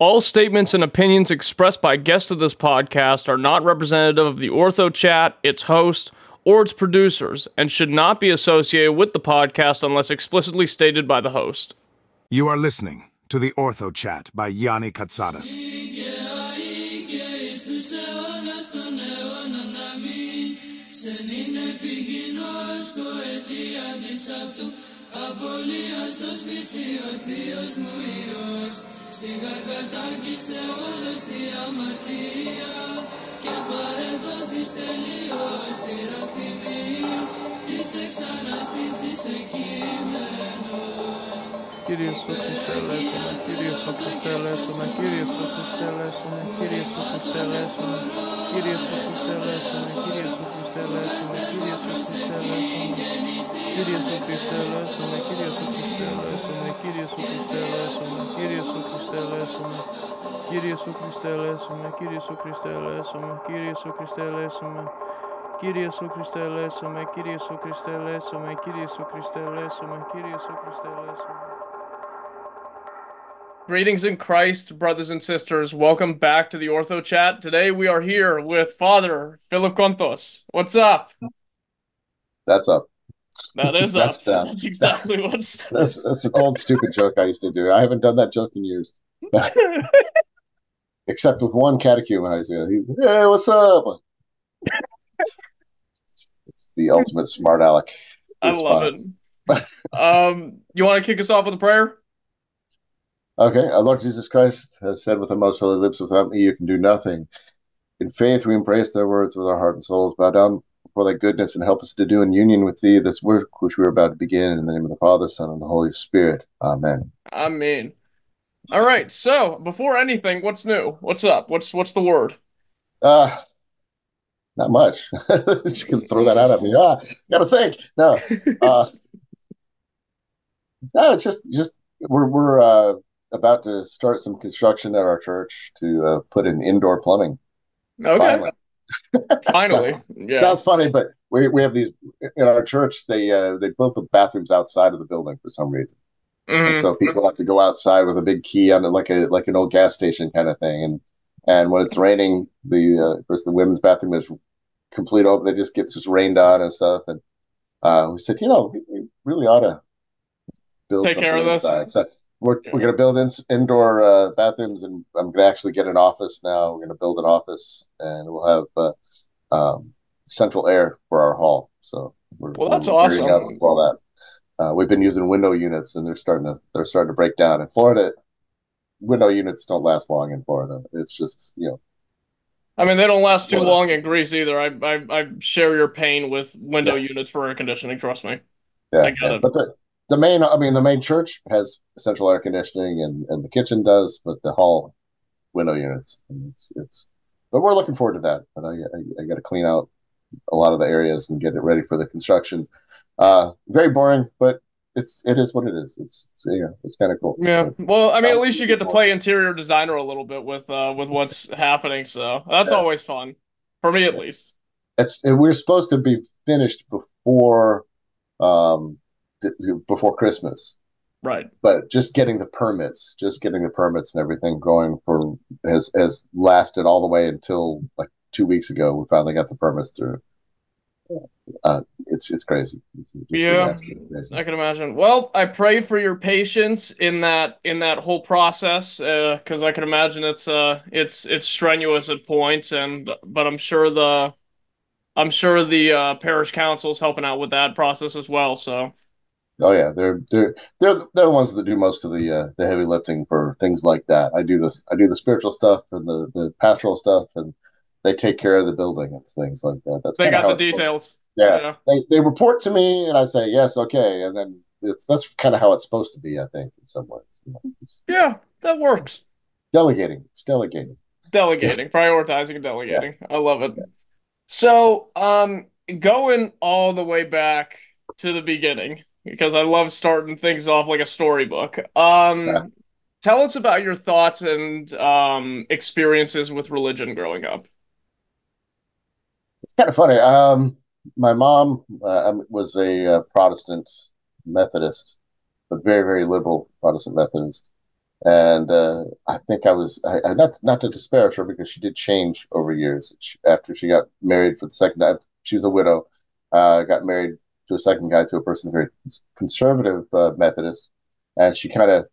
All statements and opinions expressed by guests of this podcast are not representative of the Orthochat, its host, or its producers, and should not be associated with the podcast unless explicitly stated by the host. You are listening to the Orthochat by Yanni Katsadas. Συγκαρκατάκησε όλες τη αμαρτία και παρεδόθης τελείως τη ραφημία της εξαναστήσης σε κείμενο. Κύριε Σου Χριστέ ελέησον με, Κύριε Σου Χριστέ ελέησον με, Κύριε Σου Χριστέ ελέησον με, Κύριε Σου Χριστέ ελέησον με, Κύριε Σου Χριστέ ελέησον με, Κύριε Σου Χριστέ ελέησον με, Κύριε Σου Χριστέ ελέησον με, Κύριε Σου Χριστέ ελέησον με, Κύριε Σου Χριστέ ελέησον με, Κύριε Σου Χριστέ ελέησον με, Κύριε Σου Χριστέ ελέησον με, Κύριε Σου Χριστέ ελέησον με, Κύριε Σου Χριστέ ελέησον με, Κύριε Σου Χριστέ ελέησον με, Κύριε Σου Χριστέ ελέησον με, Κύριε Σου Χριστέ ελέησον με, Κύριε Σου Χριστέ ελέησον με, Κύριε Σου Χριστέ ελέησον με. Greetings in Christ, brothers and sisters. Welcome back to the Orthochat. Today we are here with Father Philip Kontos. What's up? That's up. That is That's up. down. That's exactly what's That's an old stupid joke I used to do. I haven't done that joke in years. Except with one catechumen I say, hey, what's up? It's the ultimate smart aleck response. I love it. You want to kick us off with a prayer? Okay, our Lord Jesus Christ has said with the most holy lips, without me you can do nothing. In faith we embrace their words with our heart and souls, bow down before thy goodness, and help us to do in union with thee this work which we are about to begin, in the name of the Father, Son, and the Holy Spirit. Amen. Amen. All right, so before anything, what's new? What's up? What's the word? Not much. Just gonna throw that out at me. Gotta think. No. No, it's just we're about to start some construction at our church to put in indoor plumbing. Okay. Finally. Yeah. Sounds funny, but we have these in our church. They built the bathrooms outside of the building for some reason, and so people have to go outside with a big key on it, like an old gas station kind of thing. And when it's raining, of course the women's bathroom is complete open. They just get just rained on and stuff. And we said, we really ought to build Take care of this. So we're going to build indoor bathrooms, and I'm going to actually get an office now. We're going to build an office, and we'll have central air for our hall. So that's awesome. Up with all that. We've been using window units, and they're starting to break down. In Florida, window units don't last long in Florida. It's just I mean, they don't last too long in Greece either. I share your pain with window units for air conditioning. Trust me. Yeah, but the main church has central air conditioning, and the kitchen does, but the hall window units. And but we're looking forward to that. But I got to clean out a lot of the areas and get it ready for the construction. Very boring, but it is what it is. It's kind of cool. Yeah. Well, I mean, at least you get to play interior designer a little bit with what's happening. So that's always fun for me, at least. We're supposed to be finished before Christmas, right? But just getting the permits and everything going has lasted all the way until like 2 weeks ago. We finally got the permits through. It's crazy. It's crazy. I can imagine. Well, I pray for your patience in that whole process, because I can imagine it's strenuous at points, but I'm sure the parish council's helping out with that process as well. So. Oh yeah, they're the ones that do most of the heavy lifting for things like that. I do the spiritual stuff and the pastoral stuff, and they take care of the building and things like that. They got the details. Yeah. They report to me, and I say yes, okay, and then that's kind of how it's supposed to be. I think in some ways. Yeah, that works. Delegating. It's delegating. Prioritizing and delegating. Yeah. I love it. So, going all the way back to the beginning, because I love starting things off like a storybook. Tell us about your thoughts and experiences with religion growing up. It's kind of funny. My mom was a Protestant Methodist, but very, very liberal Protestant Methodist. And I think I not to disparage her because she did change over years. After she got married for the second time, she was a widow. Got married to a second guy, to a person very conservative Methodist, and she kind of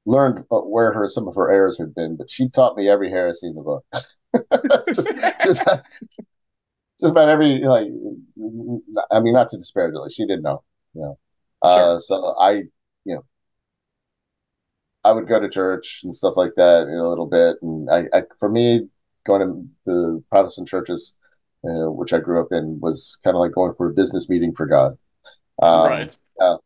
learned where her some of her errors had been. But she taught me every heresy in the book. It's just about every like. I mean, not to disparage her, like, she didn't know. You know, Sure. so you know, I would go to church and stuff like that, a little bit. And for me, going to the Protestant churches, which I grew up in, was kind of like going for a business meeting for God. Um, Right. uh,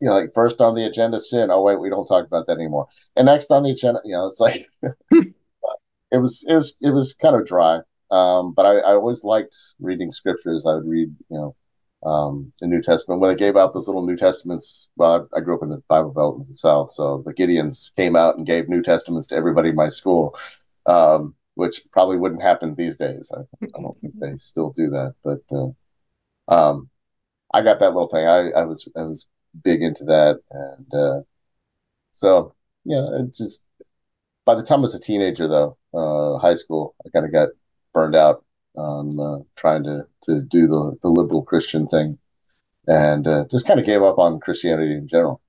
like first on the agenda, sin. Oh wait, we don't talk about that anymore. And next on the agenda, it's like it was kind of dry. But I always liked reading scriptures. I would read, the New Testament. When they gave out those little New Testaments, well, I grew up in the Bible Belt in the South, so the Gideons came out and gave New Testaments to everybody in my school, which probably wouldn't happen these days. I don't think they still do that, but um, I got that little thing. I was big into that, and so yeah, it just by the time I was a teenager, though, high school, I kind of got burned out on trying to do the liberal Christian thing, and just kind of gave up on Christianity in general.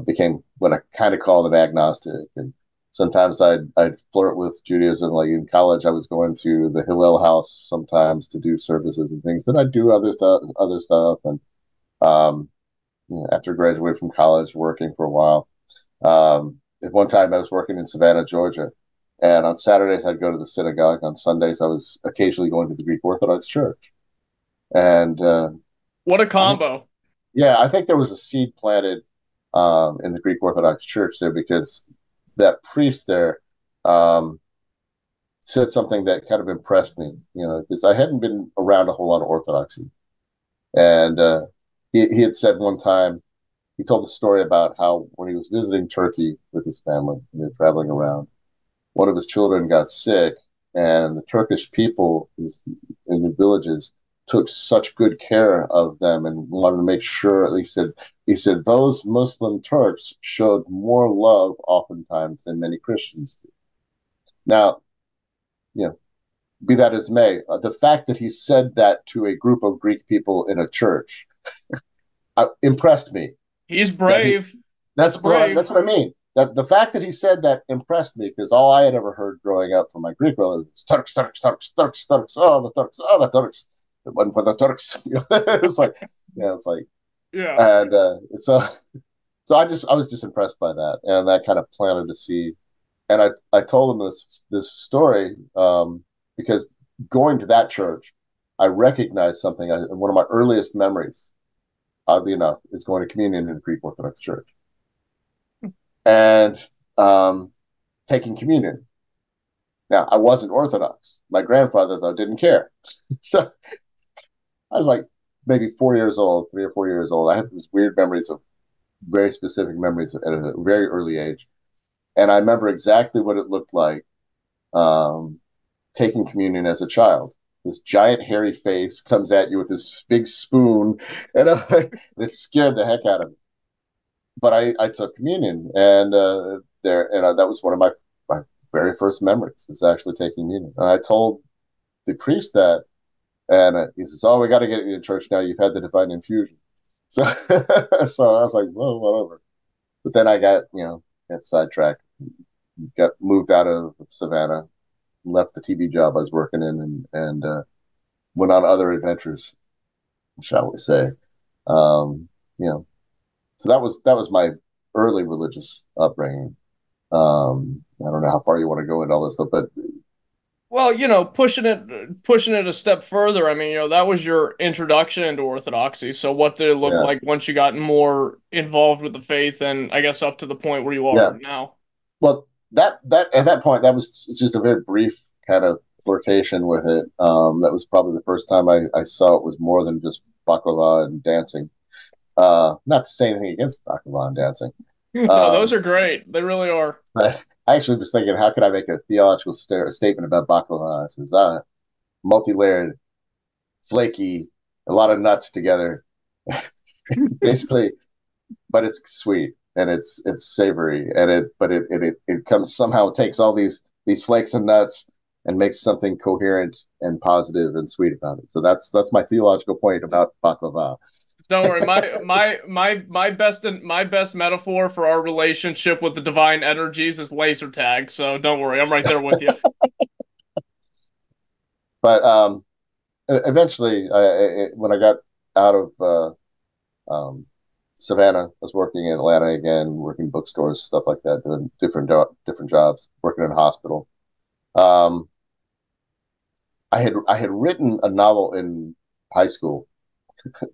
Became what I kind of called an agnostic, and sometimes I'd flirt with Judaism. Like in college, I was going to the Hillel House sometimes to do services and things. Then I'd do other stuff, and um, after graduating from college, working for a while. At one time, I was working in Savannah, Georgia, and on Saturdays I'd go to the synagogue. On Sundays, I was occasionally going to the Greek Orthodox Church, and What a I think, combo. yeah, I think there was a seed planted in the Greek Orthodox Church there because that priest there um, said something that kind of impressed me, because I hadn't been around a whole lot of Orthodoxy, and he had said one time. He told the story about how when he was visiting Turkey with his family, and they were traveling around, one of his children got sick, and the Turkish people in the villages took such good care of them and wanted to make sure. He said those Muslim Turks showed more love oftentimes than many Christians do. Now, you know, be that as may, the fact that he said that to a group of Greek people in a church impressed me. He's That he brave. That's that's brave. what I mean. That the fact that he said that impressed me because all I had ever heard growing up from my Greek relatives was Turks, Turks, Turks, Turks, Turks. Oh, the Turks. Oh, the Turks. It wasn't for the Turks. It's like, yeah, it's like, Yeah. and so I was just impressed by that, and that kind of planted a seed. And I told him this story because going to that church, I recognized something. One of my earliest memories, oddly enough, is going to communion in the Greek Orthodox Church and taking communion. Now, I wasn't Orthodox. My grandfather, though, didn't care. So I was like maybe 4 years old, 3 or 4 years old. I had these weird memories of very specific memories at a very early age. And I remember exactly what it looked like um, taking communion as a child. This giant hairy face comes at you with this big spoon, and it scared the heck out of me. But I took communion, and that was one of my very first memories. Is actually taking communion. And I told the priest that, and he says, "Oh, we got to get you to church now. You've had the divine infusion." So, so I was like, "Well, whatever." But then I got sidetracked, got moved out of Savannah, left the TV job I was working in, and went on other adventures, shall we say? Um, you know, so that was my early religious upbringing. I don't know how far you want to go into all this stuff, but Well, pushing it a step further. I mean, that was your introduction into Orthodoxy. So what did it look yeah, like once you got more involved with the faith and I guess up to the point where you yeah. are now? Well, that at that point, that was just a very brief kind of flirtation with it. That was probably the first time I saw it was more than just baklava and dancing. Not to say anything against baklava and dancing. No, those Um, are great. They really are. but I actually was thinking, how could I make a theological statement about baklava? It says, multi-layered, flaky, a lot of nuts together, basically, but it's sweet. and it's savory, and it comes somehow takes all these flakes and nuts and makes something coherent and positive and sweet about it. So that's my theological point about baklava. Don't worry. My best metaphor for our relationship with the divine energies is laser tag. So don't worry, I'm right there with you. But eventually, when I got out of um, Savannah, I was working in Atlanta again, working in bookstores, stuff like that, doing different jobs, working in a hospital. Um, I had written a novel in high school.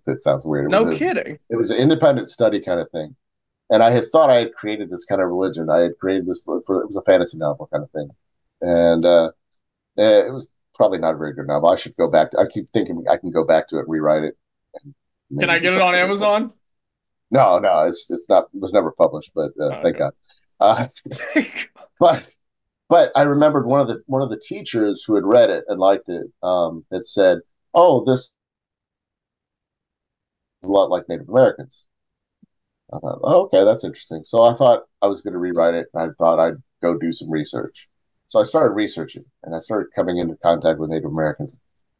That sounds weird. No kidding. It was an independent study kind of thing, and I had thought I had created this kind of religion. I had created this for it was a fantasy novel kind of thing, and it was probably not a very good novel. I should go back to. I keep thinking I can go back to it, rewrite it, and Can maybe I do get it on something with it. Amazon? No, no, it's not. It was never published, but thank Okay. God. Uh, but I remembered one of the teachers who had read it and liked it had said, "Oh, this is a lot like Native Americans." I thought, oh, okay, that's interesting. So I thought I was going to rewrite it, and I thought I'd go do some research. So I started researching, and I started coming into contact with Native Americans.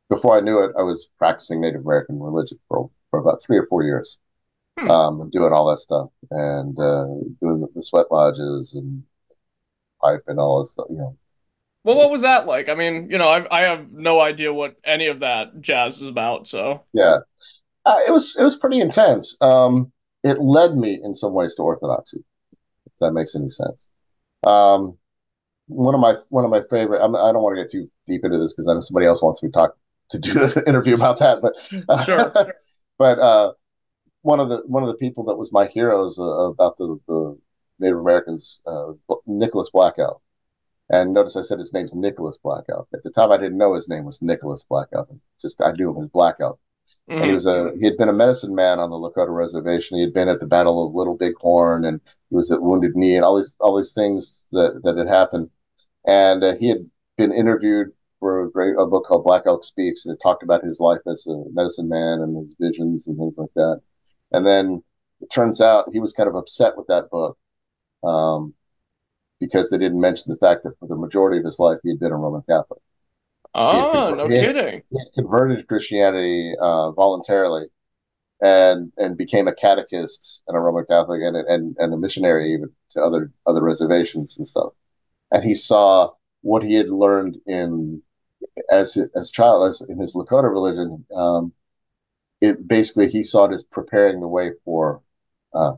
Before I knew it, I was practicing Native American religion for about 3 or 4 years, Hmm. and doing all that stuff, and doing the sweat lodges and pipe and all that stuff. Well, what was that like? I mean, I have no idea what any of that jazz is about, so Yeah, it was pretty intense. It led me in some ways to orthodoxy, if that makes any sense. Um, one of my favorite. I don't want to get too deep into this because I know somebody else wants me to talk to do an interview about that. But sure. but one of the people that was my heroes about the Native Americans, Nicholas Blackout. And notice I said his name's Nicholas Blackout. At the time, I didn't know his name was Nicholas Blackout. Just I knew him as Blackout. And Hmm. he had been a medicine man on the Lakota reservation. He had been at the Battle of Little Bighorn, and he was at Wounded Knee, and all these things that had happened. And he had been interviewed for a book called Black Elk Speaks, and it talked about his life as a medicine man and his visions and things like that. And then it turns out he was kind of upset with that book um, because they didn't mention the fact that for the majority of his life he had been a Roman Catholic. He had, Oh, conver- no kidding. he had converted to Christianity voluntarily and became a catechist and a Roman Catholic and a missionary even to other reservations and stuff. And he saw what he had learned in as child as in his Lakota religion. It basically he saw it as preparing the way for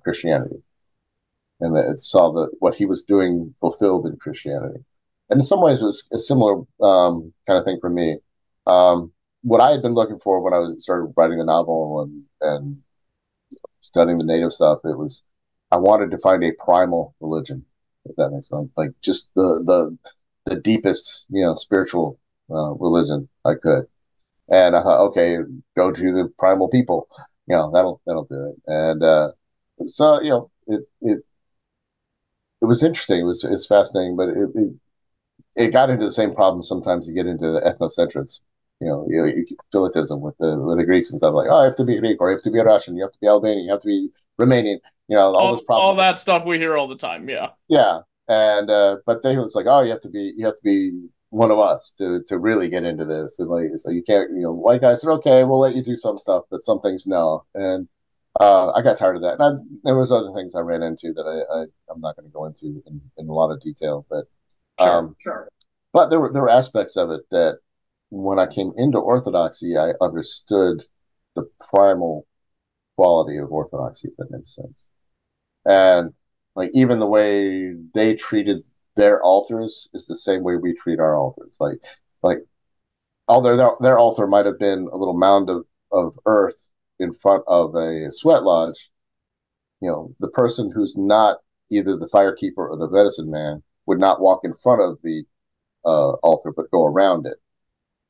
Christianity, and that it saw what he was doing fulfilled in Christianity. And in some ways, it was a similar kind of thing for me. What I had been looking for when I started writing the novel and studying the native stuff, it was I wanted to find a primal religion, if that makes sense, like just the deepest, spiritual religion I could. And I thought, okay, go to the primal people, that'll do it. And so it was interesting. It's fascinating, but it got into the same problem. Sometimes you get into the ethnocentrics. You Philitism with the Greeks and stuff like, oh, you have to be Greek or you have to be Russian, you have to be Albanian, you have to be Romanian. All those All problems. that stuff we hear all the time, yeah. Yeah, and but they was like, oh, you have to be one of us to really get into this, and like so you can't, white guys said, okay, we'll let you do some stuff, but some things no, and I got tired of that. And there was other things I ran into that I'm not going to go into in a lot of detail, but Sure. sure. But there were aspects of it that when I came into Orthodoxy, I understood the primal quality of Orthodoxy, if that makes sense. And like even the way they treated their altars is the same way we treat our altars. Like although their altar might have been a little mound of earth in front of a sweat lodge, the person who's not either the firekeeper or the medicine man would not walk in front of the altar but go around it.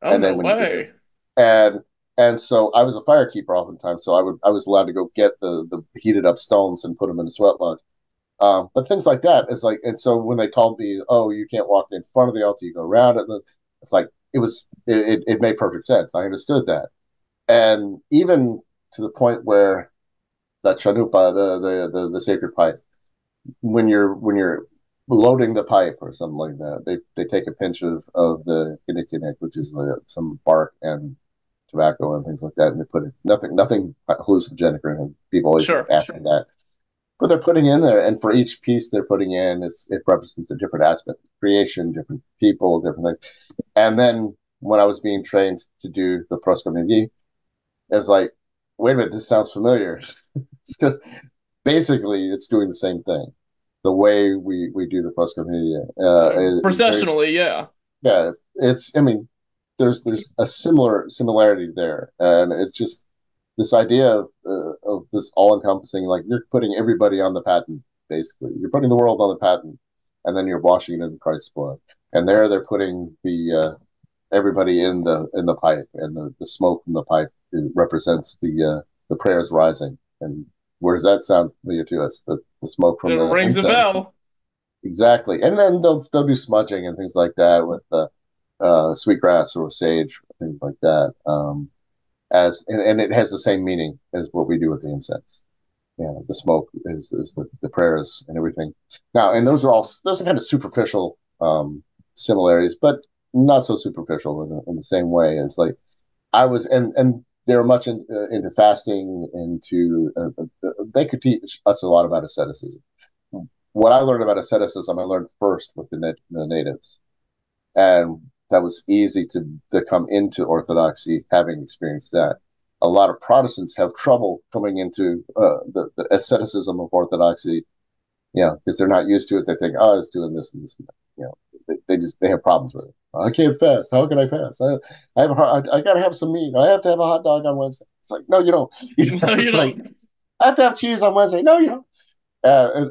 Oh, And no then when you get way. and and so I was a firekeeper oftentimes, so I was allowed to go get the heated up stones and put them in the sweat lodge. But things like that is like, and so when they told me, oh, you can't walk in front of the altar, you go around it. It's like it made perfect sense. I understood that, and even to the point where that chanupa, the sacred pipe, when you're loading the pipe or something like that, they take a pinch of the kinnikinnick, which is some bark and tobacco and things like that, and they put it, nothing hallucinogenic or anything. People always Sure. ask me that, but they're putting in there, and for each piece they're putting in, it represents a different aspect of creation, different people, different things. And then when I was being trained to do the proscomedia, it's like, wait a minute, this sounds familiar. Basically, it's doing the same thing. The way we do the proscomedia is very, Processionally, yeah. yeah. It's, I mean, there's a similarity there, and it's just this idea of this all encompassing, like you're putting everybody on the patent. Basically, you're putting the world on the patent, and then you're washing it in Christ's blood. And there they're putting the everybody in the pipe, and the smoke from the pipe represents the prayers rising. And where does that sound familiar to us? The smoke It from the rings a incense. bell. Exactly. And then they'll do smudging and things like that with the sweetgrass or sage, things like that. And it has the same meaning as what we do with the incense. Yeah, the smoke is the prayers and everything. Now, and those are kind of superficial similarities, but not so superficial in the same way as like I was, and they were much into fasting, into they could teach us a lot about asceticism. What I learned about asceticism, I learned first with the natives, and that was easy to come into Orthodoxy having experienced that. A lot of Protestants have trouble coming into the asceticism of Orthodoxy, because they're not used to it. They think, oh, it's doing this and this and that. They have problems with it. I can't fast. How can I fast? I got to have some meat. I have to have a hot dog on Wednesday. It's like, no, you don't. No, you It's like, don't. I have to have cheese on Wednesday. No, you don't.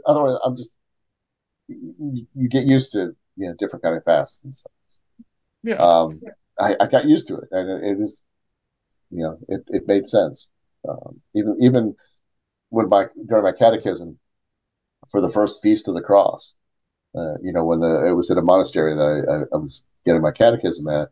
Otherwise, I'm just you get used to different kind of fasts and stuff. Yeah. Um, I got used to it, and it is it made sense. Even when during my catechism for the first feast of the cross, when it was at a monastery that I was getting my catechism at,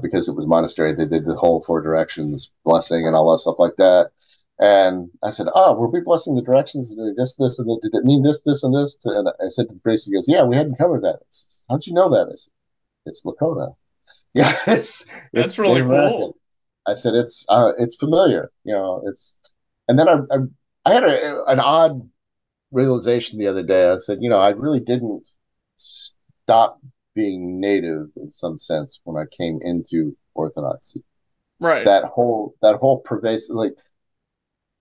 because it was a monastery, they did the whole four directions blessing and all that stuff like that. And I said, "Oh, were we blessing the directions? This, and did it mean this, and this?" And I said to the priest, he goes, "Yeah, we hadn't covered that." Said, how'd you know that? I said, "It's Lakota." Yeah, That's it's really Native American. cool. I said it's familiar. It's, and then I had an odd realization the other day. I said, I really didn't stop being native in some sense when I came into Orthodoxy. Right. That whole pervasive, like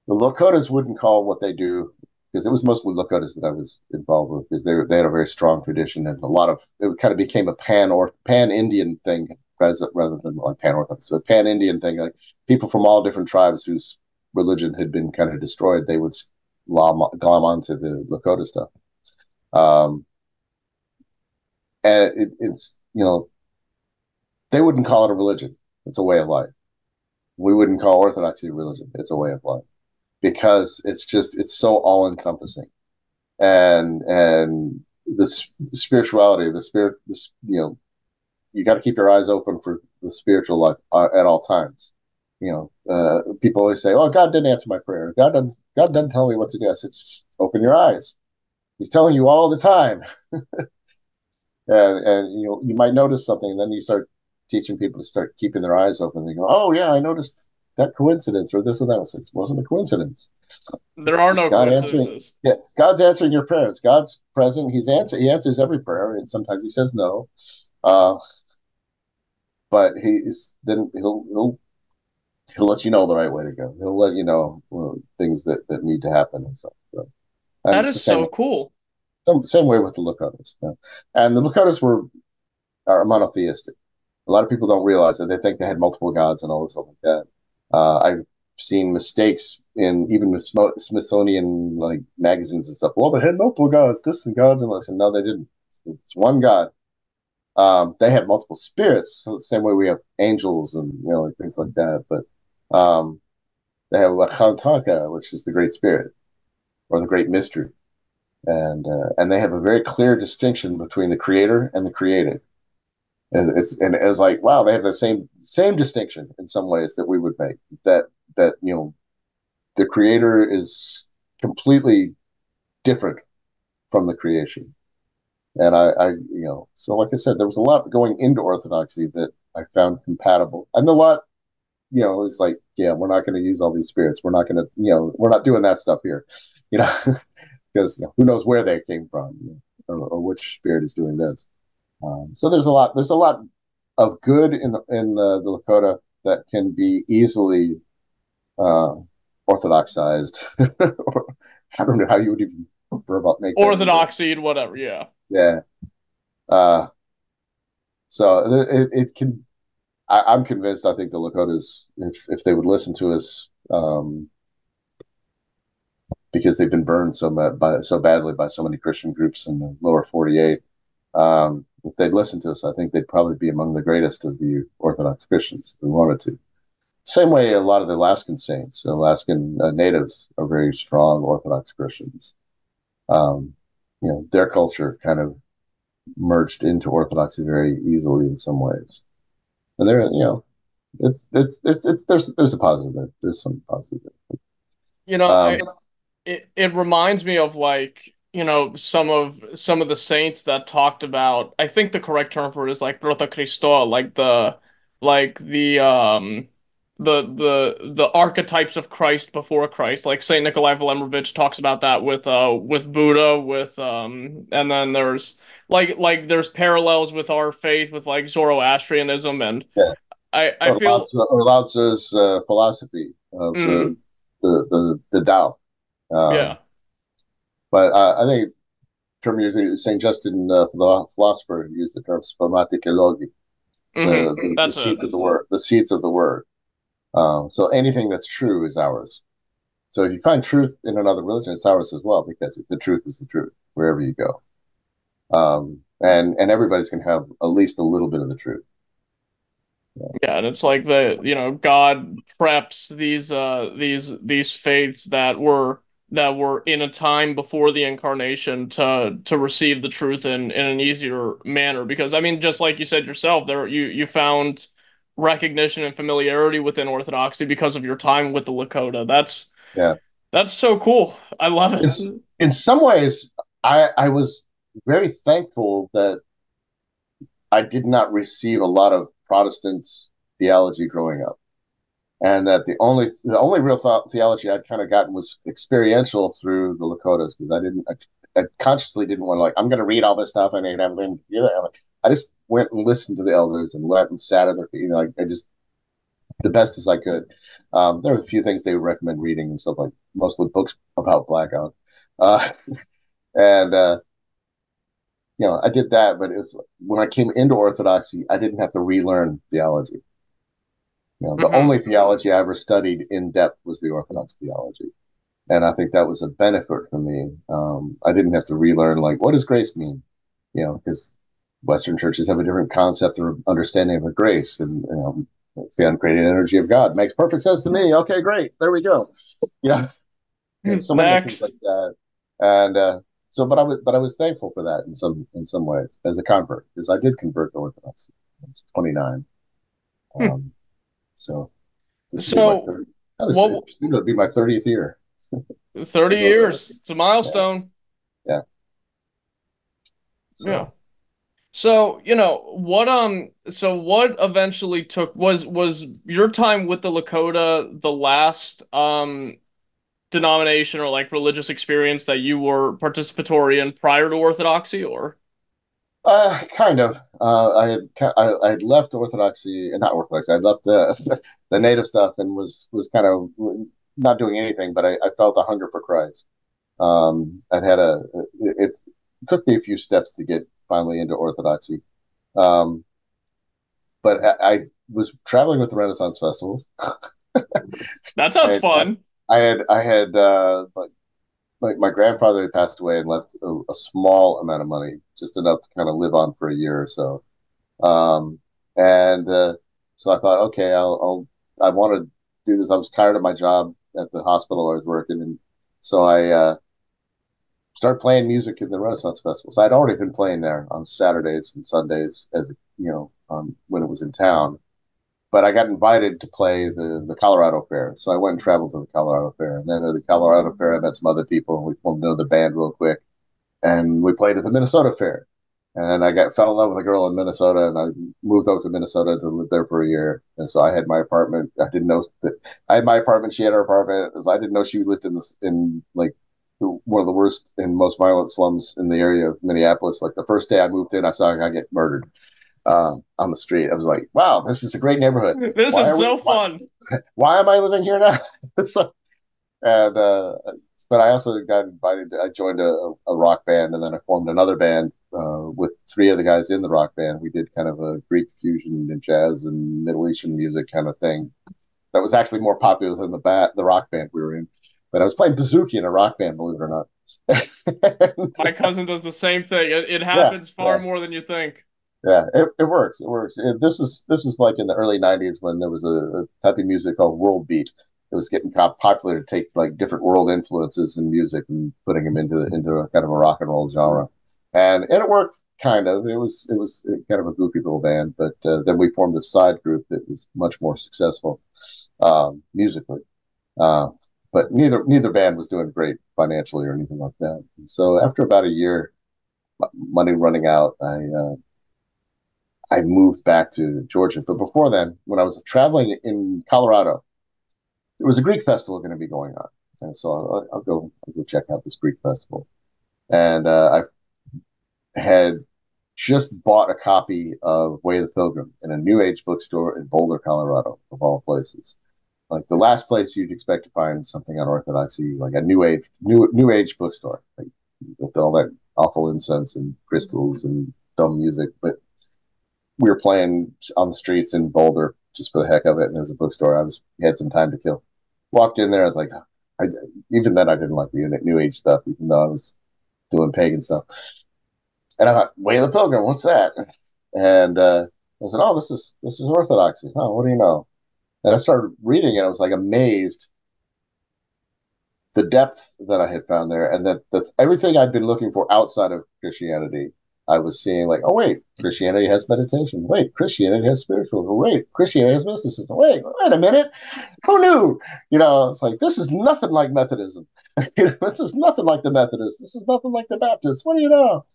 the Lakotas wouldn't call what they do, because it was mostly Lakotas that I was involved with, because they had a very strong tradition, and a lot of it kind of became a pan Indian thing rather than like pan Orthodox. So a pan Indian thing, like people from all different tribes whose religion had been kind of destroyed, they would glom onto the Lakota stuff. Um, and it's they wouldn't call it a religion; it's a way of life. We wouldn't call Orthodoxy a religion; it's a way of life, because it's so all encompassing, and the spirituality, the spirit, you got to keep your eyes open for the spiritual life at all times. People always say, "Oh, God didn't answer my prayer. God doesn't tell me what to do." I said, "Open your eyes. He's telling you all the time." And you might notice something, and then you start teaching people to start keeping their eyes open. They go, "Oh yeah, I noticed that coincidence or this or that." It wasn't a coincidence. There It's are it's no God answering. coincidences. Yeah, God's answering your prayers. God's present. He answers every prayer, and sometimes he says no. Uh, but then he'll let you know the right way to go. He'll let you know things that need to happen and stuff. So, and That it's is the same so cool. same way with the Lakotas. And the Lakotas are monotheistic. A lot of people don't realize that. They think they had multiple gods and all this stuff like that. I've seen mistakes in even the Smithsonian like magazines and stuff. Well, they had multiple gods, this and gods and this, and no, they didn't. It's one God. They have multiple spirits, so the same way we have angels and like things like that. But they have Wakantaka, which is the Great Spirit or the Great Mystery, and they have a very clear distinction between the Creator and the created. And it's like, wow, they have the same distinction in some ways that we would make, that the creator is completely different from the creation. And so like I said, there was a lot going into Orthodoxy that I found compatible, and a lot, it's like, yeah, we're not going to use all these spirits. We're not going to, we're not doing that stuff here, you know, because who knows where they came from, or which spirit is doing this. So there's a lot of good in the Lakota that can be easily uh, orthodoxized. I don't know how you would even prefer about make that even. Orthodoxy and whatever. Yeah. Yeah. Uh, so it can. I'm convinced. I think the Lakotas, if they would listen to us, because they've been burned so badly by so many Christian groups in the lower 48. If they'd listen to us, I think they'd probably be among the greatest of the Orthodox Christians if we wanted to. Same way a lot of the Alaskan saints, Alaskan natives are very strong Orthodox Christians. Um, their culture kind of merged into Orthodoxy very easily in some ways, and there's a positive there. There's some positive there. You know, Um, it reminds me of like, some of the saints that talked about, I think the correct term for it is like Proto Christo, like the archetypes of Christ before Christ. Like Saint Nikolai Velemovich talks about that with Buddha, and then there's parallels with our faith with like Zoroastrianism, and yeah, I feel or Lao Tzu's philosophy of mm, the Tao. yeah. Um, but I think term using Saint Justin, the philosopher, used the term spermaticology, the That's it. seeds of the word, the seeds of the word. So anything that's true is ours. So if you find truth in another religion, it's ours as well, because the truth is the truth wherever you go. And everybody's going to have at least a little bit of the truth. Yeah, Yeah, and it's like God preps these faiths that were in a time before the incarnation to receive the truth in an easier manner. Because I mean, just like you said yourself, you found recognition and familiarity within Orthodoxy because of your time with the Lakota. yeah. That's so cool. I love it. It's in some ways, I was very thankful that I did not receive a lot of Protestant theology growing up, and that the only real theology I'd kind of gotten was experiential through the Lakotas, because I consciously didn't want to, like, I'm going to read all this stuff and everything. I just went and listened to the elders and went and sat at their feet, like, I just the best as I could. There were a few things they would recommend reading and stuff, like mostly books about blackout, uh, and I did that. But it's when I came into Orthodoxy, I didn't have to relearn theology. The Hmm. only theology I ever studied in depth was the Orthodox theology, and I think that was a benefit for me. I didn't have to relearn, like, what does grace mean, because Western churches have a different concept or understanding of grace, and it's the uncreated energy of God. Makes perfect sense to me. Okay, great, there we go. So many things Next. like that, and but I was thankful for that in some ways as a convert, because I did convert to Orthodoxy. I was 29. Hmm. Um, so this will be my So third. This what will be my 30th year 30 as Orthodox. years. It's a Yeah, milestone. yeah. Yeah. So So, what eventually was your time with the Lakota the last denomination or like religious experience that you were participatory in prior to Orthodoxy, or? kind of. I had left Orthodoxy, not Orthodoxy. I left the the native stuff and was kind of not doing anything, but I felt a hunger for Christ. I'd had a it took me a few steps to get finally into Orthodoxy, um, but I was traveling with the Renaissance festivals. That I sounds had fun. I had like my grandfather had passed away and left a small amount of money, just enough to kind of live on for a year or so. And so I thought, okay, I want to do this. I was tired of my job at the hospital I was working, and so I started playing music in the Renaissance festivals. I'd already been playing there on Saturdays and Sundays, as when it was in town. But I got invited to play the Colorado Fair, so I went and traveled to the Colorado Fair, and then at the Colorado Fair, I met some other people, and we formed another band real quick. and we played at the Minnesota Fair. And I fell in love with a girl in Minnesota, and I moved over to Minnesota to live there for a year. And so I had my apartment. I didn't know that I had my apartment. She had her apartment. I didn't know she lived in like one of the worst and most violent slums in the area of Minneapolis. Like the first day I moved in, I saw a guy get murdered on the street. I was like, "Wow, this is a great neighborhood. This is so fun. Why am I living here now?" So, and but I also got invited. I joined a rock band, and then I formed another band with three of the guys in the rock band. We did kind of a Greek fusion and jazz and Middle Eastern music kind of thing. That was actually more popular than the rock band we were in. But I was playing bouzouki in a rock band, believe it or not. And, My cousin does the same thing. It happens far more than you think. Yeah, it works. It works. This is like in the early '90s when there was a type of music called world beat. It was getting popular to take like different world influences in music and putting them into a kind of a rock and roll genre, and it worked kind of. It was kind of a goofy little band, but then we formed this side group that was much more successful musically. Uh, but neither band was doing great financially or anything like that. And so after about a year, money running out, I moved back to Georgia. But before then, when I was traveling in Colorado, there was a Greek festival going to be going on, and so I'll go check out this Greek festival. And I had just bought a copy of Way of the Pilgrim in a New Age bookstore in Boulder, Colorado, of all places. Like the last place you'd expect to find something unorthodoxy, like a New Age bookstore, like with all that awful incense and crystals and dumb music. But we were playing on the streets in Boulder just for the heck of it, and there was a bookstore. Had some time to kill. Walked in there, I was like, I even then I didn't like the New Age stuff, even though I was doing pagan stuff. And I thought, Way of the Pilgrim, what's that? And I said, oh, this is Orthodoxy. Oh, what do you know? And I started reading it. I was like amazed the depth that I had found there, and that everything I'd been looking for outside of Christianity, I was seeing like, oh wait, Christianity has meditation. Wait, Christianity has spiritual. Wait, Christianity has mysticism. Wait a minute, who knew? It's like this is nothing like Methodism. This is nothing like the Methodists. This is nothing like the Baptists. What do you know?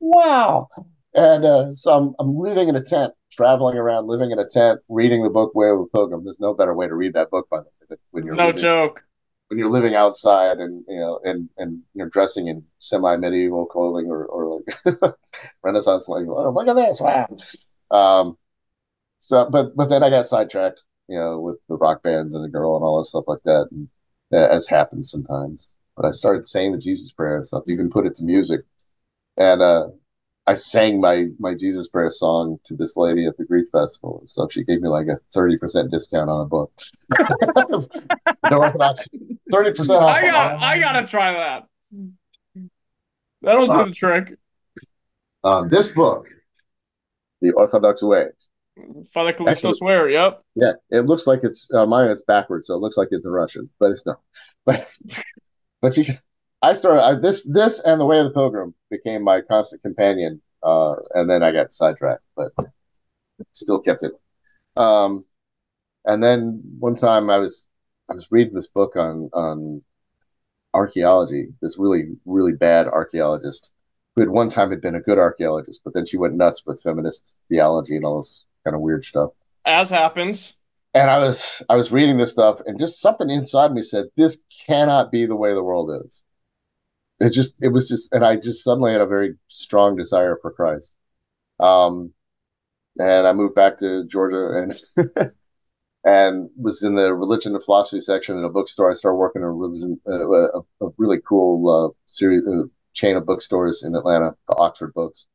Wow. And so I'm living in a tent, traveling around, living in a tent, reading the book Way of the Pilgrim. There's no better way to read that book by the way, No joke. when you're living outside and and you're dressing in semi medieval clothing or like Renaissance, like, oh, look at this, wow. Um, so but then I got sidetracked, with the rock bands and the girl and all that stuff like that, and as happens sometimes. But I started saying the Jesus prayer and stuff, even put it to music, and I sang my Jesus prayer song to this lady at the Greek festival, so she gave me like a 30% discount on a book. The Orthodox 30% off. I gotta try that. That'll do the trick. This book, The Orthodox Way. Father Callisto swear, yep. Yeah, it looks like it's mine. It's backwards, so it looks like it's in Russian, but it's not. But this and The Way of the Pilgrim became my constant companion, and then I got sidetracked, but still kept it. And then one time I was reading this book on archaeology. This really really bad archaeologist who one time had been a good archaeologist, but then she went nuts with feminist theology and all this kind of weird stuff. As happens. And I was reading this stuff, and just something inside me said, "This cannot be the way the world is." It was just, and I just suddenly had a very strong desire for Christ. And I moved back to Georgia and and was in the religion and philosophy section in a bookstore. I started working in a religion, a really cool series chain of bookstores in Atlanta, the Oxford Books,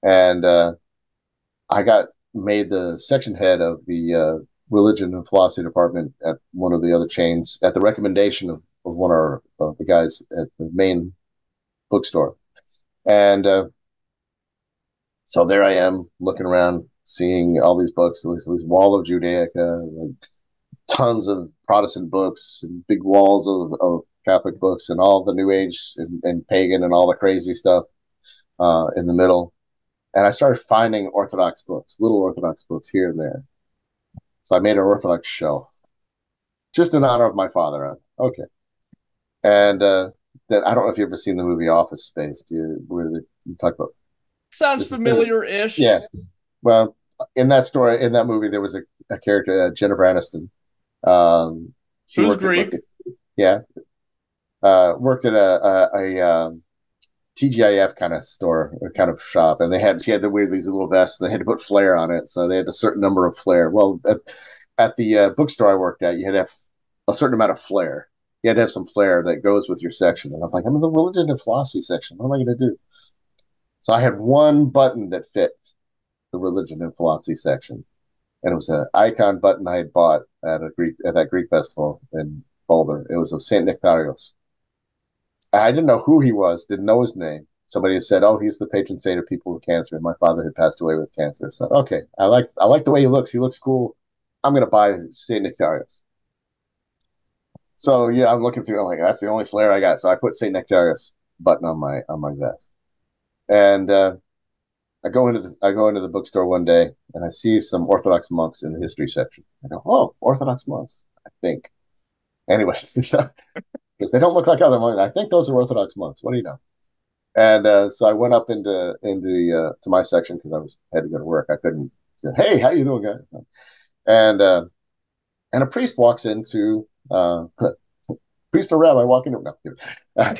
and I got made the section head of the religion and philosophy department at one of the other chains at the recommendation of one of the guys at the main bookstore. And so there I am looking around, seeing all these books, this wall of Judaica, like tons of Protestant books, and big walls of Catholic books, and all the New Age and pagan and all the crazy stuff in the middle. And I started finding Orthodox books, little Orthodox books here and there. So I made an Orthodox shelf, just in honor of my father. Okay. And that I don't know if you've ever seen the movie Office Space. Do you where you talk about Sounds this is the familiar-ish. yeah. Well, in that story, in that movie, there was a character, Jennifer Aniston. She Who's worked at Greek? like yeah, worked at TGIF kind of store, or kind of shop, and she had to wear these little vests. And they had to put flair on it, so they had a certain number of flair. Well, at the bookstore I worked at, you had to have a certain amount of flair. You had to have some flair that goes with your section. And I'm like, I'm in the religion and philosophy section. What am I going to do? So I had one button that fit the religion and philosophy section, and it was an icon button I had bought at that Greek festival in Boulder. It was of Saint Nectarios. I didn't know who he was, didn't know his name. Somebody had said, "Oh, he's the patron saint of people with cancer." And my father had passed away with cancer. So, okay, I like the way he looks. He looks cool. I'm gonna buy Saint Nectarios. So yeah, I'm looking through. I'm like, that's the only flair I got. So I put Saint Nectarios button on my vest, and I go into the bookstore one day, and I see some Orthodox monks in the history section. I go, "Oh, Orthodox monks." I think anyway, because they don't look like other monks. I think those are Orthodox monks. What do you know? And so I went up to my section because had to go to work. I couldn't say, "Hey, how you doing, guys?" And uh, and a priest walks into priest or rabbi walking. No, a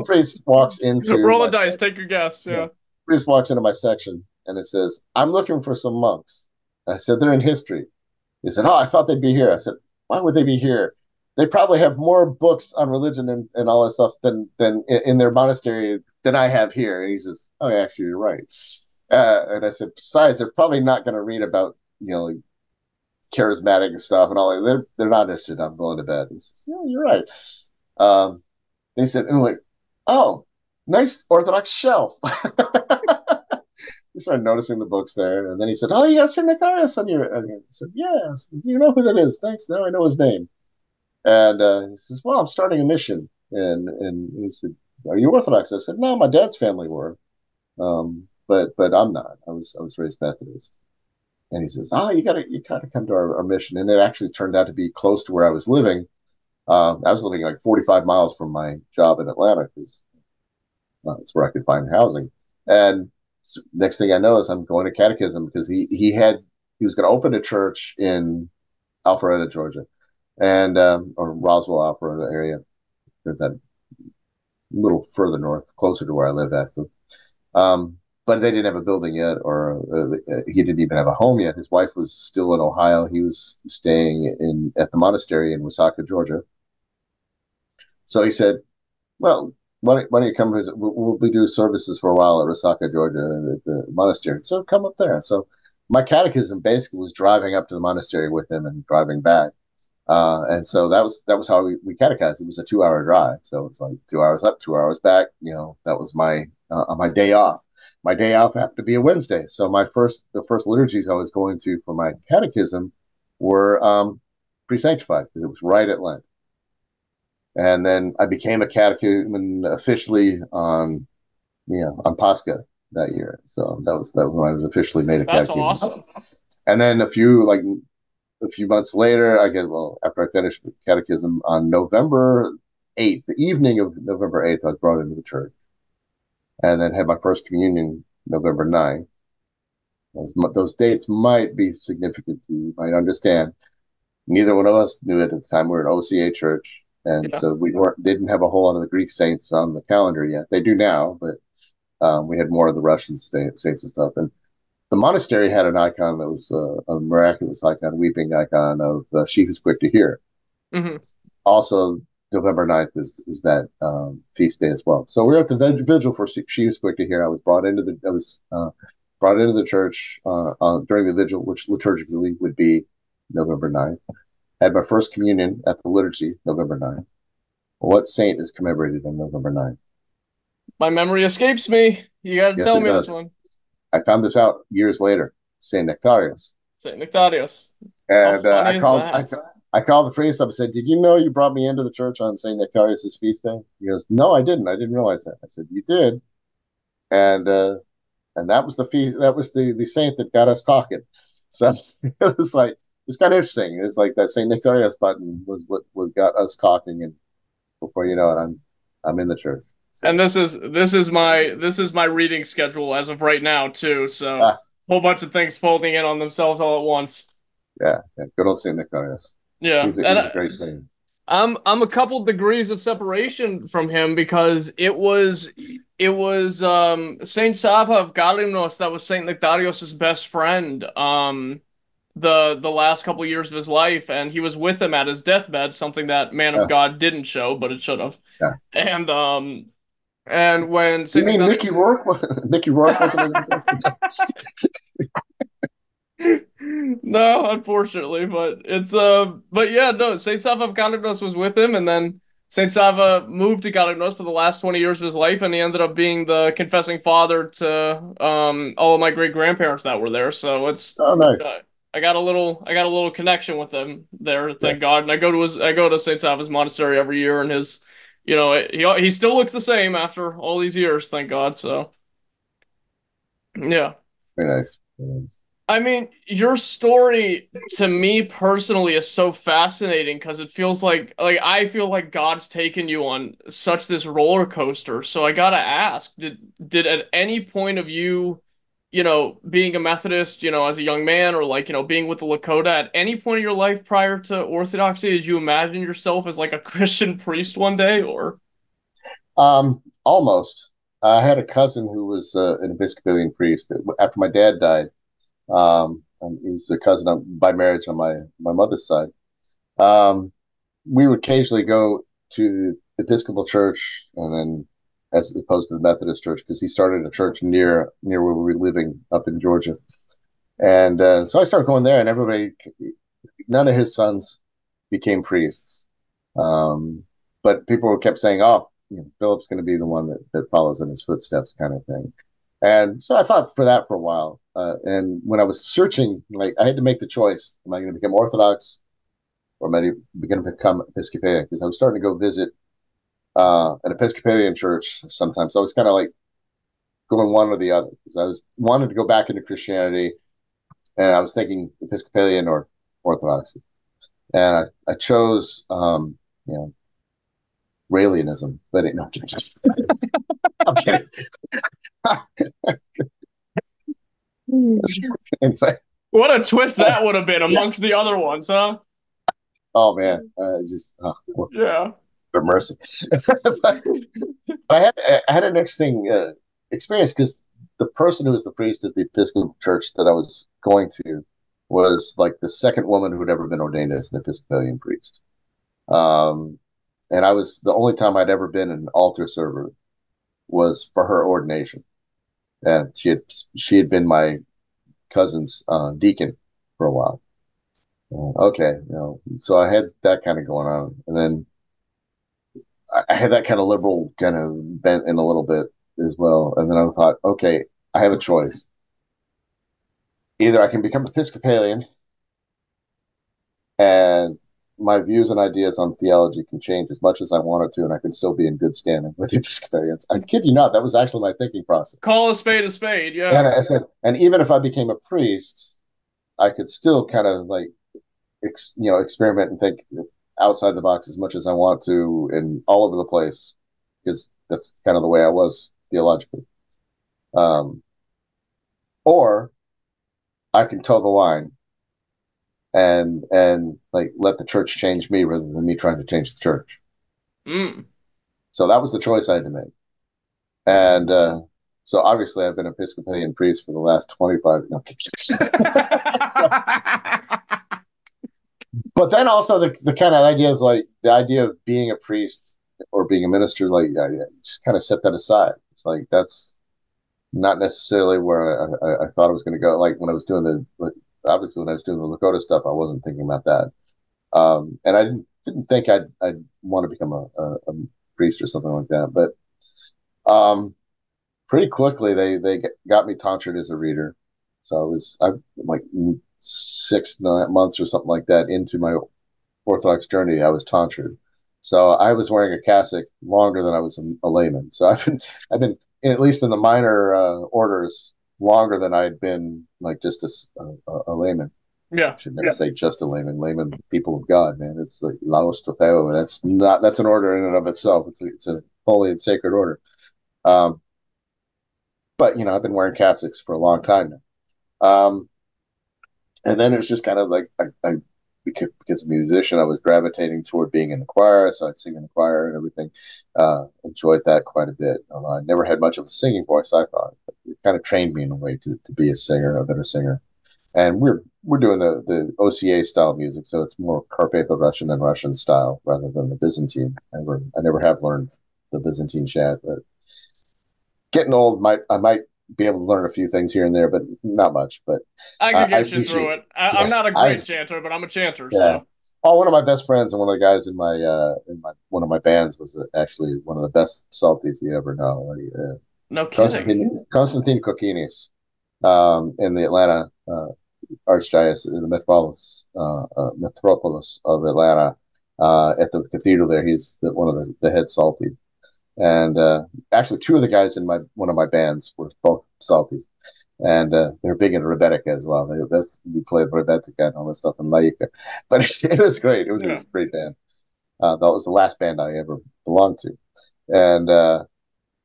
priest walks into Roll a my dice, section. take your guess. Yeah, Yeah. priest walks into my section and it says, "I'm looking for some monks." I said, "They're in history." He said, "Oh, I thought they'd be here." I said, "Why would they be here? They probably have more books on religion and all that stuff than in their monastery than I have here." And he says, "Oh, yeah, actually, you're right." And I said, "Besides, they're probably not going to read about like charismatic stuff and all that. They're not interested. I'm going to bed." He says, "Yeah, you're right." Um, they said, and I'm like, "Oh, nice Orthodox shelf." He started noticing the books there, and then he said, "Oh, you got Synecarius on your." And I said, "Yes." Yeah. "You know who that is?" "Thanks. Now I know his name." And he says, "Well, I'm starting a mission." And he said, "Are you Orthodox?" I said, "No, my dad's family were, but I'm not. I was raised Methodist." And he says, "Ah, you gotta come to our mission." And it actually turned out to be close to where I was living. I was living like 45 miles from my job in Atlanta because that's where I could find housing. And next thing I know is I'm going to catechism because he was going to open a church in Alpharetta, Georgia, and or Roswell, Alpharetta area. There's that little further north, closer to where I live actually. Um, but they didn't have a building yet, or he didn't even have a home yet. His wife was still in Ohio. He was staying in at the monastery in Wasaka, Georgia. So he said, "Well, why don't you come visit? We'll be doing services for a while at Resaca, Georgia, at the monastery. So come up there." So my catechism basically was driving up to the monastery with him and driving back. And so that was how we catechized. It was a 2 hour drive. So it's like 2 hours up, 2 hours back. That was my day off. My day off happened to be a Wednesday. So the first liturgies I was going to for my catechism were pre-sanctified because it was right at Lent. And then I became a catechumen officially on Pascha that year. So that was when I was officially made a That's catechumen. awesome. And then a few months later, after I finished catechism on November 8th, the evening of November 8th, I was brought into the church, and then had my first communion November 9th. Those dates might be significant to you. You might understand. Neither one of us knew it at the time. We were an OCA church, and Yeah. so we didn't have a whole lot of the Greek saints on the calendar yet. They do now, but we had more of the Russian saints and stuff. And the monastery had an icon that was a miraculous icon, a weeping icon of She Who's Quick to Hear. Hmm. Also, November 9th is that feast day as well. So we were at the vigil for She Who's Quick to Hear. I was brought into the church during the vigil, which liturgically would be November 9th. Had my first communion at the liturgy, November 9th. What saint is commemorated on November 9th? My memory escapes me. You got to Yes, tell it me this does. one. I found this out years later. Saint Nectarius. Saint Nectarios. How And funny is that? I called the priest up and said, "Did you know you brought me into the church on Saint Nectarius' feast day?" He goes, "No, I didn't. I didn't realize that." I said, "You did." And that was the feast. That was the saint that got us talking. So it was kind of interesting. It's like that Saint Nectarius button was what got us talking, before you know it, I'm in the church. And So this is my reading schedule as of right now too. So ah, a whole bunch of things folding in on themselves all at once. yeah, good old Saint Nectarius. Yeah, and He's a great saint. I'm a couple degrees of separation from him because it was Saint Sava of Galimnos that was Saint Nectarios's best friend the last couple years of his life, and he was with him at his deathbed, something that Man of Uh, God didn't show, but it should have. yeah. And when You Saint mean Nectarios Mickey Rourke? Mickey Rourke wasn't in the no, unfortunately, but it's but yeah, no, Saint Sava of Galignos was with him, and then Saint Sava moved to Galignos for the last 20 years of his life, and he ended up being the confessing father to all of my great grandparents that were there. So it's Oh, nice. uh, I got a little connection with him there, Yeah, thank God. And I go to Saint Sava's monastery every year, and his he still looks the same after all these years, thank God. So yeah. very nice. Very nice. I mean, your story to me personally is so fascinating because it feels like I feel like God's taken you on such this roller coaster. So I gotta ask, did at any point of you, being a Methodist, as a young man or like, being with the Lakota at any point in your life prior to Orthodoxy, did you imagine yourself as like a Christian priest one day or? Almost. I had a cousin who was an Episcopalian priest. After my dad died, and he's a cousin by marriage on my mother's side. Um, we would occasionally go to the Episcopal church, and then as opposed to the Methodist church, because he started a church near where we were living up in Georgia. And so I started going there, and none of his sons became priests. Um, but people kept saying, "Oh, Philip's going to be the one that follows in his footsteps," kind of thing. And so I thought for that for a while. And when I was searching, like I had to make the choice: am I going to become Orthodox or am I going to become Episcopalian? Because I was starting to go visit an Episcopalian church sometimes. So I was kind of like going one or the other because I was wanted to go back into Christianity, and I was thinking Episcopalian or Orthodoxy, and I chose you know Raelianism, but no, I'm kidding. I'm kidding. Anyway, What a twist that would have been amongst the other ones, huh? oh man, just Yeah. for mercy. But I had an interesting experience because the person who was the priest at the Episcopal church that I was going to was like the second woman who had ever been ordained as an Episcopalian priest. Um, and I was the only time I'd ever been an altar server was for her ordination, and she had been my cousin's deacon for a while. Okay, so I had that kind of going on, and then I had that kind of liberal kind of bent in a little bit as well. And then I thought, okay, I have a choice. Either I can become Episcopalian and my views and ideas on theology can change as much as I wanted to, and I can still be in good standing with the Episcopalians. I kid you not, that was actually my thinking process. Call a spade, And yeah. I said, and even if I became a priest, I could still kind of like, experiment and think outside the box as much as I want to and all over the place because that's kind of the way I was theologically. Um, or I can toe the line and like let the church change me rather than me trying to change the church. Mm. So that was the choice I had to make. And so obviously I've been an Episcopalian priest for the last 25. No, so, but then also the kind of ideas like the idea of being a priest or being a minister, like I just kind of set that aside. It's like that's not necessarily where I thought I was going to go. Like when I was doing obviously when I was doing the Lakota stuff, I wasn't thinking about that. And I didn't think I'd want to become a priest or something like that. But pretty quickly they got me tonsured as a reader. So I like 6 9 months or something like that into my Orthodox journey. I was tonsured. So I was wearing a cassock longer than I was a layman. So I've been at least in the minor orders longer than I'd been like just a layman. Yeah. Should never say just a layman. Layman, people of God, man. It's like Laos to Theo. That's an order in and of itself. It's a holy and sacred order. Um, but I've been wearing cassocks for a long time now. And then it was just kind of like I because a musician, I was gravitating toward being in the choir, so I'd sing in the choir and everything. Enjoyed that quite a bit. I never had much of a singing voice, I thought. But it kind of trained me in a way to be a singer, a better singer. And we're doing the OCA style music, so it's more Carpatho-Russian and Russian style rather than the Byzantine. I never have learned the Byzantine chant, but getting old, I might be able to learn a few things here and there, but not much. But I could I get you through appreciate it. it. I'm Yeah, not a great chanter, but I'm a chanter, yeah. so. Oh, one of my best friends and one of the guys in my one of my bands was actually one of the best salties you ever know. No kidding. Constantine Kokinis, in the Atlanta Archdiocese, in the Metropolis of Atlanta, at the cathedral there. He's one of the head salty. And actually, two of the guys in my one of my bands were both salties, and they're big into Rebettica as well. We played Rebettica and all this stuff in Laica, but it was great. It was Yeah. a great band. That was the last band I ever belonged to, and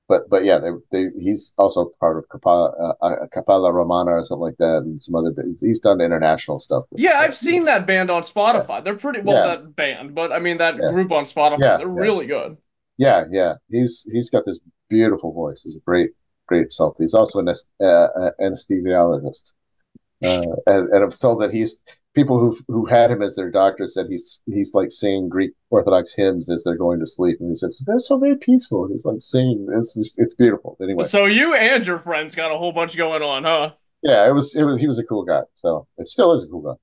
but yeah, he's also part of Capella Romana or something like that, and some other. He's done international stuff with. Yeah, I've seen that band on Yeah, Spotify. They're pretty well, yeah, that band, but I mean that yeah, group on Spotify. yeah, They're yeah, really good. yeah. He's got this beautiful voice. He's a great self. He's also an anesthesiologist. And I'm told that people who had him as their doctor said he's like singing Greek Orthodox hymns as they're going to sleep, and he says they're so very peaceful. He's like singing. It's beautiful. Anyway, So you and your friends got a whole bunch going on, huh? yeah, it was he was a cool guy. So it still is a cool guy.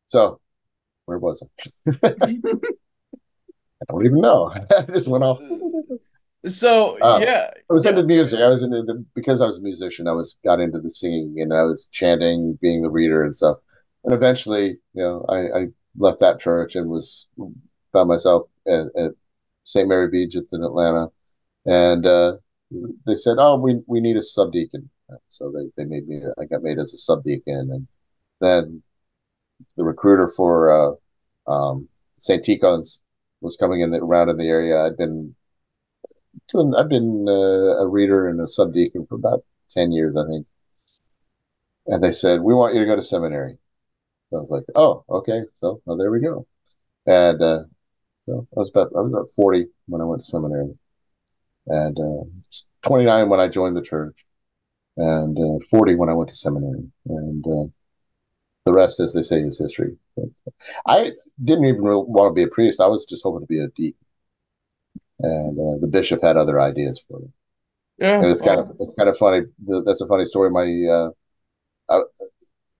So where was I? I don't even know. I just went off. So yeah, I was yeah. into music. I was into because I was a musician. I got into the singing and I was chanting, being the reader and stuff. And eventually, I left that church and found myself at St. Mary of Egypt in Atlanta. And they said, "Oh, we need a subdeacon." So they made me. I got made as a subdeacon, and then the recruiter for St. Ticon's was coming around in the area. I've been a reader and a subdeacon for about 10 years, I think. And they said, "We want you to go to seminary." So I was like, "Oh, okay." So well, there we go. And so I was about 40 when I went to seminary, and 29 when I joined the church, and 40 when I went to seminary, and the rest, as they say, is history. But I didn't even really want to be a priest. I was just hoping to be a deacon, and the bishop had other ideas for me. Yeah. And it's kind of funny. That's a funny story. Uh,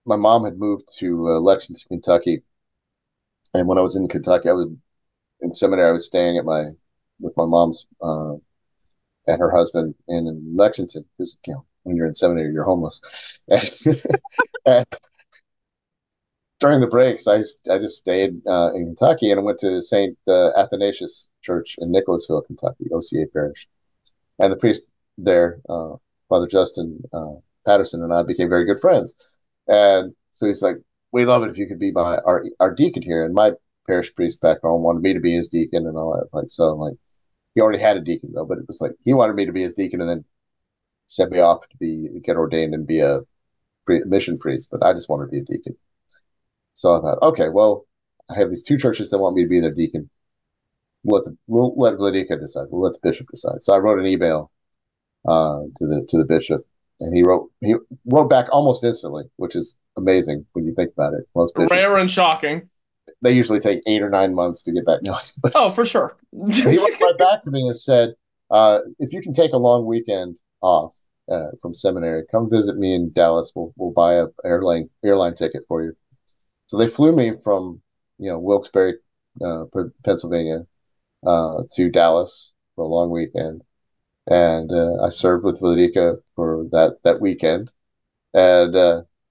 my mom had moved to Lexington, Kentucky, and when I was in Kentucky, I was in seminary. I was staying with my mom's and her husband in Lexington because when you're in seminary, you're homeless. And during the breaks, I just stayed in Kentucky and I went to Saint Athanasius Church in Nicholasville, Kentucky, OCA parish, and the priest there, Father Justin Patterson, and I became very good friends. And so he's like, "We love it if you could be our deacon here." And my parish priest back home wanted me to be his deacon and all that. Like he already had a deacon though, but it was like he wanted me to be his deacon and then sent me off to get ordained and be a mission priest. But I just wanted to be a deacon. So I thought, okay, well, I have these two churches that want me to be their deacon. We'll let Vladika decide. We'll let the bishop decide. So I wrote an email to the bishop, and he wrote back almost instantly, which is amazing when you think about it. Most bishops Rare and shocking. they usually take 8 or 9 months to get back. No, but Oh, for sure. he wrote right back to me and said, "If you can take a long weekend off from seminary, come visit me in Dallas. We'll buy a airline ticket for you." So they flew me from Wilkes-Barre, Pennsylvania, to Dallas for a long weekend, and I served with Vladika for that weekend, and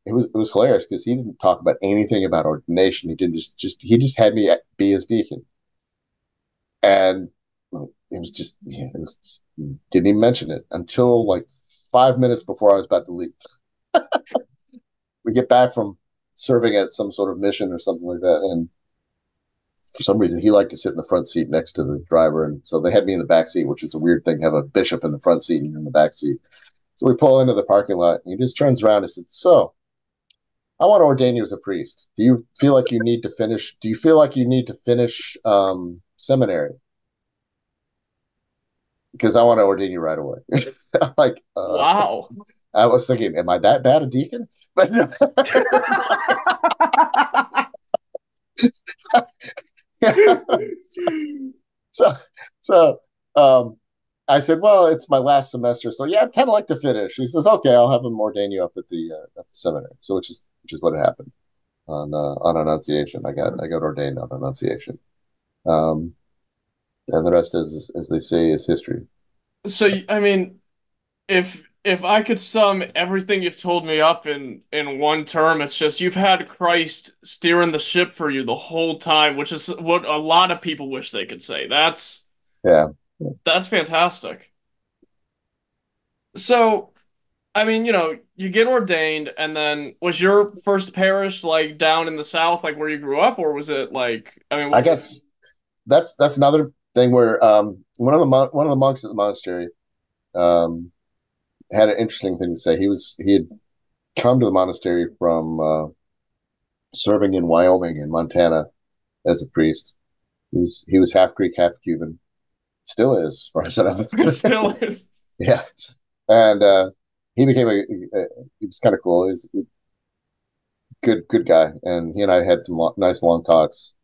it was hilarious because he didn't talk about anything about ordination. He didn't he just had me be his deacon, and it was just didn't even mention it until like 5 minutes before I was about to leave. We get back from serving at some sort of mission or something like that. And for some reason, he liked to sit in the front seat next to the driver, and so they had me in the back seat, which is a weird thing to have a bishop in the front seat and you're in the back seat. So we pull into the parking lot, and he just turns around and said, "So, I want to ordain you as a priest. Do you feel like you need to finish? Do you feel like you need to finish seminary? Because I want to ordain you right away." I'm like, Wow. I was thinking, am I that bad a deacon? But no. so, so I said, well, it's my last semester, so yeah, I'd kind of like to finish. He says, okay, I'll have him ordain you up at the seminary. So which is what happened on Annunciation. I got ordained on Annunciation, um, and the rest is, as they say, is history. So, I mean, if I could sum everything you've told me up in one term, it's just you've had Christ steering the ship for you the whole time, which is what a lot of people wish they could say. Yeah. That's fantastic. So, I mean, you get ordained, and then was your first parish like down in the south, like where you grew up, or was it like, I mean, I guess that's another thing where one of the monks at the monastery um, had an interesting thing to say. He had come to the monastery from serving in Wyoming and Montana as a priest. He was half Greek, half Cuban. Still is, as far as I know. it still is? Yeah, and he became he was kind of cool. He's a good guy, and he and I had some nice long talks.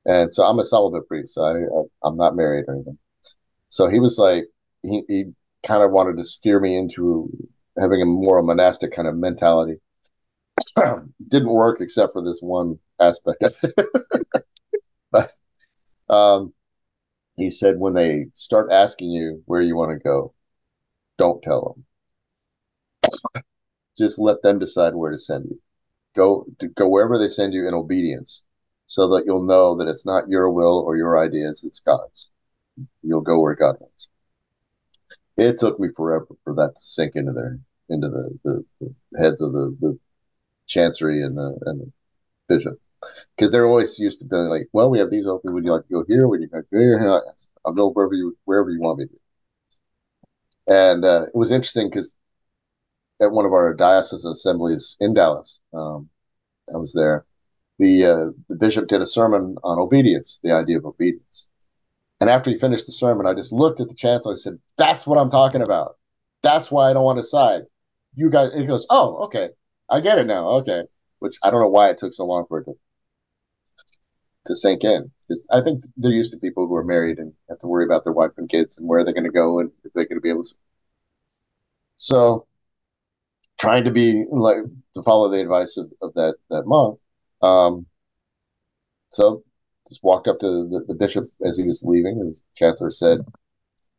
And so I'm a celibate priest. So I'm not married or anything. So he was like, he kind of wanted to steer me into having a more monastic kind of mentality. Didn't work except for this one aspect of it. But um, he said, when they start asking you where you want to go, don't tell them. Just let them decide where to send you. Go wherever they send you in obedience, so that you'll know that it's not your will or your ideas, it's God's. You'll go where God wants. It took me forever for that to sink into the heads of the chancery and the bishop, because they're always used to being like, well, we have these open. Would you like to go here? Would you like to go here? I'll go wherever you want me to. And it was interesting because at one of our diocesan assemblies in Dallas, I was there. The bishop did a sermon on obedience, the idea of obedience. And after he finished the sermon, I just looked at the chancellor and said, "That's what I'm talking about. That's why I don't want to side. You guys." He goes, "Oh, okay, I get it now. Okay," which I don't know why it took so long for it to sink in. Because I think they're used to people who are married and have to worry about their wife and kids and where they're going to go and if they're going to be able to. So trying to be like to follow the advice of that monk. Um, so just walked up to the bishop as he was leaving, and the chancellor said,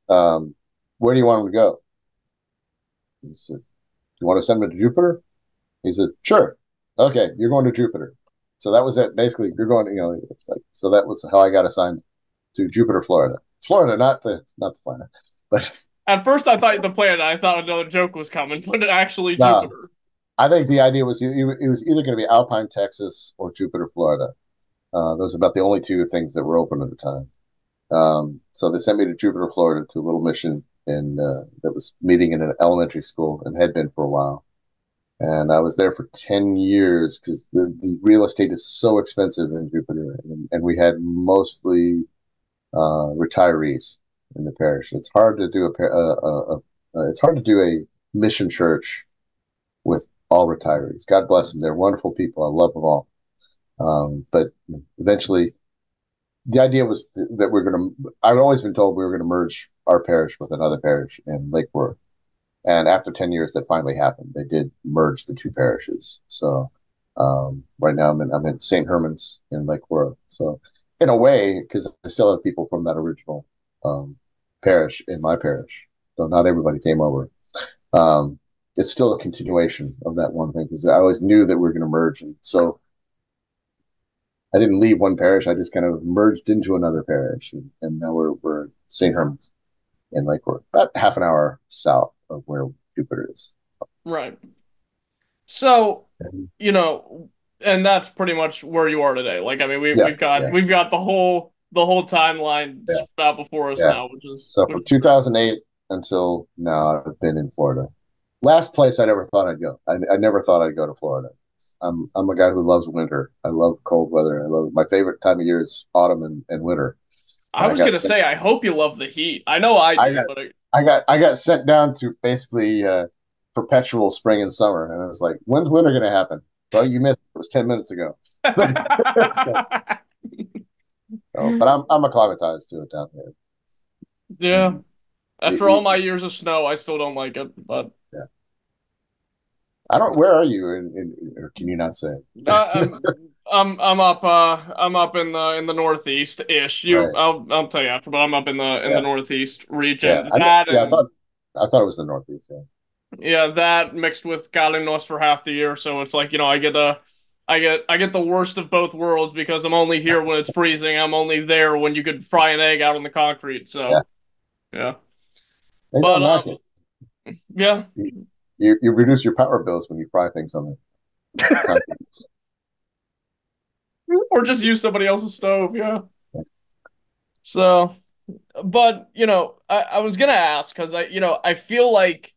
"Where do you want him to go?" He said, "Do you want to send him to Jupiter?" He said, "Sure." "Okay, you're going to Jupiter." So that was it. Basically, you're going. It's like, so that was how I got assigned to Jupiter, Florida. Florida, not the planet, but At first, I thought the planet. I thought another joke was coming, but it actually no. Jupiter. I think the idea was it was either going to be Alpine, Texas, or Jupiter, Florida. Those are about the only two things that were open at the time. So they sent me to Jupiter, Florida, to a little mission that was meeting in an elementary school and had been for a while. And I was there for 10 years because the real estate is so expensive in Jupiter. And we had mostly retirees in the parish. It's hard to do it's hard to do a mission church with all retirees. God bless them. They're wonderful people. I love them all. But eventually, the idea was that we're going to. I've always been told we were going to merge our parish with another parish in Lake Worth, and after 10 years, that finally happened. They did merge the two parishes. So right now, I'm in St. Herman's in Lake Worth. So in a way, because I still have people from that original um, parish in my parish, though not everybody came over. Um, it's still a continuation of that one thing because I always knew that we were going to merge, and so I didn't leave one parish. I just kind of merged into another parish, and now we're St. Herman's in Lake Worth, about half an hour south of where Jupiter is. Right. So, And you know, and that's pretty much where you are today. Like, I mean, we Yeah, we've got yeah, we've got the whole timeline yeah, spread out before us yeah. now, which is So which from is great. 2008 until now, I've been in Florida. Last place I never thought I'd go. I never thought I'd go to Florida. I'm a guy who loves winter. I love cold weather. I love my favorite time of year is autumn and winter. I And I was got gonna sent, say, I hope you love the heat. I know I I do, got but I got sent down to basically perpetual spring and summer, and I was like, when's winter going to happen? Well, you missed. It was 10 minutes ago. so, but I'm acclimatized to it down here. yeah. You, After all my years of snow, I still don't like it. But yeah. I don't. Where are you? Or can you not say? I'm up in the northeast ish. Right. I'll tell you after, but I'm up in the Yeah. northeast Yeah. region. That Yeah. and I thought it was the Northeast. Yeah. yeah, that mixed with Galenos for half the year, so it's like, I get the worst of both worlds because I'm only here when it's freezing. I'm only there when you could fry an egg out on the concrete. Yeah. So yeah, They but don't knock it. yeah, You reduce your power bills when you fry things on the concrete. or just use somebody else's stove. Yeah. So, but I was gonna ask because I feel like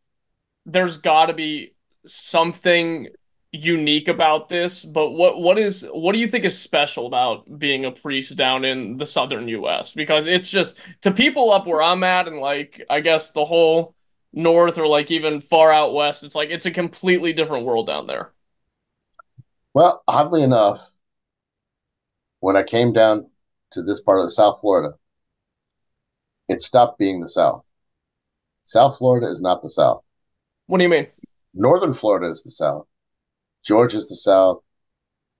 there's got to be something unique about this, but what do you think is special about being a priest down in the southern US? Because it's just to people up where I'm at and like I guess the whole north or like even far out west, it's like it's a completely different world down there. Well, oddly enough, when I came down to this part of South Florida, it stopped being the South. South Florida is not the South. What do you mean? Northern Florida is the South. Georgia's the South.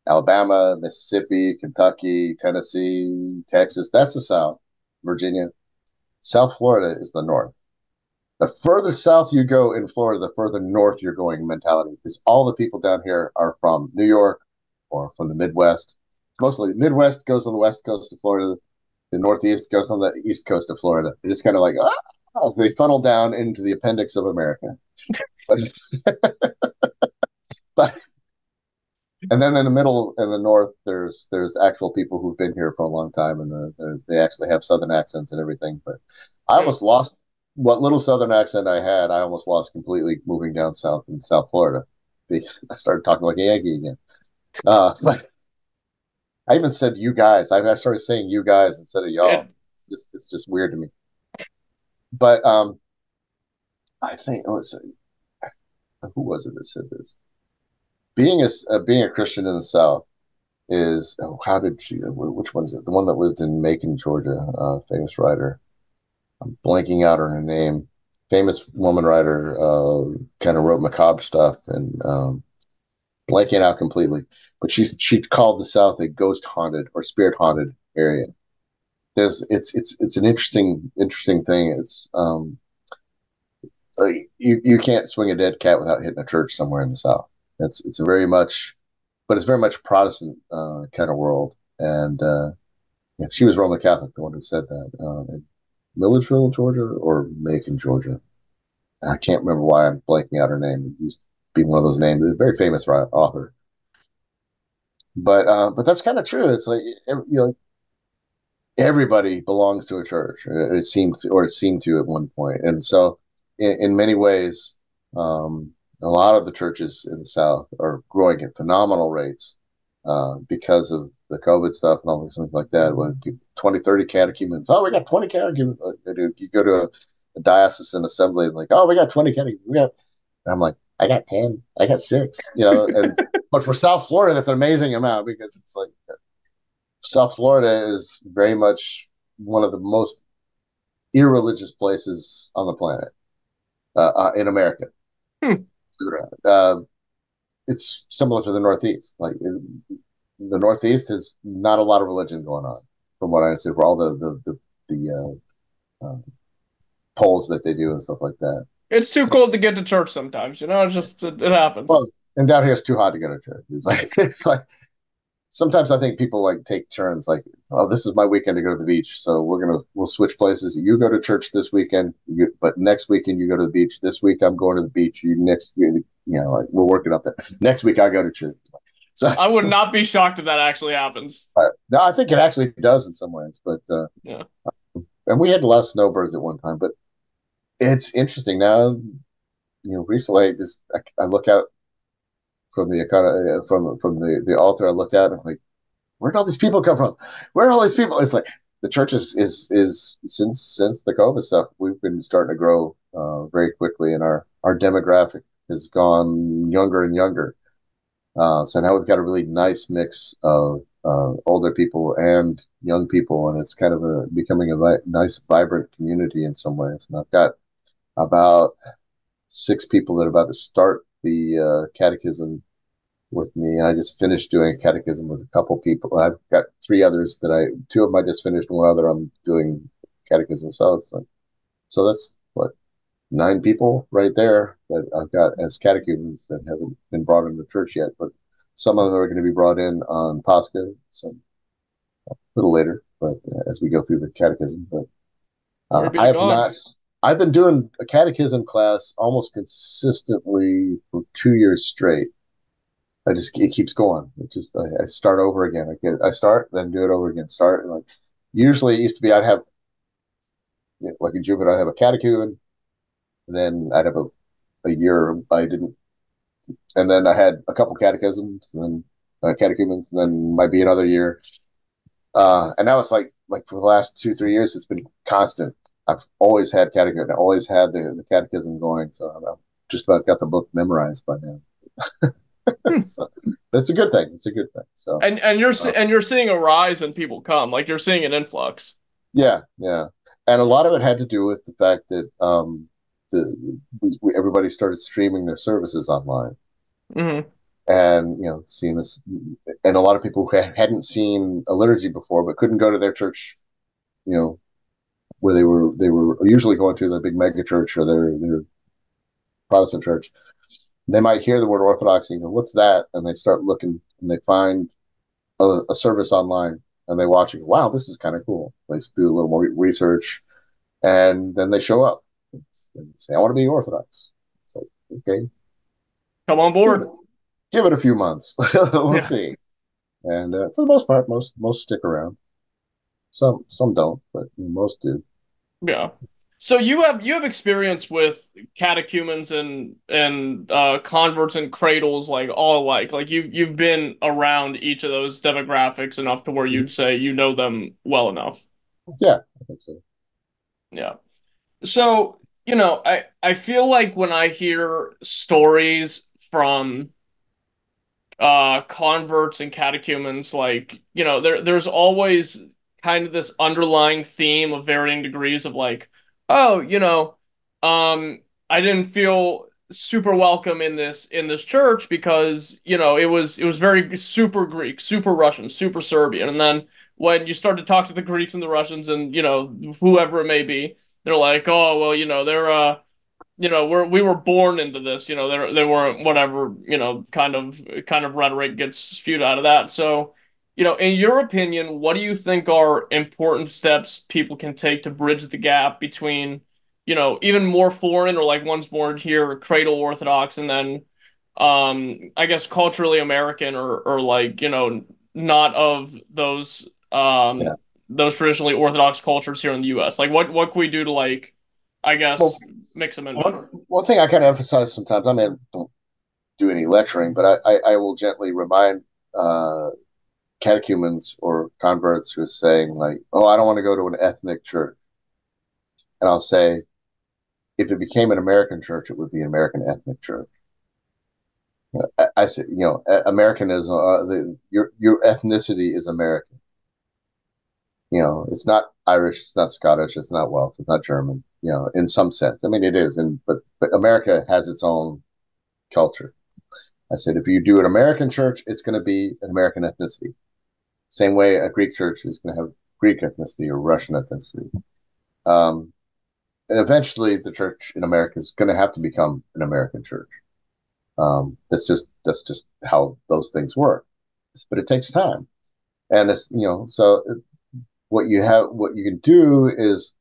Alabama, Mississippi, Kentucky, Tennessee, Texas, that's the South. Virginia. South Florida is the North. The further south you go in Florida, the further north you're going mentality, because all the people down here are from New York or from the Midwest. It's mostly the Midwest goes on the west coast of Florida, the Northeast goes on the east coast of Florida. It's kind of like, they funnel down into the appendix of America. But, but and then in the middle and the north, there's actual people who've been here for a long time, and they actually have southern accents and everything. But I Yeah. almost lost what little southern accent I had. I almost lost completely moving down south in South Florida. I started talking like a Yankee again. But I even said "you guys." I started saying "you guys" instead of "y'all." It It's just weird to me. But I think let's see, who was it that said this? Being a Christian in the South is how did she? Which one is it? The one that lived in Macon, Georgia, famous writer. I'm blanking out on her name. Famous woman writer, kind of wrote macabre stuff and blanking out completely. But she called the South a ghost haunted or spirit haunted area. It's an interesting thing. It's you can't swing a dead cat without hitting a church somewhere in the South. It's a very much, but it's very much Protestant kind of world. And yeah, she was Roman Catholic, the one who said that. In Milledgeville, Georgia, or Macon, Georgia. I can't remember why I'm blanking out her name. It used to be one of those names. It's a very famous author. But that's kind of true. It's like everybody belongs to a church. It seemed to at one point, and so in many ways, a lot of the churches in the South are growing at phenomenal rates because of the COVID stuff and all these things like that. When 20, 30 catechumens, oh, we got 20 catechumens. You go to a diocesan assembly and like, oh, we got 20 catechumens. And I'm like, I got 10, I got six, and but for South Florida, that's an amazing amount because it's like South Florida is very much one of the most irreligious places on the planet in America. hmm. Uh, it's similar to the Northeast. Like the Northeast has not a lot of religion going on, from what I understand, for all the polls that they do and stuff like that. It's too So, cold to get to church sometimes. It happens. well, and down here it's too hot to go to church. It's like sometimes I think people like take turns, like, oh, this is my weekend to go to the beach, so we'll switch places. You go to church this weekend, but next weekend you go to the beach. This week I'm going to the beach. You next, like we're working up there. Next week I go to church. So I would not be shocked if that actually happens. no, I think it actually does in some ways, but Yeah. and we had less snowbirds at one time, but it's interesting now. Recently, I look out from the altar. I look out and I'm like, where'd all these people come from? Where are all these people? It's like the church is since the COVID stuff, we've been starting to grow very quickly, and our demographic has gone younger and younger. So now we've got a really nice mix of older people and young people, and it's kind of becoming a nice, vibrant community in some ways. And I've got about six people that are about to start the catechism with me. And I just finished doing a catechism with a couple people. I've got three others two of them I just finished, one other I'm doing catechism. So it's like, so that's what, nine people right there that I've got as catechumens that haven't been brought into church yet. But some of them are going to be brought in on Pascha, some a little later, but as we go through the catechism. But Glory be I to have God. not. I've been doing a catechism class almost consistently for 2 years straight. It keeps going. I start over again. I start, then do it over again. Start and like usually it used to be I'd have like in Jupiter I'd have a catechumen, and then I'd have a year I didn't, and then I had a couple catechisms, and then catechumens, and then might be another year. And now it's like for the last 2 3 years it's been constant. I've always had catechism. I always had the catechism going, so I'm just about got the book memorized by now. Hmm. So it's a good thing. It's a good thing. So uh, And you're seeing a rise in people come, like you're seeing an influx. yeah, yeah, and a lot of it had to do with the fact that everybody started streaming their services online, Hmm. and seeing this, and a lot of people who hadn't seen a liturgy before but couldn't go to their church, you know, where they were usually going to the big mega church or their Protestant church. They might hear the word Orthodoxy and go, "What's that?" And they start looking and they find a service online and they watch it. Wow, this is kind of cool. They do a little more research and then they show up and say, "I want to be Orthodox." It's like, okay, Come on give it board. give it a few months. We'll Yeah. see. And for the most part, most stick around. Some don't, but most do. Yeah. So you have experience with catechumens and converts and cradles like all alike. Like you've been around each of those demographics enough to where you'd say you know them well enough. Yeah, I think so. Yeah. So, I feel like when I hear stories from converts and catechumens, like, there's always kind of this underlying theme of varying degrees of like, oh, I didn't feel super welcome in this church because it was very super Greek, super Russian, super Serbian. And then when you start to talk to the Greeks and the Russians and whoever it may be, they're like, oh well, we were born into this. They weren't whatever. Kind of rhetoric gets spewed out of that. So, in your opinion, what do you think are important steps people can take to bridge the gap between, even more foreign or like ones born here, cradle Orthodox, and then, I guess culturally American or like not of Yeah. those traditionally Orthodox cultures here in the U.S. Like, what can we do to like, I Well, guess, mix them in better? one thing I kind of emphasize sometimes. I mean, I don't do any lecturing, but I will gently remind uh, catechumens or converts who are saying like, "Oh, I don't want to go to an ethnic church," and I'll say, if it became an American church, it would be an American ethnic church. I say, American is your ethnicity is American. It's not Irish, it's not Scottish, it's not Welsh, it's not German. In some sense, I mean, it is, and but America has its own culture. I said, if you do an American church, it's going to be an American ethnicity. Same way a Greek church is going to have Greek ethnicity or Russian ethnicity. Um, and eventually, the church in America is going to have to become an American church. That's just how those things work. But it takes time, and so what you can do is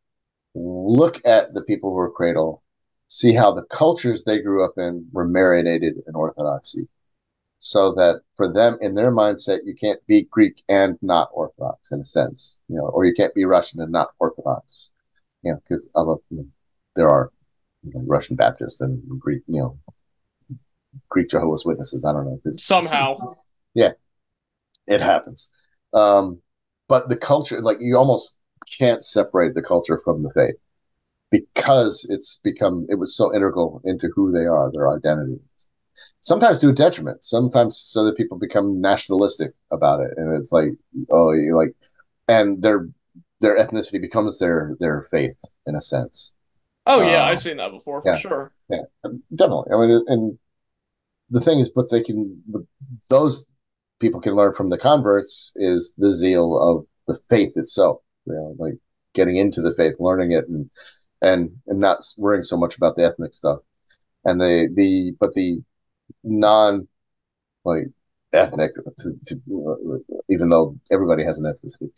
look at the people who are cradle, see how the cultures they grew up in were marinated in Orthodoxy. so that for them in their mindset, you can't be Greek and not Orthodox in a sense, or you can't be Russian and not Orthodox, because there are Russian Baptists and Greek Jehovah's Witnesses. I don't know. Somehow. Yeah, it happens. But the culture, like you almost can't separate the culture from the faith because it was so integral into who they are, their identity. Sometimes to a detriment, sometimes so that people become nationalistic about it. And it's like, oh, you like, and their ethnicity becomes their faith in a sense. Oh yeah, I've Um, seen that before for yeah, sure. yeah, definitely. I mean, and the thing is, those people can learn from the converts is the zeal of the faith itself. Like getting into the faith, learning it, and not worrying so much about the ethnic stuff. And the non like ethnic, even though everybody has an ethnicity,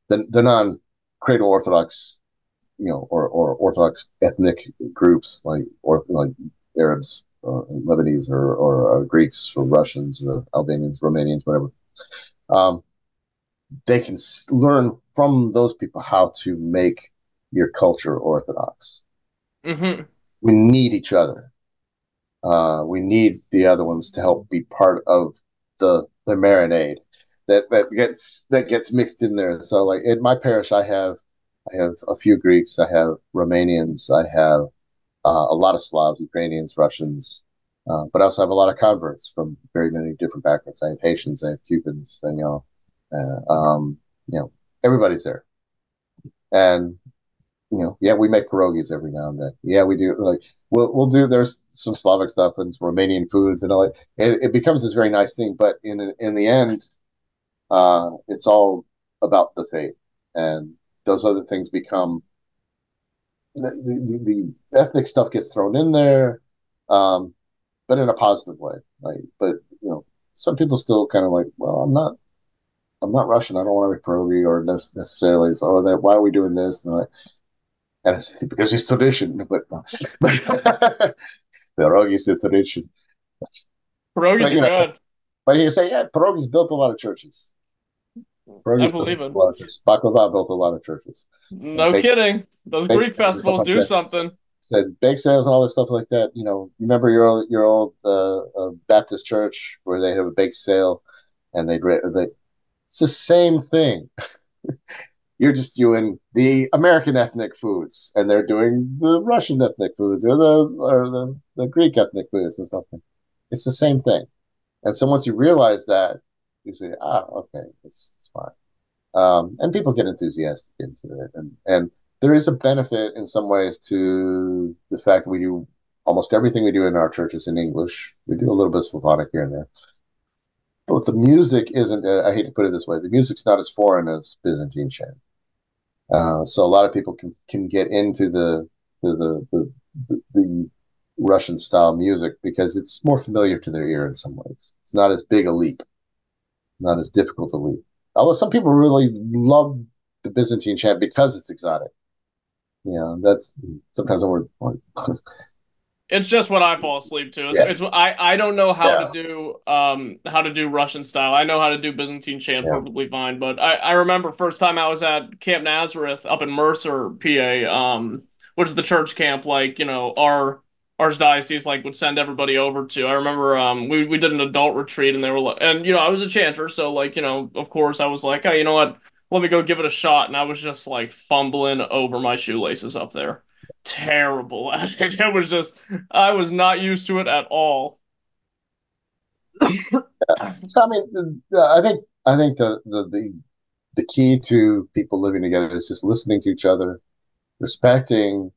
the non cradle Orthodox, or Orthodox ethnic groups like Arabs or Lebanese or Greeks or Russians or Albanians, Romanians, whatever. Um, they can learn from those people how to make your culture Orthodox. Mm-hmm. We need each other. We need the other ones to help be part of the marinade that gets mixed in there. So, like in my parish, I have a few Greeks, I have Romanians, I have a lot of Slavs, Ukrainians, Russians, but I also have a lot of converts from very many different backgrounds. I have Haitians, I have Cubans, and uh, um, you know, everybody's there, and yeah, we make pierogies every now and then. Yeah, we do. Like we'll do. There's some Slavic stuff and some Romanian foods and all that. It becomes this very nice thing, but in the end, it's all about the faith, and those other things become the ethnic stuff gets thrown in there, um, but in a positive way. Like, but some people still kind of like, well, I'm not Russian. I don't want to be pierogi or necessarily. So, that why are we doing this? And like, and it's because it's tradition, but pierogi is the tradition. Pierogies But are good. but you say, yeah, pierogi's built a lot of churches. I Pierogi's built believe a it. lot of churches. Baklava built a lot of churches. No Bake kidding. Those bake Greek sales and stuff festivals like do that. something. Said bake sales and all this stuff like that. You remember your old Baptist church where they have a bake sale, and it's the same thing. You're just doing the American ethnic foods, and they're doing the Russian ethnic foods or the Greek ethnic foods and something. It's the same thing. And so once you realize that, you say, okay, it's fine. And people get enthusiastic into it, and there is a benefit in some ways to the fact that we do almost everything we do in our churches in English. We do a little bit of Slavonic here and there, but the music isn't. I hate to put it this way: the music's not as foreign as Byzantine chant. So a lot of people can get into the Russian style music because it's more familiar to their ear in some ways. It's not as big a leap, not as difficult a leap. Although some people really love the Byzantine chant because it's exotic. That's sometimes It's just what I fall asleep to. yeah, I don't know yeah, how to do Russian style. I know how to do Byzantine chant yeah. perfectly fine, but I remember first time I was at Camp Nazareth up in Mercer, PA, which is the church camp like, our archdiocese like would send everybody over to. I remember we did an adult retreat and they were like, and I was a chanter, so like, of course I was like, "Oh, you know what? Let me go give it a shot." And I was just like fumbling over my shoelaces up there. Terrible at it. It was just I was not used to it at all. So I mean, I think the key to people living together is just listening to each other, respecting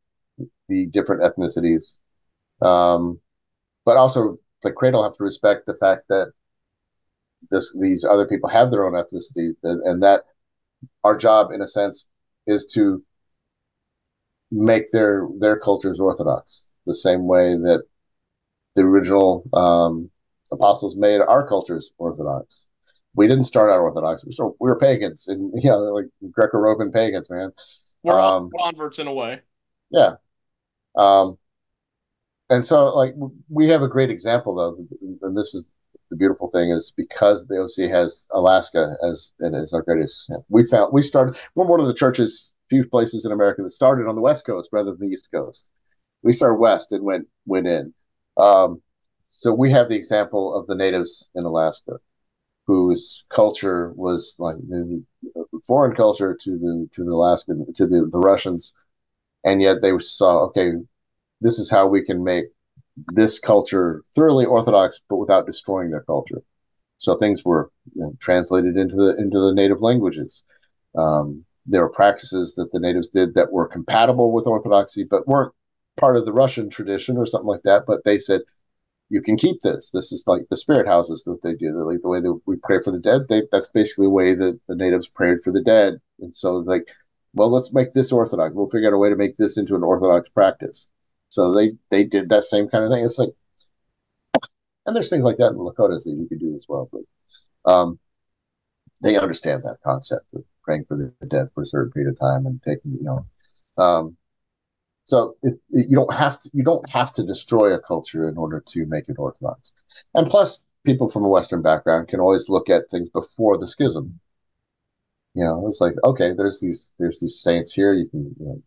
the different ethnicities, um, but also the cradle have to respect the fact that these other people have their own ethnicity, and that our job, in a sense, is to make their cultures orthodox, the same way that the original apostles made our cultures orthodox. We didn't start out orthodox. We were pagans, and like Greco-Roman pagans, man. We're all Um, converts in a way. yeah, um, and so like we have a great example though, and this is thing is because the OC has Alaska as our greatest example. We're one of the churches, few places in America that started on the West Coast rather than the East Coast. We started west and went in. Um, so we have the example of the natives in Alaska, whose culture was like the foreign culture to the Alaskan to the Russians, and yet they saw, okay, this is how we can make this culture thoroughly orthodox, but without destroying their culture. So things were, translated into the native languages. There were practices that the natives did that were compatible with orthodoxy, but weren't part of the Russian tradition or something like that. But they said, you can keep this. This is like the spirit houses that they do. Like the way that we pray for the dead. That's basically the way that the natives prayed for the dead. And so, like, well, let's make this orthodox. We'll figure out a way to make this into an orthodox practice. So they did that same kind of thing. It's like, and there's things like that in the Lakotas that you could do as well. But they understand that concept of praying for the dead for a certain period of time and taking, um, so you don't have to destroy a culture in order to make it orthodox. And plus, people from a Western background can always look at things before the schism. It's like, okay, there's these saints here. You can,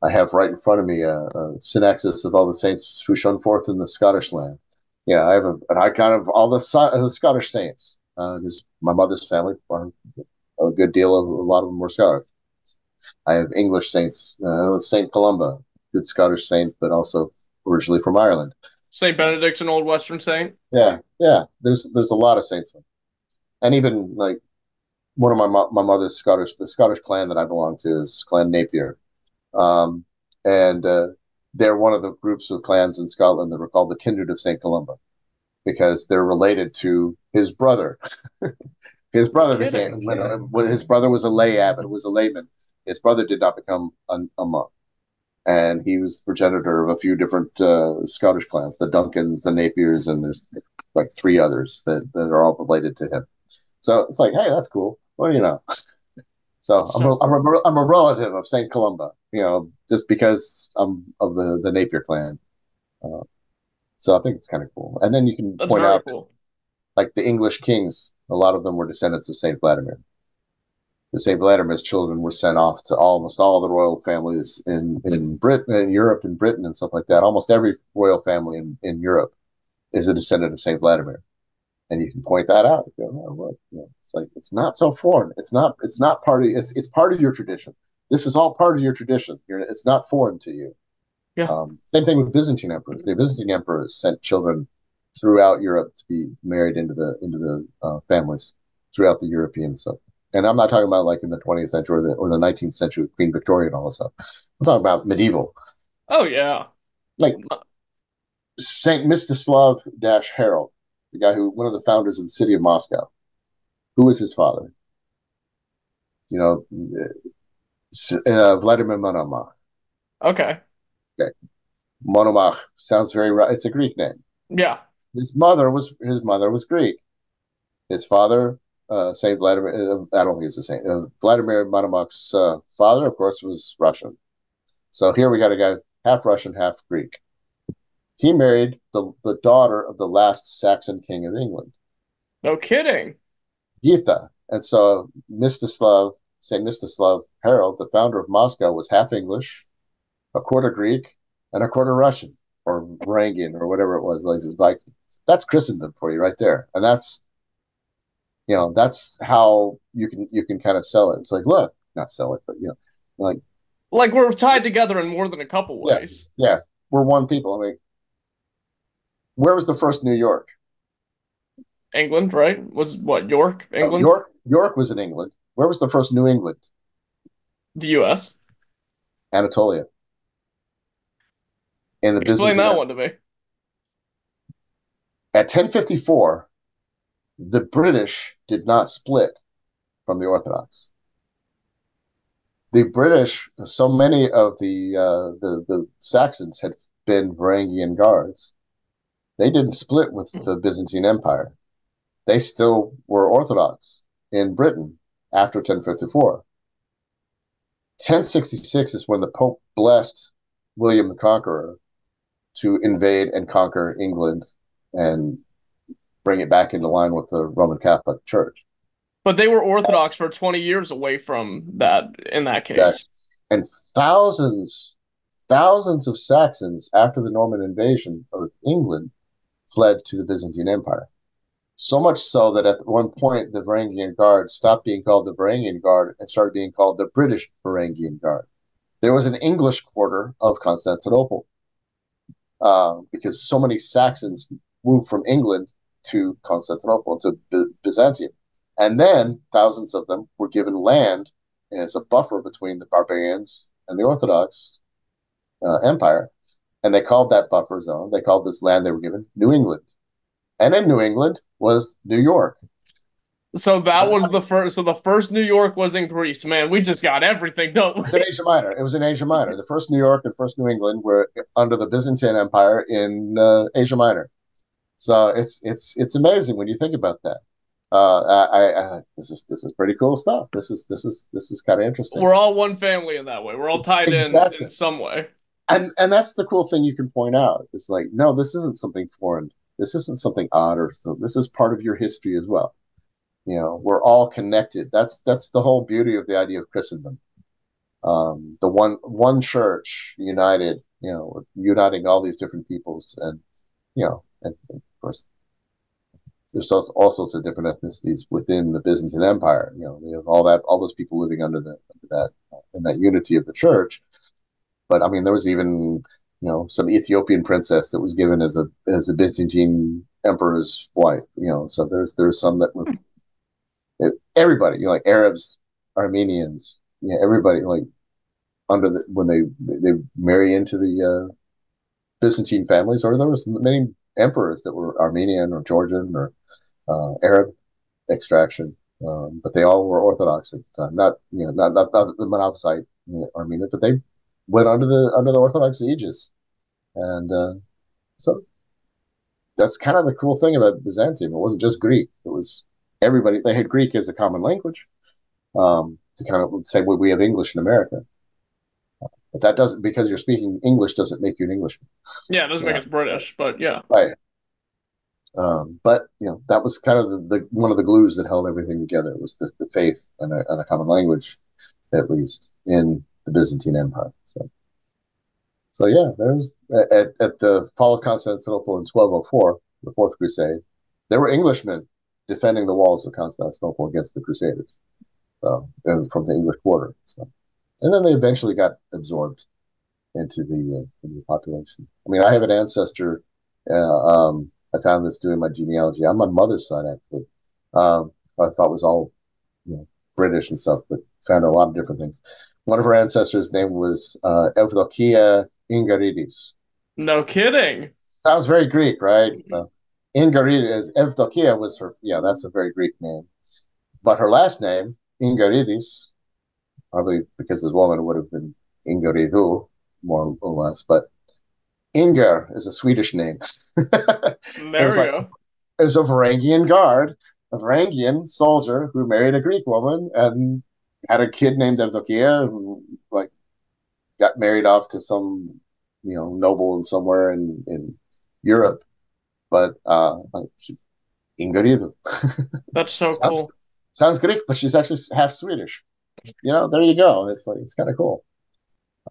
I have right in front of me a synexis of all the saints who shone forth in the Scottish land. I have an icon of all the Scottish saints. Because my mother's family, a good deal of a lot of them were Scottish. I have English saints, Saint Columba, good Scottish saint, but also originally from Ireland. Saint Benedict's an old Western saint. Yeah, yeah. There's a lot of saints, and even like one of my mother's the Scottish clan that I belong to is Clan Napier, and they're one of the groups of clans in Scotland that were called the Kindred of Saint Columba because they're related to his brother. His brother became his brother was a lay abbot, was a layman. His brother did not become a monk, and he was progenitor of a few different Scottish clans, the Duncans, the Napiers, and there's like three others that are all related to him. So it's like, hey, that's cool. What do you know? So I'm a relative of Saint Columba, just because I'm of the Napier clan. So I think it's kind of cool. And then you can point out, cool. Like the English kings, a lot of them were descendants of Saint Vladimir. The Saint Vladimir's children were sent off to almost all the royal families in Britain, in Europe, and Britain, and stuff like that. Almost every royal family in Europe is a descendant of Saint Vladimir, and you can point that out. You go, oh, look, it's like it's not so foreign. It's not part of it's part of your tradition. This is all part of your tradition. It's not foreign to you. Yeah. Same thing with Byzantine emperors. The Byzantine emperors sent children throughout Europe to be married into the families throughout the European stuff. And I'm not talking about like in the 20th century or the 19th century with Queen Victoria and all this stuff. I'm talking about medieval. Oh yeah. Like Saint Mstislav Harold, the guy one of the founders of the city of Moscow. Who was his father? Vladimir Monomach. Okay. Monomach sounds very right. It's a Greek name. Yeah. His mother was Greek. His father, Saint Vladimir. I don't think it's the same. Vladimir Monomach's father, of course, was Russian. So here we got a guy half Russian, half Greek. He married the daughter of the last Saxon king of England. No kidding. Gita. And so Saint Mstislav Harold, the founder of Moscow, was half English, a quarter Greek, and a quarter Russian, or Varangian, or whatever it was, like his Vikings. That's Christendom for you right there. And that's how you can kind of sell it. It's like, look, not sell it, but like we're tied together in more than a couple ways. Yeah, we're one people. I mean, where was the first New York? England, right? Was what, York, England? York was in England. Where was the first New England? The U.S. Anatolia. Explain that one to me. At 1054, the British did not split from the Orthodox. The British, so many of the Saxons had been Varangian guards. They didn't split with the Byzantine Empire. They still were Orthodox in Britain after 1054. 1066 is when the Pope blessed William the Conqueror to invade and conquer England and bring it back into line with the Roman Catholic Church. But they were Orthodox for 20 years away from that in that That case. and thousands of Saxons after the Norman invasion of England fled to the Byzantine Empire. So much so that at one point the Varangian Guard stopped being called the Varangian Guard and started being called the British Varangian Guard. There was an English quarter of Constantinople because so many Saxons moved from England to Constantinople, to Byzantium. And then thousands of them were given land as a buffer between the barbarians and the Orthodox Empire. And they called that buffer zone, they called this land they were given New England. And in New England was New York. So that was the first. So the first New York was in Greece. Man, we just got everything, don't It was in we? Asia Minor. It was in Asia Minor. The first New York and first New England were under the Byzantine Empire in Asia Minor. So it's amazing when you think about that. This is pretty cool stuff. This is kind of interesting. We're all one family in that way. We're all tied in Exactly. some way. And that's the cool thing you can point out. It's like, no, this isn't something foreign. This isn't something odd or so. This is part of your history as well. We're all connected. That's the whole beauty of the idea of Christendom. The one church united, uniting all these different peoples, and of course there's all sorts of different ethnicities within the Byzantine Empire. You have all those people living under that in that unity of the church. But I mean, there was even some Ethiopian princess that was given as a Byzantine emperor's wife. So there's some that were everybody, like Arabs, Armenians, everybody like under the when they marry into the Byzantine families, or there was many emperors that were Armenian or Georgian or Arab extraction, but they all were Orthodox at the time. Not the Monophysite Armenia, but they went under the Orthodox aegis, and so that's kind of the cool thing about Byzantium. It wasn't just Greek; it was everybody. They had Greek as a common language, to kind of say we have English in America. But that doesn't, because you're speaking English doesn't make you an Englishman. Yeah, it doesn't make Yeah, us British, but yeah. right. But that was kind of the one of the glues that held everything together. It was the faith and a common language, at least in the Byzantine Empire. So yeah, there's at the fall of Constantinople in 1204, the Fourth Crusade, there were Englishmen defending the walls of Constantinople against the Crusaders, and from the English quarter. And then they eventually got absorbed into the population. I mean, I have an ancestor. I found this doing my genealogy on my mother's side, actually. I thought was all British and stuff, but found a lot of different things. One of her ancestors' name was Evdokia Ingaridis. No kidding. Sounds very Greek, right? Ingaridis, Evdokia was her. Yeah, that's a very Greek name. But her last name, Ingaridis, probably because this woman would have been Ingaridu, more or less. But Inger is a Swedish name. It There was we like go. it was a Varangian guard, a Varangian soldier who married a Greek woman and had a kid named Evdokia, who like got married off to some noble in somewhere in Europe. But like Ingrid That's so sounds cool. sounds Greek, but she's actually half Swedish. There you go. It's like it's kind of cool.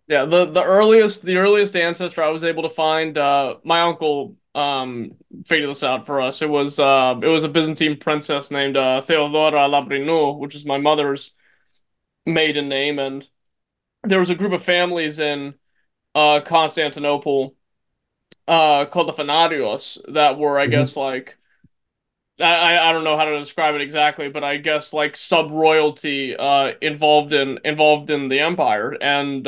Yeah, the earliest ancestor I was able to find, my uncle figured this out for us. It was a Byzantine princess named Theodora Labrinu, which is my mother's maiden name, and there was a group of families in Constantinople called the Fanarios that were, I Mm-hmm. guess, like I don't know how to describe it exactly, but I guess like sub royalty involved in the empire. And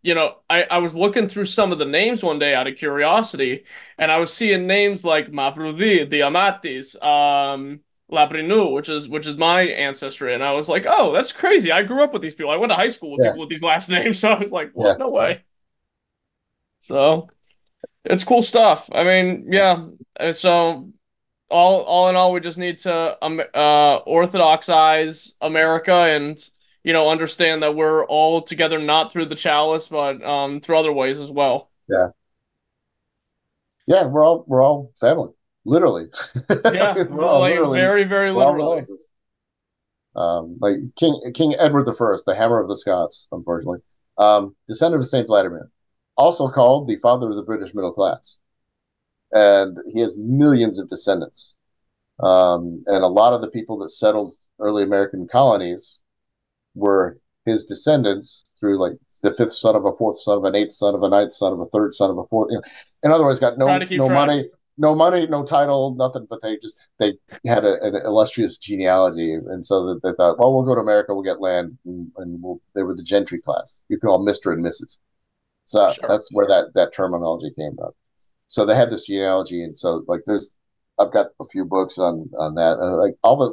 Yeah, I was looking through some of the names one day out of curiosity, and I was seeing names like Mavrudi, the Amatis, Labrinu, which is my ancestry, and I was like, oh, that's crazy. I grew up with these people. I went to high school with yeah, people with these last names, so I was like, what? yeah, No way. So it's cool stuff. I mean, yeah. So all in all, we just need to orthodoxize America and understand that we're all together, not through the chalice, but through other ways as well. yeah, yeah. We're all family. literally. Yeah, We're all like literally very, very we're all literally. relatives. Like King Edward the First, the Hammer of the Scots, unfortunately, descendant of Saint Vladimir, also called the father of the British middle class, and he has millions of descendants. And a lot of the people that settled early American colonies were his descendants through like the fifth son of a fourth son of an eighth son of a ninth son of a third son of a fourth. You know, in other words, got Try to keep no track. money, no money, no title, nothing. But they had an illustrious genealogy, and so that they thought, well, we'll go to America, we'll get land, and they were the gentry class. You can call Mister and Mrs. So Sure. that's where that terminology came up. So they had this genealogy, and so like I've got a few books on that,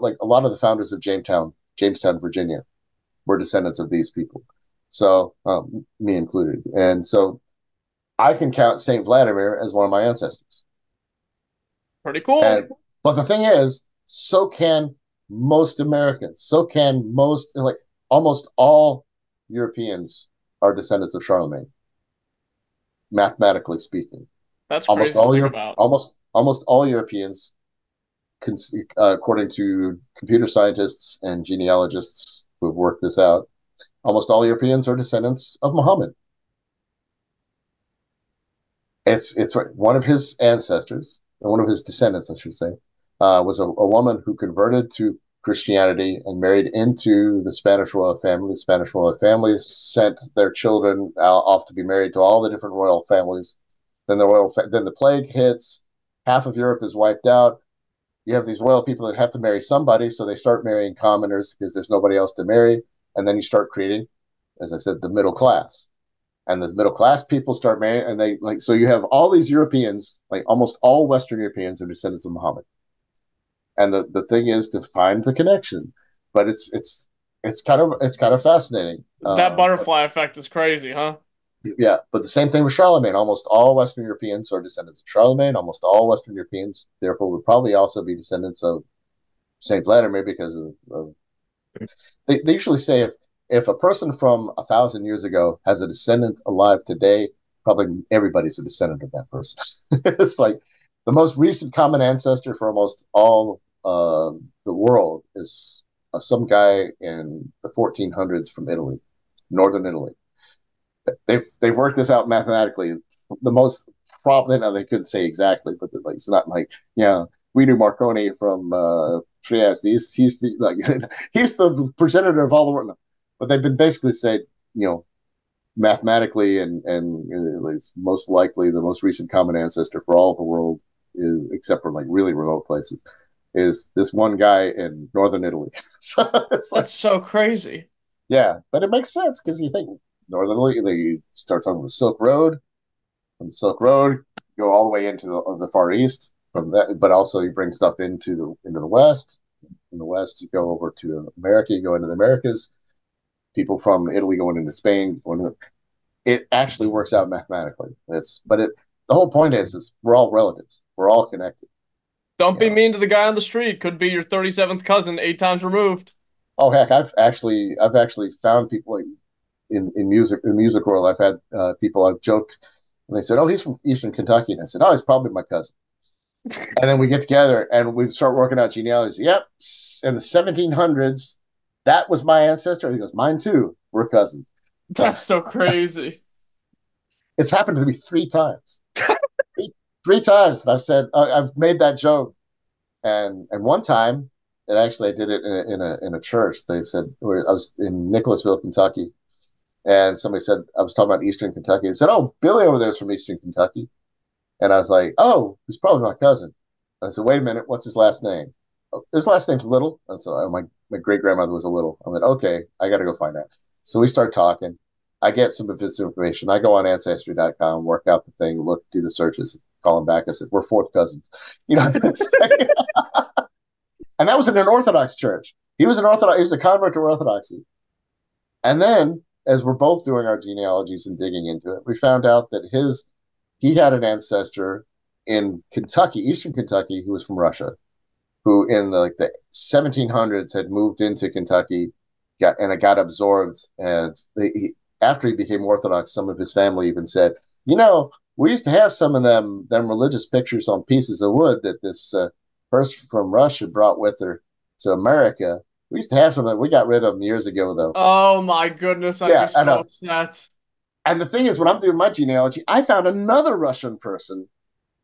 like a lot of the founders of Jamestown, Virginia, were descendants of these people. So me included, and so I can count Saint Vladimir as one of my ancestors. Pretty cool. And but the thing is, so can most Americans. So can most like almost all Europeans are descendants of Charlemagne, mathematically speaking. That's crazy to think about. Almost all Europeans, according to computer scientists and genealogists who have worked this out, almost all Europeans are descendants of Muhammad. It's one of his ancestors, one of his descendants, I should say, was a woman who converted to Christianity and married into the Spanish royal family. The Spanish royal families sent their children off to be married to all the different royal families. Then the plague hits. Half of Europe is wiped out. You have these royal people that have to marry somebody, so they start marrying commoners because there's nobody else to marry, and then you start creating, as I said, the middle class. And the middle class people start marrying, and they like so you have all these Europeans, like almost all Western Europeans, are descendants of Muhammad. And the thing is to find the connection, but it's kind of fascinating. That butterfly effect is crazy, huh? Yeah, but the same thing with Charlemagne. Almost all Western Europeans are descendants of Charlemagne. Almost all Western Europeans, therefore, would probably also be descendants of Saint Vladimir because of they usually say if a person from 1,000 years ago has a descendant alive today, probably everybody's a descendant of that person. It's like the most recent common ancestor for almost all the world is some guy in the 1400s from Italy, northern Italy. They've worked this out mathematically. The most probably now they couldn't say exactly, but like it's not like yeah we knew Marconi from Trieste. He's the like he's the progenitor of all the world. But they've been basically said mathematically and it's most likely the most recent common ancestor for all of the world is except for like really remote places is this one guy in northern Italy. So it's like That's so crazy. yeah, but it makes sense because you think northern Italy, you start talking about the Silk Road. From the Silk Road, go all the way into the Far East. From that, but also you bring stuff into the West. In the West, you go over to America. You go into the Americas. People from Italy going into Spain. It actually works out mathematically. The whole point is we're all relatives. We're all connected. Don't You be know. mean to the guy on the street. Could be your 37th cousin, 8 times removed. Oh heck, I've actually found people like in music world. I've had people I've joked and they said, "Oh, he's from Eastern Kentucky," and I said, "Oh, he's probably my cousin." And then we get together and we start working out genealogies. Yep, in the 1700s, that was my ancestor. He goes, "Mine too. We're cousins." So That's so crazy. it's happened to me 3 times. Three times that I've said I've made that joke, and one time, and actually I did it in a church. They said I was in Nicholasville, Kentucky, and somebody said I was talking about Eastern Kentucky. They said, "Oh, Billy over there is from Eastern Kentucky." And I was like, "Oh, he's probably my cousin." And I said, "Wait a minute, what's his last name?" "Oh, his last name's Little." And so my great grandmother was a Little. I went, "Okay, I got to go find out." So we start talking. I get some of his information. I go on ancestry.com, work out the thing, look, do the searches, call him back. I said, "We're fourth cousins." You know, and that was in an Orthodox church. He was a convert to Orthodoxy. And then, as we're both doing our genealogies and digging into it, we found out that he had an ancestor in Kentucky, Eastern Kentucky, who was from Russia, who in the 1700s had moved into Kentucky, it got absorbed, and after he became Orthodox, some of his family even said, we used to have some of them religious pictures on pieces of wood that this person from Russia brought with her to America. We used to have some of them. We got rid of them years ago, though. Oh my goodness, I'd be Yeah, I so know. upset. And the thing is, when I'm doing my genealogy, I found another Russian person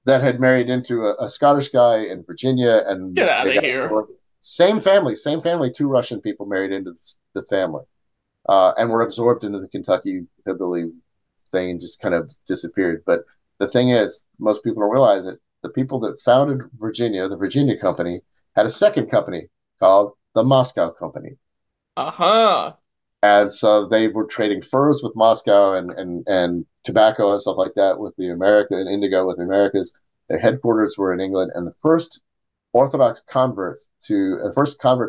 that had married into a Scottish guy in Virginia, Get and out they of got here. absorbed. Same family, two Russian people married into the family, and were absorbed into the Kentucky hillbilly thing and just kind of disappeared. But the thing is, most people don't realize it. The people that founded Virginia, the Virginia Company, had a second company called the Moscow Company. Uh-huh. And so they were trading furs with Moscow and tobacco and stuff like that with the America and indigo with the Americas. Their headquarters were in England, and the first convert to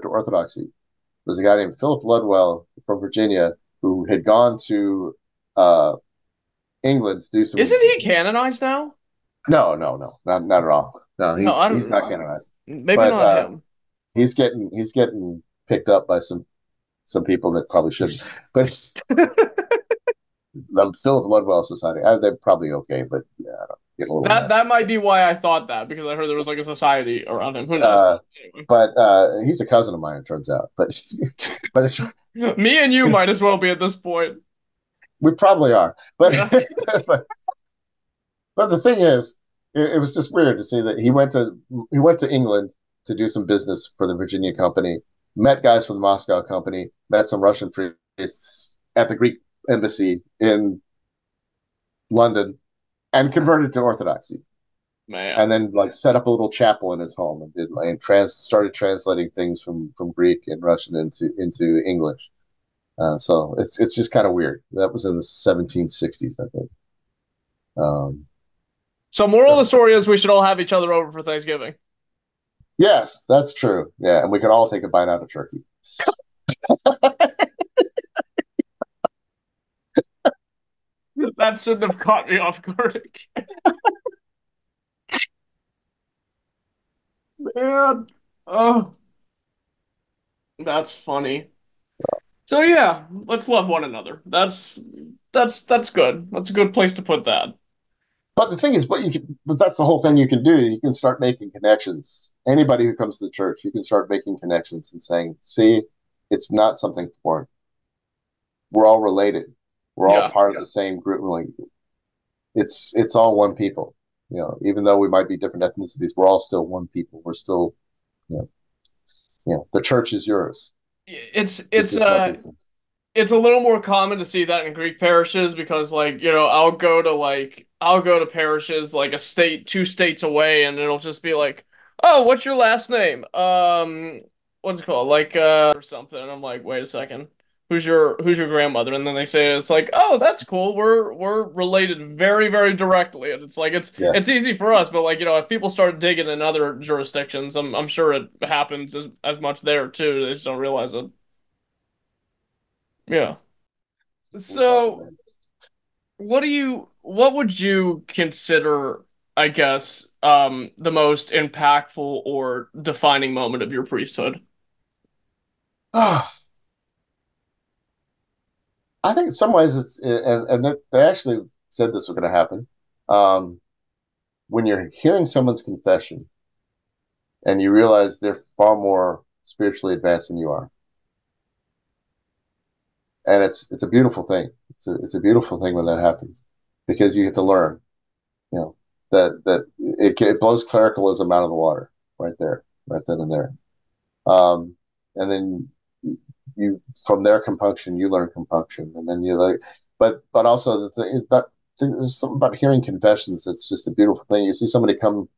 Orthodoxy was a guy named Philip Ludwell from Virginia who had gone to uh, England to do some. Isn't he canonized now? No, not at all. No, No, I he's not don't. canonized, Maybe but not him. he's getting picked up by some people that probably shouldn't. But the Philip Ludwell Society, they're probably okay, but yeah, I don't get a little That messy. might be why I thought that because I heard there was like a society around him. Who knows? Uh, Anyway. but he's a cousin of mine, it turns out. But but Me and you might it's as well be at this point. we probably are. But Yeah. but but the thing is, it was just weird to see that he went to England to do some business for the Virginia company, met guys from the Moscow company, met some Russian priests at the Greek embassy in London, and converted to Orthodoxy. And Man. then like set up a little chapel in his home and did and started translating things from Greek and Russian into English. So it's just kind of weird. That was in the 1760s, I think. Um, So moral of the so story is we should all have each other over for Thanksgiving. yes, that's true. Yeah, and we can all take a bite out of turkey. That shouldn't have caught me off guard. Man. Oh, that's funny. So yeah, let's love one another. That's good. That's a good place to put that. But the thing is, but that's the whole thing you can do. You can start making connections. Anybody who comes to the church, you can start making connections and saying, "See, it's not something foreign. We're all related. We're all Yeah. part of the same group. Like it's all one people. Even though we might be different ethnicities, we're all still one people. We're still, you know, the church is yours It's just it's as much uh as it's a little more common to see that in Greek parishes because I'll go to parishes like a state, two states away, and it'll just be like, oh, what's your last name? What's it called? Like or something. And I'm like, wait a second. Who's your grandmother? And then they say it's like, oh, that's cool. We're related very, very directly. And it's like yeah. it's easy for us, but like, if people start digging in other jurisdictions, I'm sure it happens as much there too. They just don't realize it. Yeah. We're talking So, then. what would you consider, I guess, the most impactful or defining moment of your priesthood? I think in some ways and they actually said this was going to happen. Um, when you're hearing someone's confession and you realize they're far more spiritually advanced than you are, and it's a beautiful thing. It's a beautiful thing when that happens because you get to learn, you know, that it blows clericalism out of the water right there, right then and there. And then you from their compunction you learn compunction, and then you like, but also the thing about there's something about hearing confessions. It's just a beautiful thing. You see somebody come,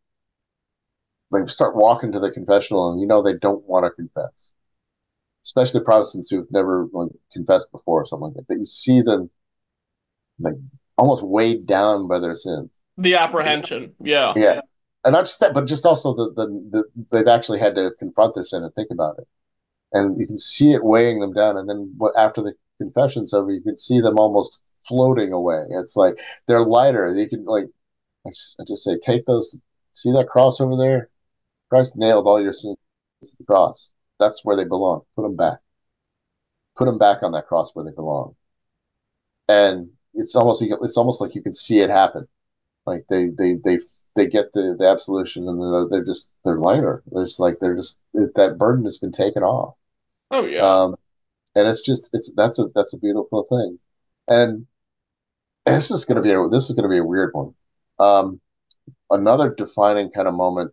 like start walking to the confessional, and they don't want to confess, especially Protestants who've never like confessed before or something like that. But you see them like almost weighed down by their sins. The apprehension. Yeah. Yeah. And not just that, but just also they've actually had to confront their sin and think about it, and you can see it weighing them down. And then after the confession's over, you can see them almost floating away. It's like they're lighter. You can like I just say, take those. See that cross over there? Christ nailed all your sins to the cross. That's where they belong. Put them back. Put them back on that cross where they belong. And it's almost like you can see it happen. Like they get the absolution, and they're lighter. It's like that burden has been taken off. Oh yeah. Um, and it's that's a beautiful thing. And this is gonna be a weird one. Um, Another defining kind of moment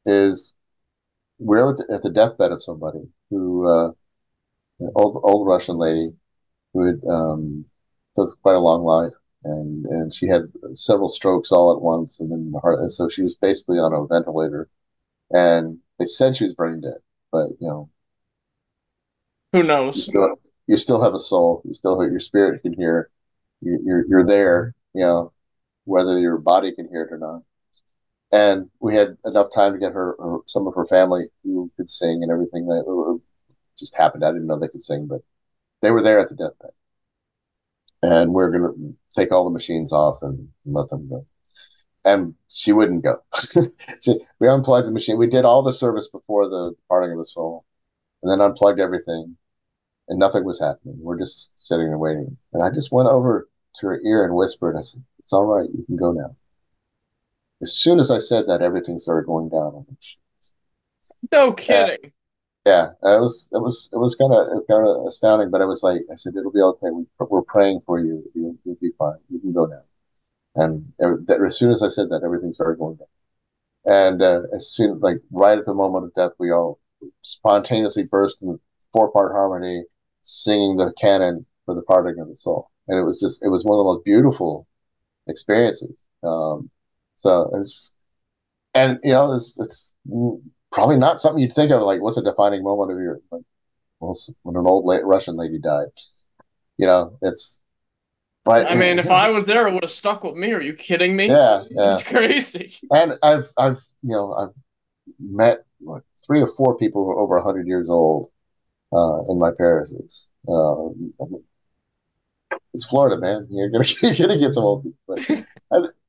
is we're at the deathbed of somebody who an old Russian lady who had lived quite a long life, and she had several strokes all at once, and then the heart. And so she was basically on a ventilator, and they said she was brain dead, but Who you knows? still have a soul. You still have your spirit can hear. You're there. Whether your body can hear it or not. And we had enough time to get some of her family who could sing and everything that just happened. I didn't know they could sing, but they were there at the deathbed, and we're gonna take all the machines off and let them go. And she wouldn't go. We unplugged the machine. We did all the service before the parting of the soul, and then unplugged everything, and nothing was happening. We're just sitting and waiting. And I just went over to her ear and whispered. I said, "It's all right. You can go now." As soon as I said that, everything started going down on me. No Uh, kidding. yeah, it was kind of astounding, but it was like I said, it'll be okay. We're praying for you. You'll be fine. You can go now. And as soon as I said that, everything started going down. And as soon, like right at the moment of death, we all spontaneously burst into four-part harmony, singing the canon for the parting of the soul. And it was one of the most beautiful experiences. So and it's probably not something you'd think of like what's a defining moment of your like, well, when an old Russian lady died. It's but I mean, if I was there, it would have stuck with me. Are you kidding me? yeah, yeah. It's crazy. And I've met like three or four people who are over 100 years old in my parishes. It's Florida, man. You're gonna get some old people. But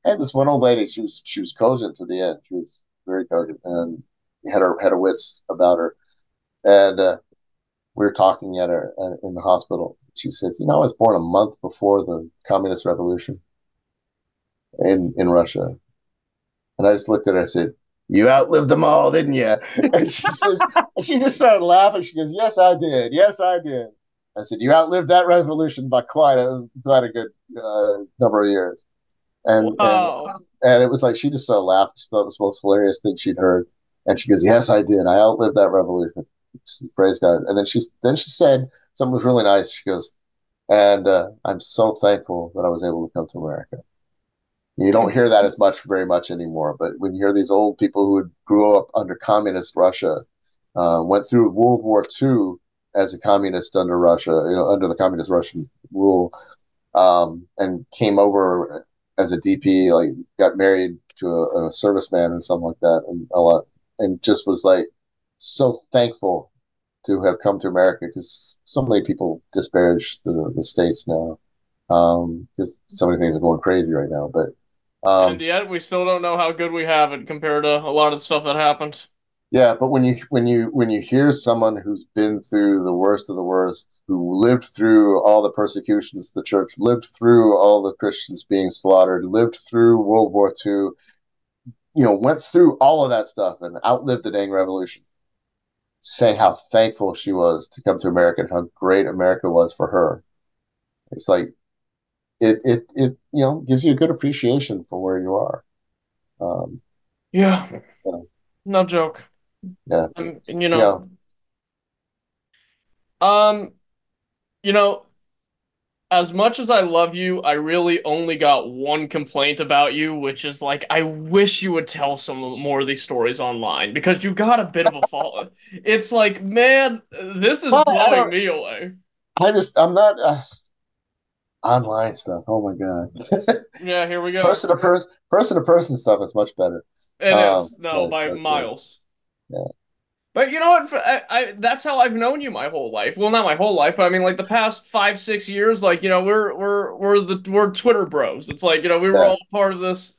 I had this one old lady. She was cogent to the end. She was very cogent and had her wits about her. And we were talking at her in the hospital. She said, I was born a month before the communist revolution in Russia." And I just looked at her and I said, "You outlived them all, didn't you?" And she just started laughing. She goes, "Yes, I did. Yes, I did." I said, "You outlived that revolution by quite a good number of years." And and Wow. and it was like she just started laughing. She thought it was the most hilarious thing she'd heard. And she goes, "Yes, I did. I outlived that revolution." Praise God. And then she said something was really nice. She goes, "And I'm so thankful that I was able to come to America." You don't hear that as much, very much anymore. But when you hear these old people who grew up under communist Russia, went through World War II as a communist under Russia, under the communist Russian rule, and came over as a DP, like got married to a serviceman or something like that, and a lot, and just was like so thankful to have come to America because so many people disparage the states now. Just so many things are going crazy right now, but And um, yet, we still don't know how good we have it compared to a lot of the stuff that happened. yeah, but when you hear someone who's been through the worst of the worst, who lived through all the persecutions of the church, lived through all the Christians being slaughtered, lived through World War II, went through all of that stuff and outlived the dang revolution, saying how thankful she was to come to America and how great America was for her. It's like it gives you a good appreciation for where you are. Um, Yeah, yeah, no joke. yeah, And yeah. um, you know, as much as I love you, I really only got one complaint about you, which is like, I wish you would tell some more of these stories online because you got a bit of a fault. It's like, man, this is Well, I blowing don't. me away. I'm not online stuff. Oh my god. Yeah, here we go. Person to person stuff is much better. It is. No, But by yeah, miles. yeah, But you know what? That's how I've known you my whole life. Well, not my whole life, but I mean, like the past 5, 6 years. Like we're Twitter bros. It's like we were yeah. all part of this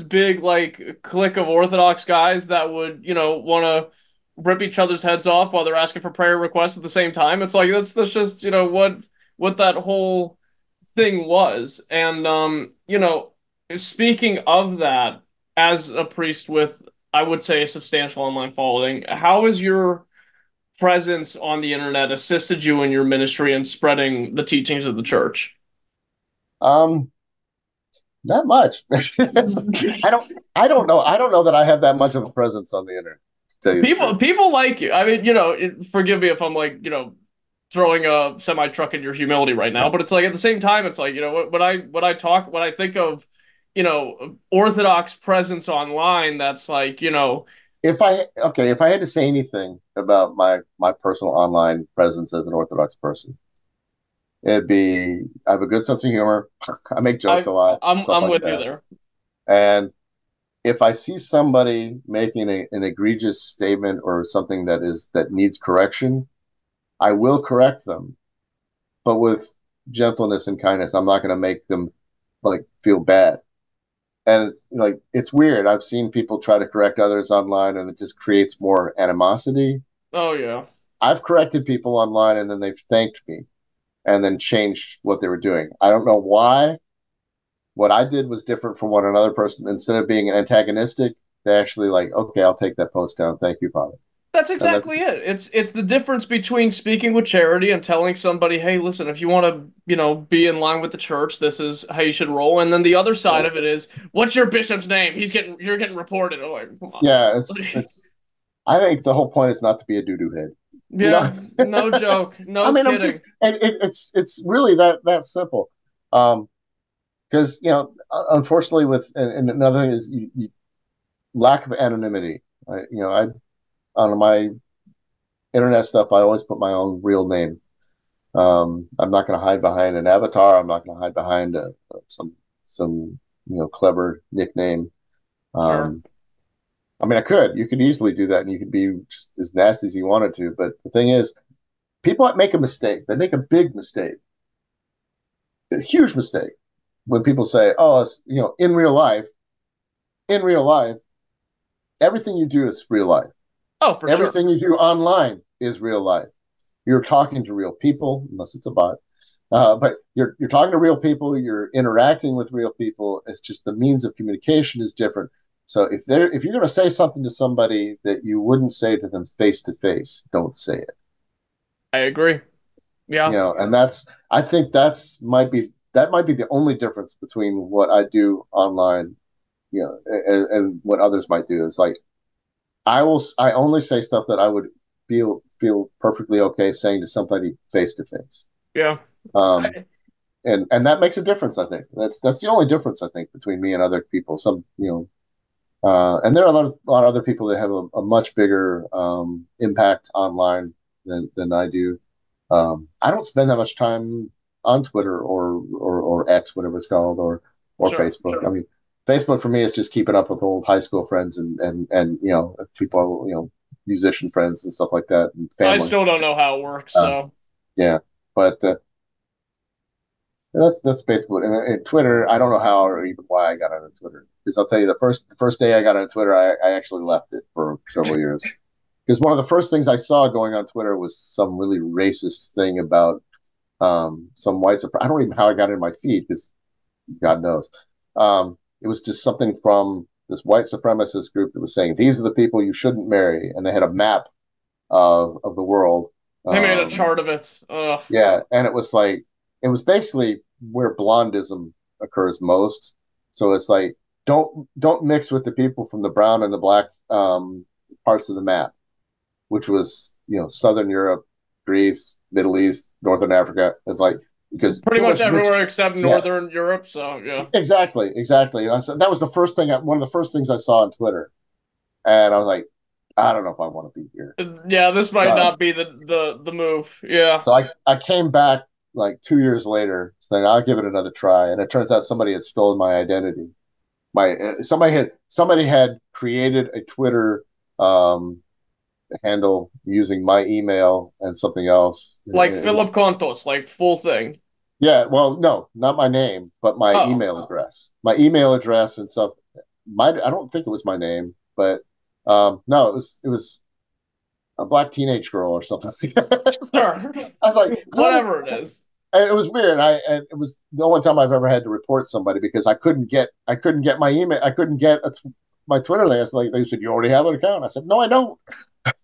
big like clique of Orthodox guys that would want to rip each other's heads off while they're asking for prayer requests at the same time. It's like that's just what that whole thing was, and. speaking of that, as a priest with, I would say, a substantial online following, how has your presence on the internet assisted you in your ministry and spreading the teachings of the church? Um, Not much. I don't know that I have that much of a presence on the internet, to tell you the truth. People like you. I mean, forgive me if I'm like, throwing a semi truck in your humility right now, but it's like at the same time, it's like, when I think of, Orthodox presence online, that's like, If I had to say anything about my personal online presence as an Orthodox person, it'd be I have a good sense of humor. I make jokes I a lot, stuff I'm like with you that. there. And if I see somebody making an egregious statement or something that needs correction, I will correct them, but with gentleness and kindness. I'm not going to make them like feel bad. And it's like it's weird. I've seen people try to correct others online, and it just creates more animosity. Oh yeah. I've corrected people online, and then they've thanked me, and then changed what they were doing. I don't know why. What I did was different from what another person. Instead of being antagonistic, they actually like, okay, I'll take that post down. Thank you, Father. That's And that's exactly it. It's the difference between speaking with charity and telling somebody, "Hey, listen, if you want to, be in line with the church, this is how you should roll." And then the other side yeah, of it is, "What's your bishop's name? You're getting reported." Oh, like, come on. yeah. It's. I think the whole point is not to be a doo doo head. You know, Yeah, no joke, I no mean, I'm just, kidding. and it's really that simple. Because unfortunately, and another thing is lack of anonymity. I on my internet stuff, I always put my own real name. I'm not going to hide behind an avatar. I'm not going to hide behind some clever nickname. Sure. Um, I mean, I could. You could easily do that, and you could be just as nasty as you wanted to. But the thing is, people make a mistake. They make a big mistake, a huge mistake, when people say, "Oh, it's, in real life, everything you do is real life. Oh, for sure. Everything you do online is real life. You're talking to real people, unless it's a bot. But you're talking to real people. You're interacting with real people. It's just the means of communication is different. So if you're going to say something to somebody that you wouldn't say to them face to face, don't say it. I agree. Yeah, And I think that might be the only difference between what I do online, and what others might do. Is like I only say stuff that I would feel perfectly okay saying to somebody face to face. yeah. Um, I, and that makes a difference. I think that's the only difference I think between me and other people. And there are a lot of other people that have a much bigger impact online than I do. I don't spend that much time on Twitter or X, whatever it's called, or sure. Facebook. I mean, Facebook for me is just keeping up with old high school friends and people, musician friends and stuff like that, and I family. still don't know how it works, Uh, so yeah, but that's Facebook. And Twitter, I don't know how or even why I got on Twitter, because I'll tell you the first day I got on Twitter, I actually left it for several years, because one of the first things I saw going on Twitter was some really racist thing about some white I don't even know how I got in my feed, because God knows. It was just something from this white supremacist group that was saying these are the people you shouldn't marry, and they had a map of the world. they made a Um, chart of it. Ugh. yeah, and it was basically where blondism occurs most. So it's like don't mix with the people from the brown and the black parts of the map, which was Southern Europe, Greece, Middle East, Northern Africa. It's like because Pretty too much much everywhere mixed. except Yeah, Northern Europe, so yeah. exactly. And that was the first thing. One of the first things I saw on Twitter, and I was like, I don't know if I want to be here. Yeah, this might Uh, not be the move. Yeah. so I came back like 2 years later, saying I'll give it another try, and it turns out somebody had stolen my identity. Somebody had created a Twitter um, handle using my email and something else. Like It Philip was Kontos, like full thing. Yeah, well, no, not my name, but my Oh. email address. My email address and stuff. I don't think it was my name, but no, it was a black teenage girl or something. I Sure. was like, how did Whatever it is. it was weird. And it was the only time I've ever had to report somebody because I couldn't get my email. I couldn't get my Twitter list. Like they said, you already have an account. I said, no, I don't.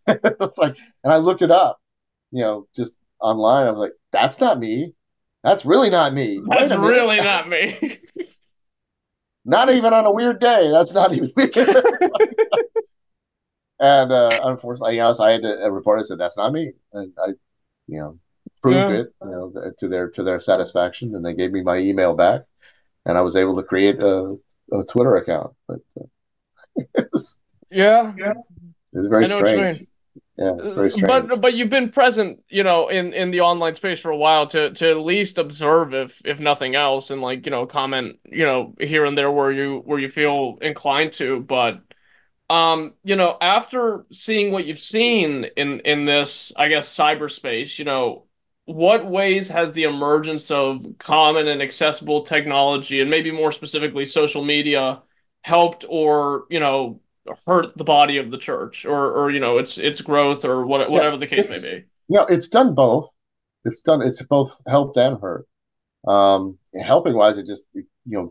It's like, and I looked it up, just online. I was like, that's not me. That's really not me. Wait That's a minute. really not me. Not even on a weird day. That's not even me. And unfortunately, so I had to report. I said, that's not me. And I, you know, proved Yeah. it, to their satisfaction, and they gave me my email back, and I was able to create a Twitter account. But it was, Yeah. it was very I know what you strange. mean. Yeah, it's very strange. But you've been present, in the online space for a while to at least observe if nothing else, and like, comment, here and there where you feel inclined to. But after seeing what you've seen in this, I guess, cyberspace, what ways has the emergence of common and accessible technology, and maybe more specifically social media, helped or, hurt the body of the church, or its growth, or Yeah, whatever the case may be? it's done both. It's both helped and hurt. Helping wise, it just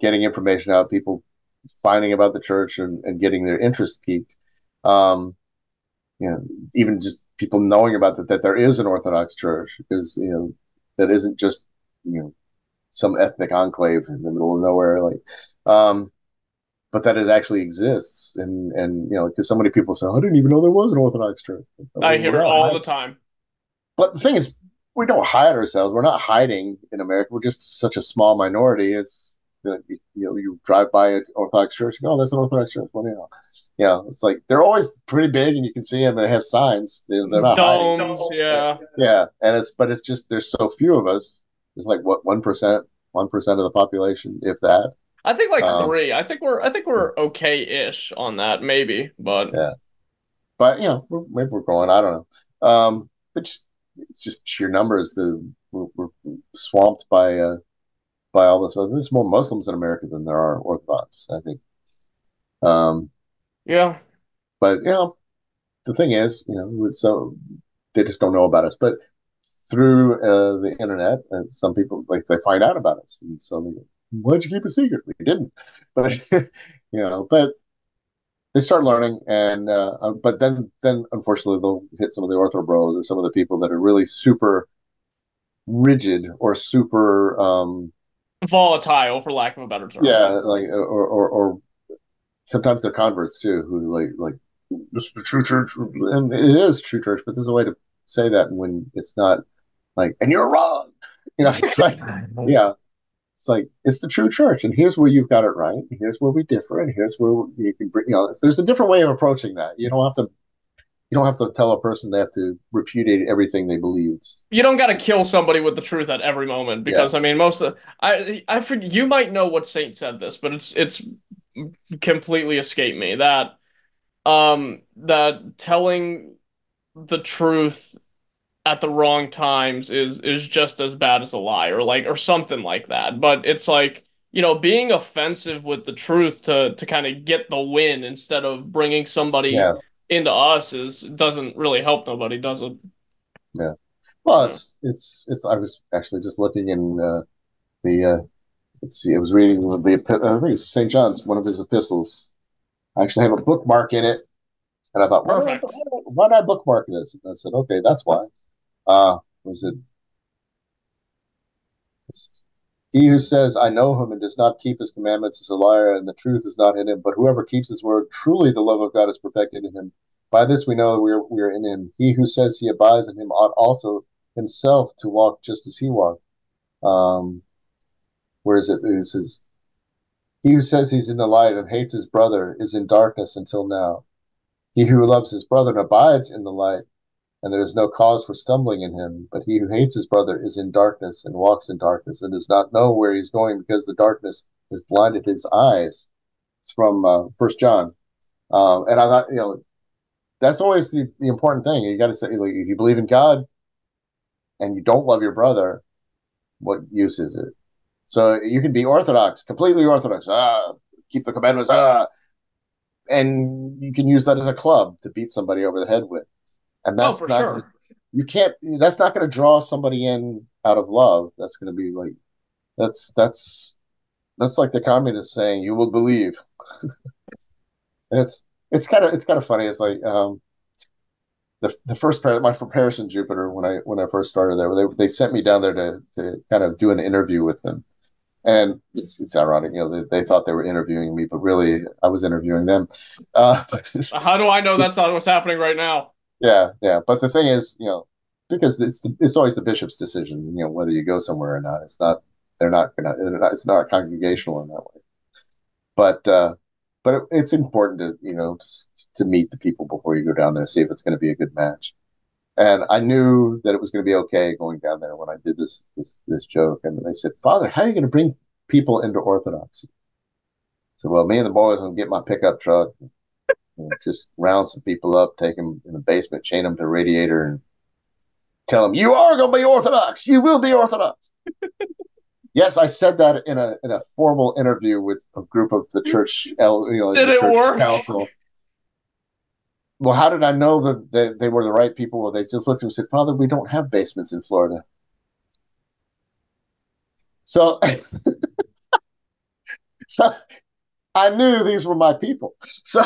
getting information out, people finding about the church and getting their interest piqued. Um, you know, Even just people knowing about that there is an Orthodox Church, because that isn't just some ethnic enclave in the middle of nowhere, um, but that it actually exists, and because so many people say, "I didn't even know there was an Orthodox Church." So, I well, hear we're it not all the hiding. time. But the thing is, we don't hide ourselves. We're not hiding in America. We're just such a small minority. It's you drive by an Orthodox church, you go, "Oh, that's an Orthodox church." Well, it's like they're always pretty big, and you can see them. They have signs. They're not hiding. Domes, yeah. Yeah, and it's just there's so few of us. There's like what 1% of the population, if that. I think like Um, three. I think we're okay-ish on that, maybe, but yeah, but maybe we're going. I don't know. It's just sheer numbers. We're swamped by all this. There's more Muslims in America than there are Orthodox, I think. Um, yeah. but the thing is, so they just don't know about us. But through the internet, some people like they find out about us, and so they go, why'd you keep a secret? We didn't, but but they start learning, and but then unfortunately they'll hit some of the ortho bros or some of the people that are really super rigid or super Volatile, for lack of a better term. yeah, like or sometimes they're converts too, who like this is the true church, and it is true church, but there's a way to say that when it's not like, and you're wrong. It's like, yeah, it's like it's the true church, and here's where you've got it right, and here's where we differ, and here's where you can bring. There's a different way of approaching that. You don't have to tell a person they have to repudiate everything they believed. You don't got to kill somebody with the truth at every moment, Yeah, because I mean, most of I forget, you might know what saint said this, but it's completely escaped me that telling the truth at the wrong times is just as bad as a lie, or something like that. But it's like, being offensive with the truth to kind of get the win instead of bringing somebody yeah, into us is doesn't really help nobody, does it? yeah. Well, Yeah. it's. I was actually just looking in the. Let's see. I was reading I think it's St. John's, one of his epistles. I actually have a bookmark in it, and I thought, Perfect. why did I bookmark this? And I said, okay, that's why. Was it he who says, I know him and does not keep his commandments is a liar, and the truth is not in him. But whoever keeps his word, truly the love of God is perfected in him. By this we know that we are in him. He who says he abides in him ought also himself to walk just as he walked. Um, where is it? It says, he who says he's in the light and hates his brother is in darkness until now. He who loves his brother and abides in the light, and there is no cause for stumbling in him. But he who hates his brother is in darkness and walks in darkness and does not know where he's going because the darkness has blinded his eyes. It's from First John, and I thought that's always the important thing. You got to say, like, if you believe in God and you don't love your brother, what use is it? So you can be Orthodox, completely Orthodox, keep the commandments, and you can use that as a club to beat somebody over the head with, and Oh, that's for not gonna, sure. you can't. That's not going to draw somebody in out of love. That's going to be like that's that's that's like the communists saying, "You will believe." And it's kind of funny. It's like the first my parish in Jupiter when I first started there, they sent me down there to kind of do an interview with them. And it's ironic, they thought they were interviewing me, but really I was interviewing them. But How do I know that's not what's happening right now? yeah, yeah. But the thing is, because it's always the bishop's decision, whether you go somewhere or not. It's not it's not congregational in that way. But it's important to meet the people before you go down there, see if it's going to be a good match. And I knew that it was going to be okay going down there when I did this joke. And they said, "Father, how are you going to bring people into Orthodoxy?" So, well, me and the boys will get my pickup truck, just round some people up, take them in the basement, chain them to a radiator, and tell them, "You are going to be Orthodox. You will be Orthodox." Yes, I said that in a formal interview with a group of the church, Did the it church work? council. Well, how did I know that they were the right people? Well, they just looked at me and said, "Father, we don't have basements in Florida." So, so I knew these were my people. So,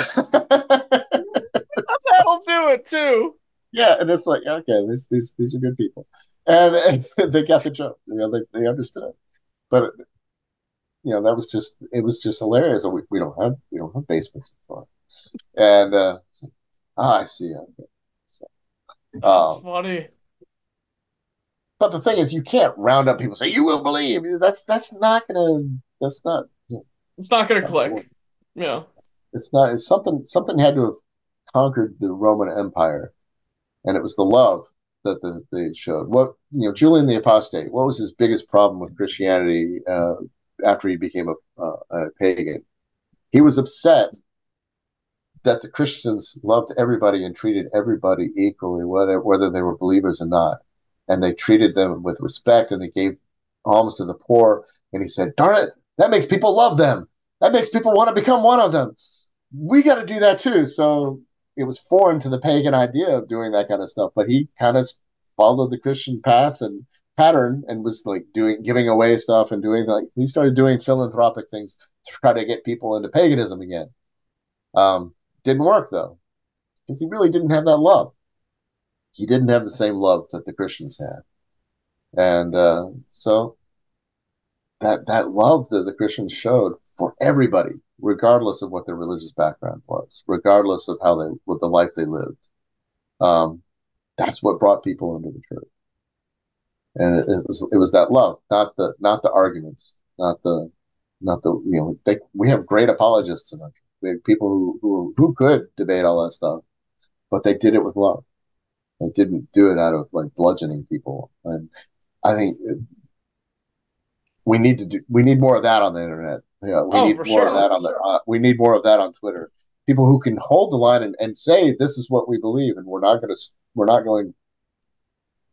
That'll do it too. yeah, and it's like, okay, these are good people, and they got the joke. They understood. But that was it was just hilarious. We don't have basements in Florida, and I see. Okay. So, That's um, funny. but the thing is, you can't round up people and say you will believe. That's not gonna. That's not. It's not gonna Not gonna click. work. Yeah. It's not. It's something had to have conquered the Roman Empire, and it was the love that they showed. What Julian the Apostate? What was his biggest problem with Christianity after he became a pagan? He was upset that the Christians loved everybody and treated everybody equally, whether they were believers or not, and they treated them with respect and they gave alms to the poor. And he said, "Darn it, that makes people love them. That makes people want to become one of them. We got to do that too." So it was foreign to the pagan idea of doing that kind of stuff, but he kind of followed the Christian path and pattern and was like giving away stuff and doing he started doing philanthropic things to try to get people into paganism again. Didn't work though, because he really didn't have that love. He didn't have the same love that the Christians had, and so that love that the Christians showed for everybody, regardless of what their religious background was, regardless of what the life they lived, um, that's what brought people into the church. And it was that love, not the arguments, not the we have great apologists in our church. We have people who could debate all that stuff, but they did it with love. They didn't do it out of like bludgeoning people. And I think we need more of that on the internet. We Oh, need for more of sure. that we need more of that on Twitter. People who can hold the line and say this is what we believe, and we're not going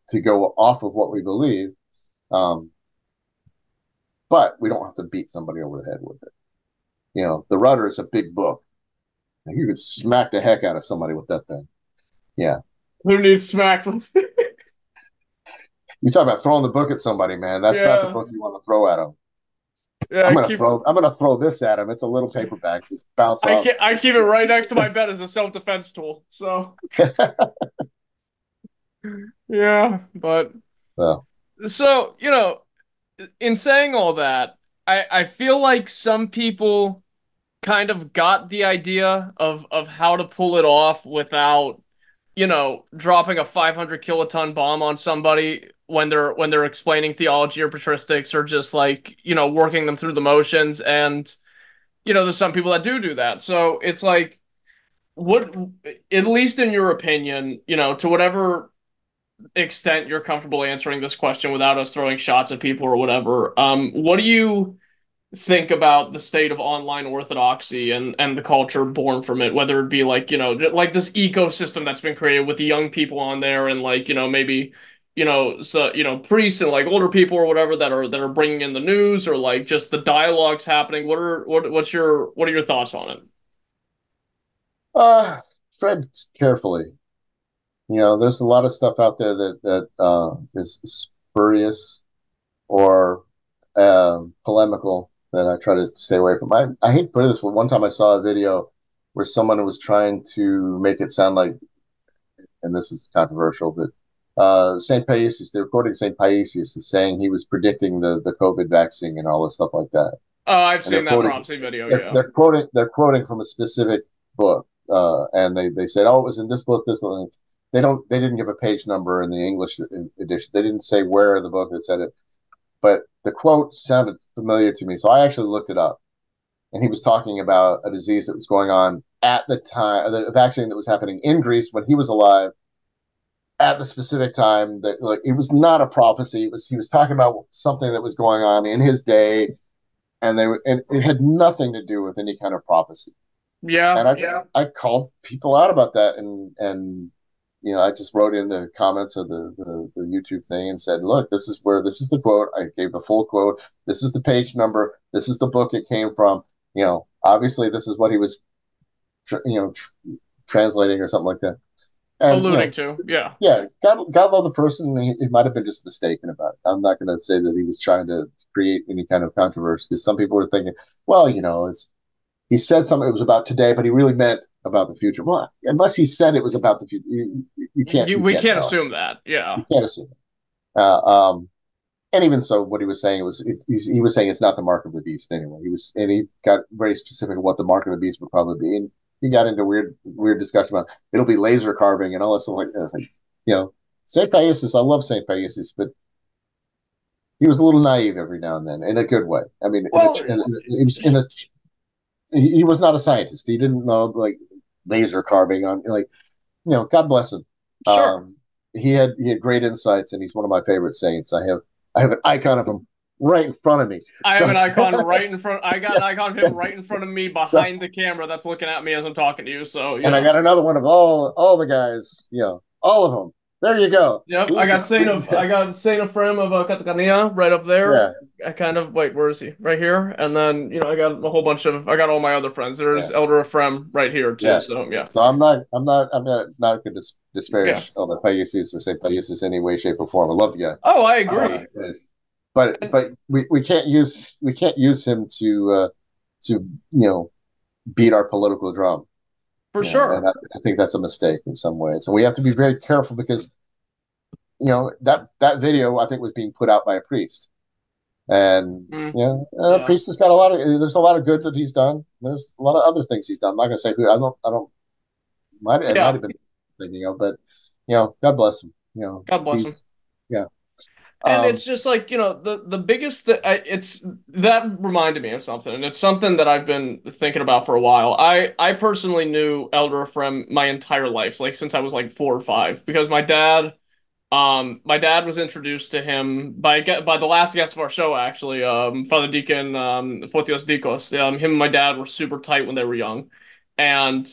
to go off of what we believe. Um, but we don't have to beat somebody over the head with it. The Rudder is a big book. You could smack the heck out of somebody with that thing. Yeah. Who needs smack? You talk about throwing the book at somebody, man. That's not the Yeah. book you want to throw at them. Yeah, I'm gonna throw this at him. It's a little paperback. Just bounce off. I keep it right next to my bed as a self-defense tool. So yeah, but So, so, in saying all that, I feel like some people kind of got the idea of how to pull it off without, dropping a 500 kiloton bomb on somebody when they're explaining theology or patristics or just like, working them through the motions. And, there's some people that do that. So it's like, what, at least in your opinion, to whatever extent you're comfortable answering this question without us throwing shots at people or whatever, what do you think about the state of online orthodoxy and the culture born from it, whether it be like, like this ecosystem that's been created with the young people on there and like, maybe, so, priests and like older people or whatever that are bringing in the news or like just the dialogues happening. What are your thoughts on it? tread carefully. there's a lot of stuff out there that is spurious or polemical that I try to stay away from. I hate to put it this way. One time I saw a video where someone was trying to make it sound like, and this is controversial, but St. Paisius, they're quoting St. Paisius as saying he was predicting the COVID vaccine and all this stuff like that. Oh, I've And they're seen that quoting prophecy video. they're, Yeah. they're quoting they're quoting from a specific book, and they said, oh, it was in this book. They didn't give a page number in the English edition. They didn't say where in the book that said it, but the quote sounded familiar to me, so I actually looked it up. And he was talking about a disease that was going on at the time, the vaccine that was happening in Greece when he was alive at the specific time. That, like, it was not a prophecy. He was talking about something that was going on in his day, and it had nothing to do with any kind of prophecy. Yeah. And I called people out about that, and I just wrote in the comments of the YouTube thing and said, look, this is the quote. I gave the full quote. This is the page number. This is the book it came from. Obviously this is what he was, translating or something like that. And Alluding to. Yeah. yeah, God love the person. He might have been just mistaken about it. I'm not going to say that he was trying to create any kind of controversy, because some people were thinking, well, he said something it was about today, but he really meant about the future. Well, unless he said it was about the future, you can't you We can't can't know. assume that. Yeah. You can't assume. Uh, um, and even so, what he was saying he was saying it's not the mark of the beast anyway. He got very specific of what the mark of the beast would probably be, and he got into weird discussion about it'll be laser carving and all this stuff like that. Like, Saint Paisius, I love Saint Paisius, but he was a little naive every now and then in a good way. I mean, Well, he was in a he was not a scientist. He didn't know, like, laser carving on, like, God bless him. sure. He had great insights, and he's one of my favorite saints. I have an icon of him right in front of me. I have So an icon right in front. I got an icon of him right in front of me so behind the camera that's looking at me as I'm talking to you. So and I yeah. got another one of all the guys, all of them. There you go. Yep, These I got Saint Ephraim of Catania right up there. yeah, I kind of wait, where is he? Right here, and then I got a whole bunch of I got all my other friends. yeah, There's Elder Ephraim right here too. yeah. So yeah, So I'm not going to yeah. disparage Elder Paisius or say Paisius in any way, shape, or form. I love the guy. Oh, I agree. Yes. But we can't use him to beat our political drum. For And sure. I think that's a mistake in some ways. And we have to be very careful, because that video, I think, was being put out by a priest, and Mm, yeah. priest has got there's a lot of good that he's done. There's a lot of other things he's done. I'm not going to say who. I don't it might Yeah. have been thinking of, but God bless him. God bless him. He's yeah. And Um, it's just like, the biggest that it's that reminded me of something, and it's something that I've been thinking about for a while. I personally knew Elder Ephraim my entire life, like since I was like 4 or 5, because my dad was introduced to him by the last guest of our show, actually, Father Deacon Fotios Dikos. Him and my dad were super tight when they were young, and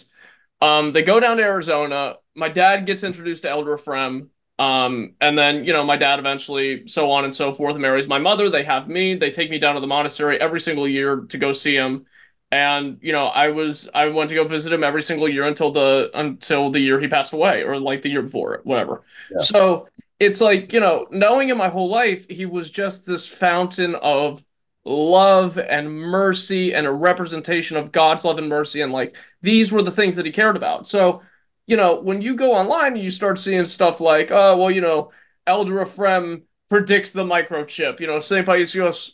they go down to Arizona. My dad gets introduced to Elder Ephraim. And then, my dad eventually, so on and so forth, marries my mother. They have me. They take me down to the monastery every single year to go see him. And, I went to go visit him every single year until the year he passed away, or like the year before, whatever. yeah, So it's like, knowing him my whole life, he was just this fountain of love and mercy and a representation of God's love and mercy. And like, these were the things that he cared about. So, when you go online and you start seeing stuff like, oh, well, Elder Ephraim predicts the microchip, St. Paisios,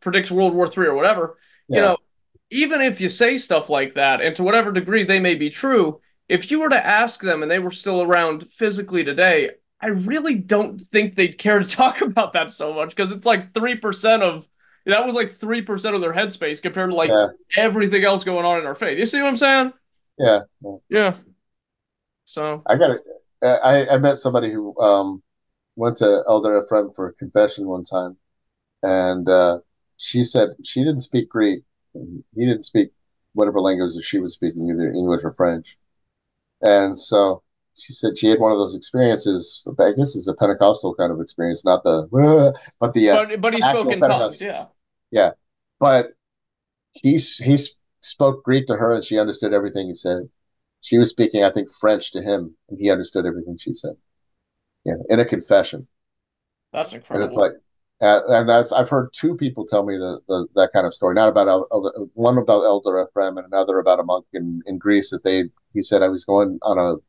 predicts World War III or whatever, you yeah, know, even if you say stuff like that, and to whatever degree they may be true, if you were to ask them and they were still around physically today, I really don't think they'd care to talk about that so much, because it's like 3% of that was like 3% of their headspace compared to like yeah, everything else going on in our faith. You see what I'm saying? yeah. Yeah. Yeah. So, I got it. I met somebody who went to Elder Ephraim for a confession one time, and she said she didn't speak Greek. He didn't speak whatever language that she was speaking, either English or French. And so she said she had one of those experiences. I guess it's a Pentecostal kind of experience, not the, but the but he spoke actual in tongues. Pentecost. Yeah. Yeah, but he spoke Greek to her, and she understood everything he said. she was speaking, I think, French to him, and he understood everything she said. Yeah, in a confession, That's and it's incredible. like, and I've heard two people tell me that kind of story. Not about one about Elder Ephraim and another about a monk in Greece that they he said I was going on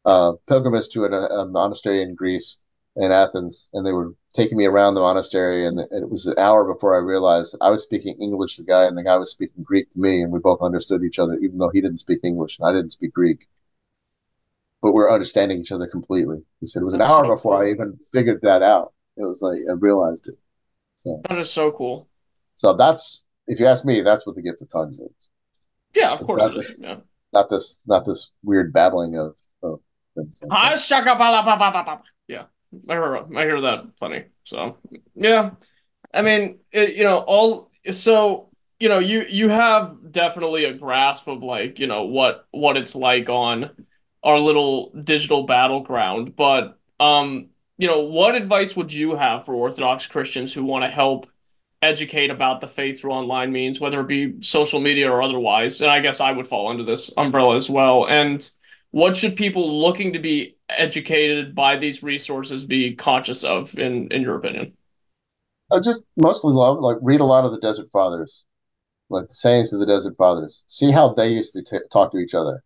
a pilgrimage to a monastery in Greece, in Athens, and they were taking me around the monastery, and it was an hour before I realized that I was speaking English to the guy, and the guy was speaking Greek to me, and we both understood each other, even though he didn't speak English and I didn't speak Greek, but we were understanding each other completely. He said it was an That's hour so before I cool. even figured that out. It was like I realized it. So, That is so cool. so that's if you ask me, that's what the gift of tongues is. Yeah, of It's course it is. Yeah. not this weird babbling of things like Hi, that. shaka ba la ba ba ba ba. Yeah, I hear that plenty. So yeah, I mean, all so you have definitely a grasp of like what it's like on our little digital battleground. But what advice would you have for Orthodox Christians who want to help educate about the faith through online means, whether it be social media or otherwise? And I guess I would fall under this umbrella as well. And what should people looking to be educated by these resources be conscious of, in your opinion? I just mostly love like read a lot of the Desert Fathers, like the sayings of the Desert Fathers. See how they used to talk to each other.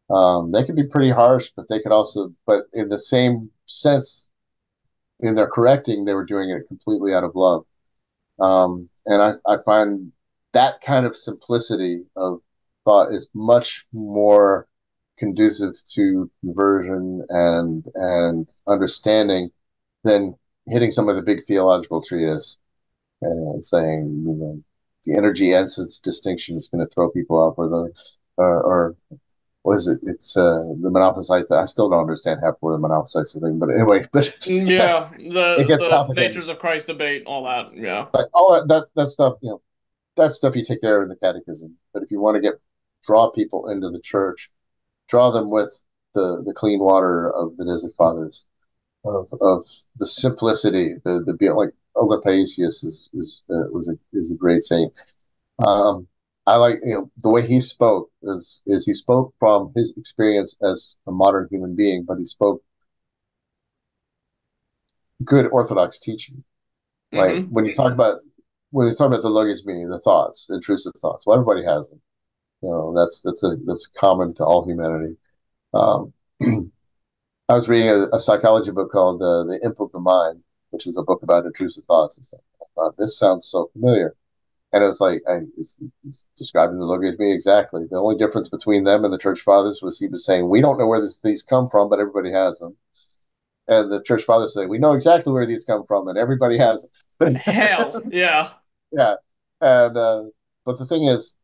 They could be pretty harsh, but they could also, but in the same sense, in their correcting, they were doing it completely out of love. And I find that kind of simplicity of thought is much more conducive to conversion and understanding than hitting some of the big theological treatise and saying, the energy essence distinction is going to throw people off, or or what is it? It's the monophysite. I still don't understand half where the monophysite thing, but anyway, but Yeah, it the gets the complicated. natures of Christ debate, all that. Yeah. But all that stuff, that stuff you take care of in the catechism. But if you want to draw people into the church, draw them with the clean water of the Desert Fathers, of the simplicity, the like Elder Paisius is a great saint. I like the way he spoke is he spoke from his experience as a modern human being, but he spoke good Orthodox teaching. Like Hmm. when you talk about the logism, the thoughts, the intrusive thoughts. Well, everybody has them. That's common to all humanity. Um, I was reading a psychology book called "The Imp of the Mind," which is a book about intrusive thoughts and stuff. I thought this sounds so familiar, and it was like he's describing the logism exactly. The only difference between them and the church fathers was he was saying we don't know where these come from, but everybody has them, and the church fathers say we know exactly where these come from, and everybody has them. Hell, yeah. Yeah, and but the thing is,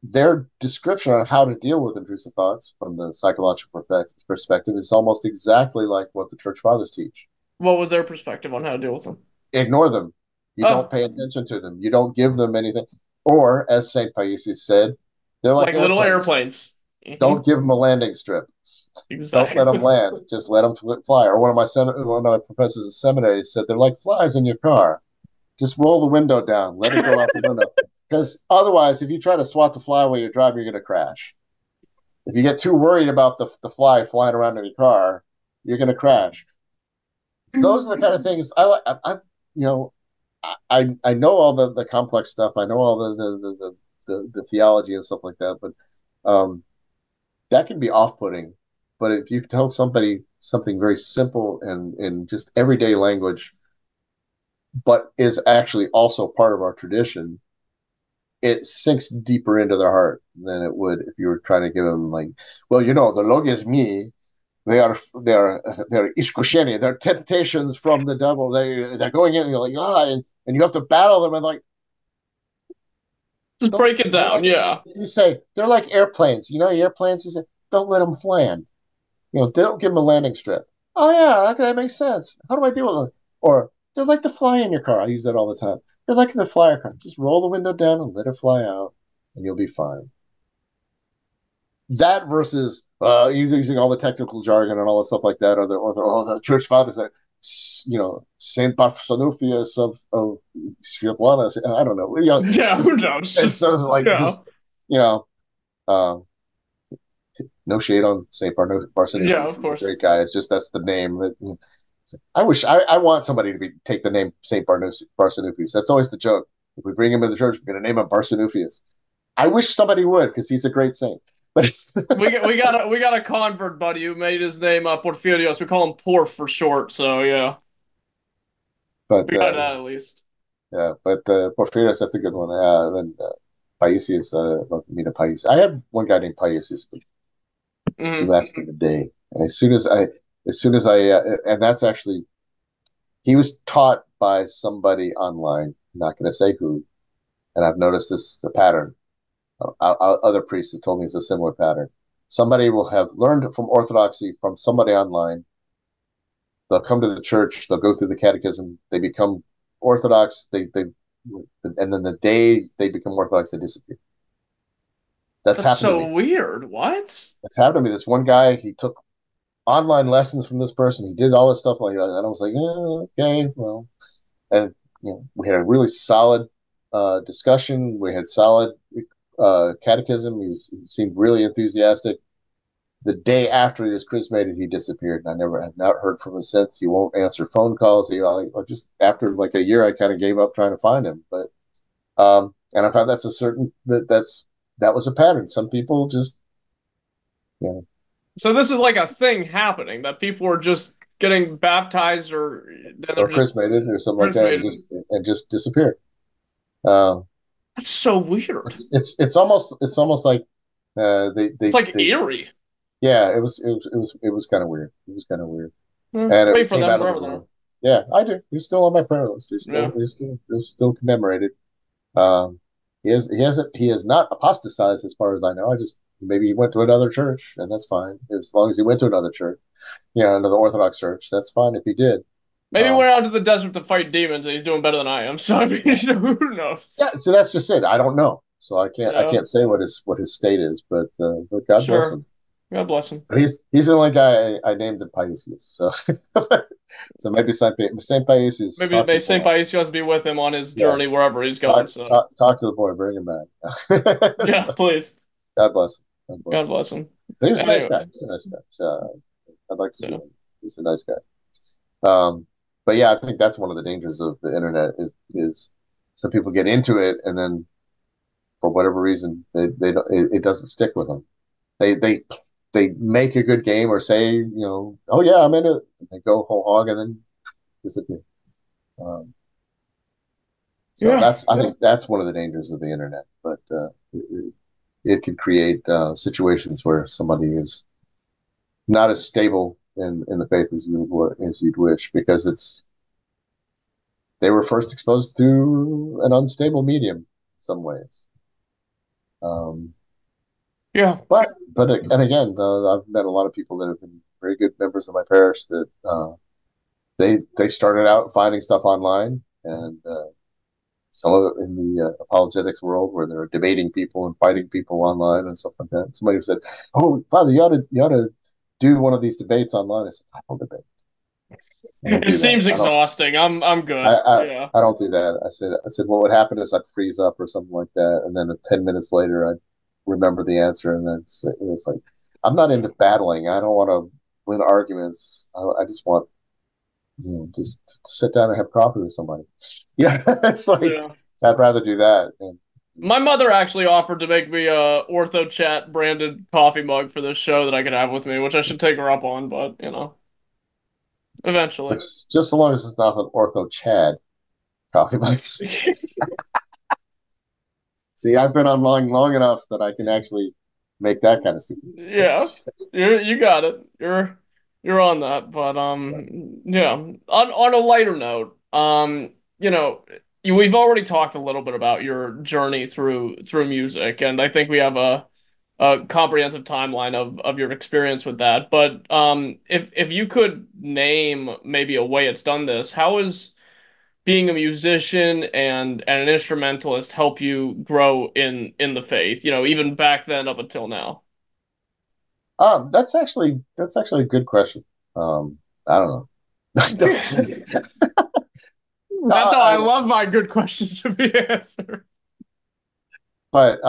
their description on how to deal with intrusive thoughts from the psychological perspective is almost exactly like what the church fathers teach. What was their perspective on how to deal with them? Ignore them. You don't Oh, pay attention to them. You don't give them anything. Or, as St. Paisius said, they're like like little airplanes. airplanes. Hmm. Don't give them a landing strip. Don't let them Exactly. land. Just let them fly. Or one of my professors at seminary said they're like flies in your car. Just roll the window down. Let it go out the window. Because otherwise, if you try to swat the fly while you're driving, you're going to crash. If you get too worried about the fly flying around in your car, you're going to crash. Those are the kind of things I like. You know, I know all the complex stuff. I know all the theology and stuff like that. But um, that can be off putting. But if you tell somebody something very simple and in just everyday language, but is actually also part of our tradition, it sinks deeper into their heart than it would if you were trying to give them like, well, the log is me. They're iskusheni. They're temptations from the devil. They're going in. And you're like and you have to battle them and like Just don't break it they're down. like Yeah. you say they're like airplanes. Airplanes. You say don't let them land. They don't give them a landing strip. Oh yeah, that makes sense. How do I deal with them? Or they're like the fly in your car. I use that all the time. They're like the flyer car. Just roll the window down and let it fly out, and you'll be fine. That versus using all the technical jargon and all the stuff like that, or the church fathers that Saint Bartholomeus of Svetlana. I don't know. Yeah, who knows? It's Just sort of like yeah. just you know. Uh, No shade on Saint Yeah, Barsanuphius. of He's a course. great guy. It's just that's the name that. I wish I want somebody to take the name Saint Barsanuphius. That's always the joke. If we bring him in the church, we're going to name him Barsanuphius. I wish somebody would because he's a great saint. But We got a convert buddy who made his name Porphyrios. We call him Porf for short. So yeah, but we got that at least. yeah, but Porphyrius, that's a good one. Then Paisius, Mina Paisius. I had one guy named Paisius, but he Hmm. lasted a day. And as soon as and that's actually he was taught by somebody online. I'm not going to say who, and I've noticed this is a pattern. Other priests have told me it's a similar pattern. Somebody will have learned from Orthodoxy from somebody online. They'll come to the church. They'll go through the catechism. They become Orthodox. And then the day they become Orthodox, they disappear. That's That's happened to so me. weird. What? That's happened to me. This one guy, he took online lessons from this person. He did all this stuff like that, and I was like, okay, well, and we had a really solid discussion. We had solid catechism. He seemed really enthusiastic. The day after he was chrismated, he disappeared, and I never have not heard from him since. He won't answer phone calls. Just after like a year, I kind of gave up trying to find him. But and I found that's a certain that was a pattern. Some people just you know So this is like a thing happening that people are just getting baptized or then they're or just chrismated or something like that, charismated. and just disappear. Um, That's so weird. it's almost like It's like they eerie. yeah, it was kind of weird. It was kind of weird, and Pray it for came them out of the wherever they are. blue. Yeah, I do. He's still on my prayer list. Yeah. He's still commemorated. Um, he has not apostatized as far as I know. I just maybe he went to another church, and that's fine as long as he went to another church. Another Orthodox church. That's fine if he did. Maybe he Um, went out to the desert to fight demons and he's doing better than I am. So I mean, yeah, who knows? yeah. So that's just it. I don't know, so I Yeah, can't say what his state is, but God bless sure. him. God bless him. But he's the only guy I named in Paisius. So so maybe Saint Paisius Maybe talk to may the Saint boy. Paisios be with him on his Yeah, journey wherever he's going. So talk to the boy, bring him back. yeah, So, please. God bless him. God God bless him. bless him. But he was a nice guy. Anyway, He's a nice guy. So I'd like to see yeah. him. He's a nice guy. But yeah, I think that's one of the dangers of the internet is some people get into it and then for whatever reason they don't, it doesn't stick with them. They they they make a good game or say oh yeah I'm into it. And they go whole hog and then disappear. Um, so Yeah. I think that's one of the dangers of the internet. But it could create situations where somebody is not as stable in the faith as you'd wish because they were first exposed to an unstable medium in some ways. Um, Yeah. and again, I've met a lot of people that have been very good members of my parish that they started out finding stuff online and some of it in the apologetics world where they're debating people and fighting people online and stuff like that. Somebody said, "Oh, Father, you ought to do one of these debates online." I said, "I don't debate. I don't It do that. seems I don't. exhausting. I'm I, good. I Yeah. I don't do that." I said what would happen is I'd freeze up or something like that, and then 10 minutes later I'd remember the answer, and then it's like I'm not into battling. I don't want to win arguments. I just want just to sit down and have coffee with somebody. Yeah, it's like Yeah. I'd rather do that. And My mother actually offered to make me a Orthochat branded coffee mug for this show that I could have with me, which I should take her up on, but eventually. just so long as it's not an Ortho Chad coffee mug. See, I've been online long enough that I can actually make that kind of stupid. Yeah, you got it. You're on that. But yeah. On a lighter note, we've already talked a little bit about your journey through music, and I think we have a comprehensive timeline of your experience with that. But if you could name maybe a way it's done this, how is being a musician and an instrumentalist help you grow in the faith? Even back then up until now. That's actually a good question. I don't know. No, That's how I love my good questions to be answered. but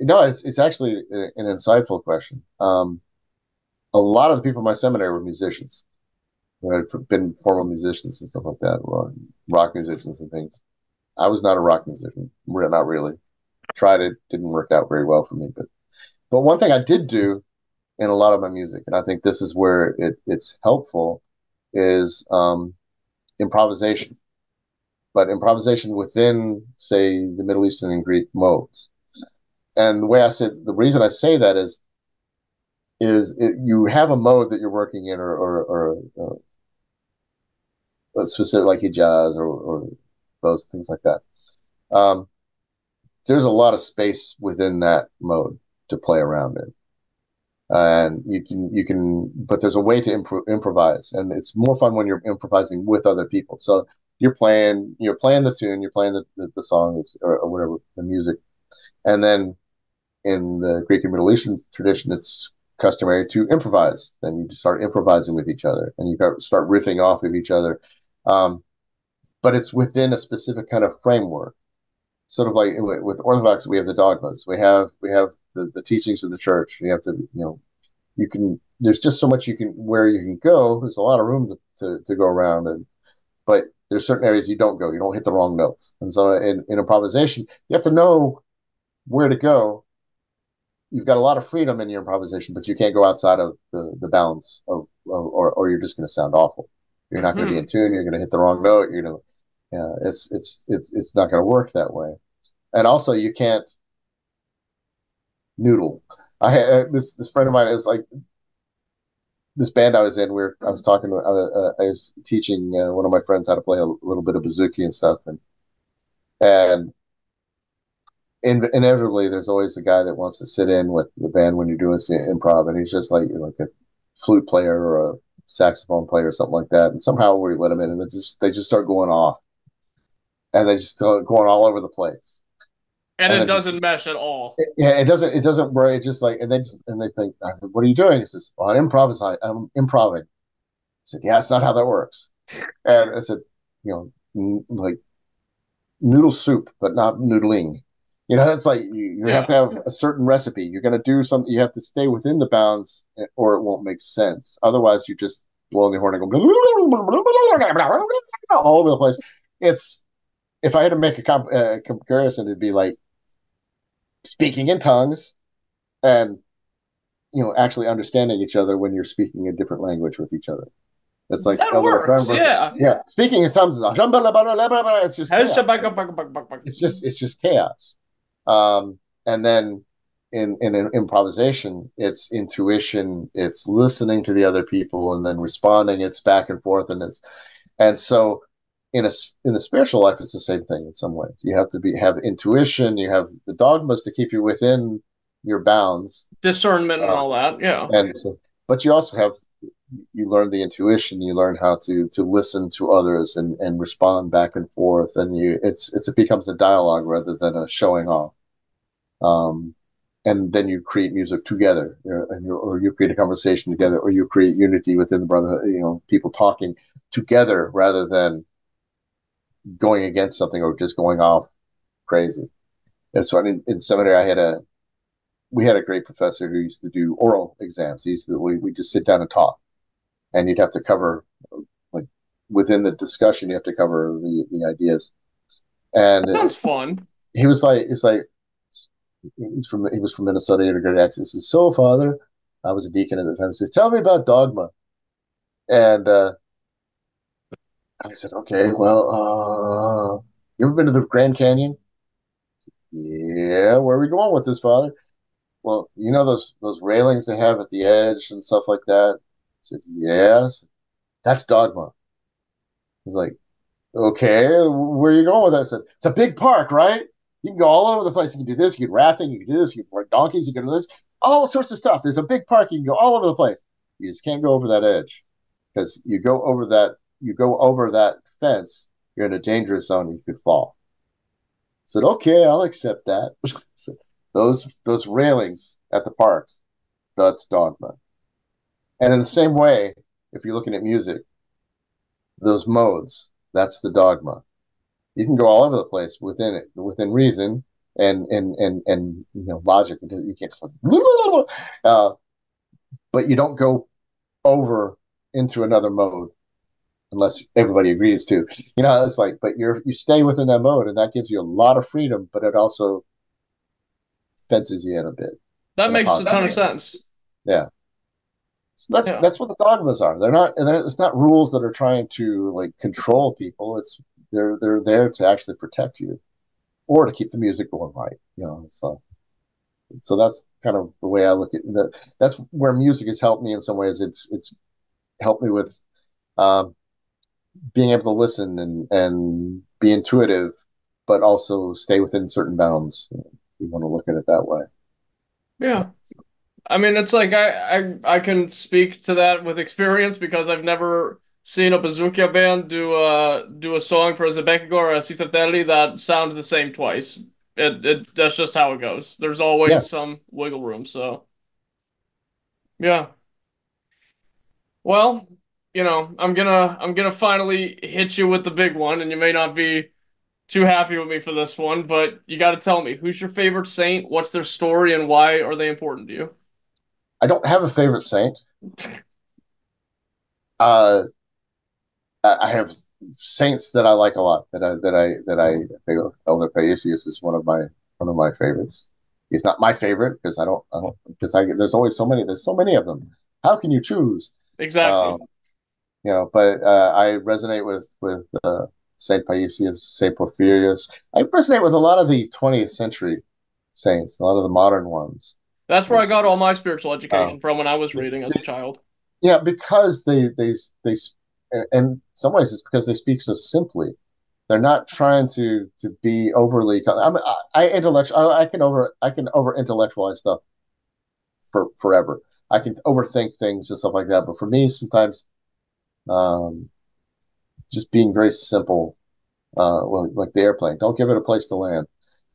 No, it's actually an insightful question. A lot of the people in my seminary were musicians, who had been formal musicians and stuff like that, rock musicians and things. I was not a rock musician, not really. Tried it, didn't work out very well for me. But one thing I did do in a lot of my music, and I think this is where it's helpful, is improvisation. But improvisation within, say, the Middle Eastern and Greek modes. And the reason I say that is you have a mode that you're working in, or specific like Hijaz or those things like that. Um, there's a lot of space within that mode to play around in. And but there's a way to improvise, and it's more fun when you're improvising with other people. So you're playing the tune, you're playing the song, or whatever, the music. And then in the Greek and Middle Eastern tradition, it's customary to improvise. Then you start improvising with each other, and you start riffing off of each other. But it's within a specific kind of framework. Sort of like with Orthodox, we have the dogmas, we have the teachings of the church. You have to, you can. There's just so much where you can go. There's a lot of room to go around, but there's certain areas you don't go. You don't hit the wrong notes, and so in improvisation, you have to know where to go. You've got a lot of freedom in your improvisation, but you can't go outside of the bounds or you're just going to sound awful. You're not going to be in tune. You're going to hit the wrong note. It's not going to work that way. And also, you can't noodle. This friend of mine is like this band I was in. I was talking. I was teaching one of my friends how to play a little bit of bouzouki and stuff, and inevitably there's always a guy that wants to sit in with the band when you're doing improv, and he's just like a flute player or a saxophone player or something like that. And somehow we let him in, and they just start going off, and they just start going all over the place. And it doesn't mesh at all. Yeah, it doesn't work. It just like, and they think, I said, "What are you doing?" He says, "Well, I'm improving." I said, "Yeah, it's not how that works." And I said, like noodle soup, but not noodling. It's like you have to have a certain recipe. You're going to do something. You have to stay within the bounds, or it won't make sense. Otherwise, you're just blowing the horn and going all over the place. If I had to make a comparison, it'd be like speaking in tongues and actually understanding each other when you're speaking a different language with each other. It's like that works, yeah. Speaking in tongues is it's just chaos. It's just chaos. And then in improvisation, it's intuition, it's listening to the other people and then responding. It's back and forth, and so in the spiritual life, it's the same thing in some ways. You have to have intuition. You have the dogmas to keep you within your bounds, discernment, and all that. Yeah, but you also you learn the intuition. You learn how to listen to others and respond back and forth. And it becomes a dialogue rather than a showing off. And then you create music together, or you create a conversation together, or you create unity within the brotherhood. People talking together rather than going against something or just going off crazy. And so in seminary, we had a great professor who used to do oral exams. We just sit down and talk, and you'd have to cover, like, within the discussion, you have to cover the ideas. And that sounds fun. He was like, he was from Minnesota. He had a great accent. He says, "So, Father," I was a deacon at the time. He says, "Tell me about dogma." And I said, "Okay, well, you ever been to the Grand Canyon?" "Yeah, where are we going with this, Father?" "Well, those railings they have at the edge and stuff like that." I said, "Yes, that's dogma." I was like, "Okay, where are you going with that?" I said, "It's a big park, right? You can go all over the place. You can do this, you can rafting, you can do this, you can ride donkeys, you can do this, all sorts of stuff. There's a big park, you can go all over the place. You just can't go over that edge, because you go over that fence, you're in a dangerous zone and you could fall." I said, "Okay, I'll accept that." So those railings at the parks, that's dogma. And in the same way, if you're looking at music, those modes, that's the dogma. You can go all over the place within reason, and logic. You can't just like, but you don't go over into another mode unless everybody agrees to. It's like, but you stay within that mode, and that gives you a lot of freedom, but it also fences you in a bit That in a makes a positive ton of way. sense. Yeah. So that's Yeah. that's what the dogmas are. They're not. It's not rules that are trying to like control people. They're there to actually protect you or to keep the music going right. So that's kind of the way I look at that. That's where music has helped me in some ways. It's helped me with um, being able to listen and be intuitive, but also stay within certain bounds. You want to look at it that way. Yeah. I mean, it's like I can speak to that with experience because I've never seen a bazooka band do a song for Zebekiko or a Citatelli that sounds the same twice. It That's just how it goes. There's Yeah, always some wiggle room. So yeah. Well, I'm gonna finally hit you with the big one, and you may not be too happy with me for this one, but you got to tell me who's your favorite saint, what's their story, and why are they important to you? I don't have a favorite saint. Uh, I have saints that I like a lot. Elder Paisius is one of my favorites. He's not my favorite because I don't because I there's so many of them. How can you choose? Exactly. Um, but I resonate with Saint Paisius, Saint Porphyrius. I resonate with a lot of the 20th century saints, a lot of the modern ones. That's where I There's, got all my spiritual uh, education from when I was reading as a child. yeah, because they in some ways it's because they speak so simply. They're not trying to be overly. I can over intellectualize stuff for forever. I can overthink things and stuff like that. But for me, sometimes um, just being very simple, well, like the airplane, don't give it a place to land.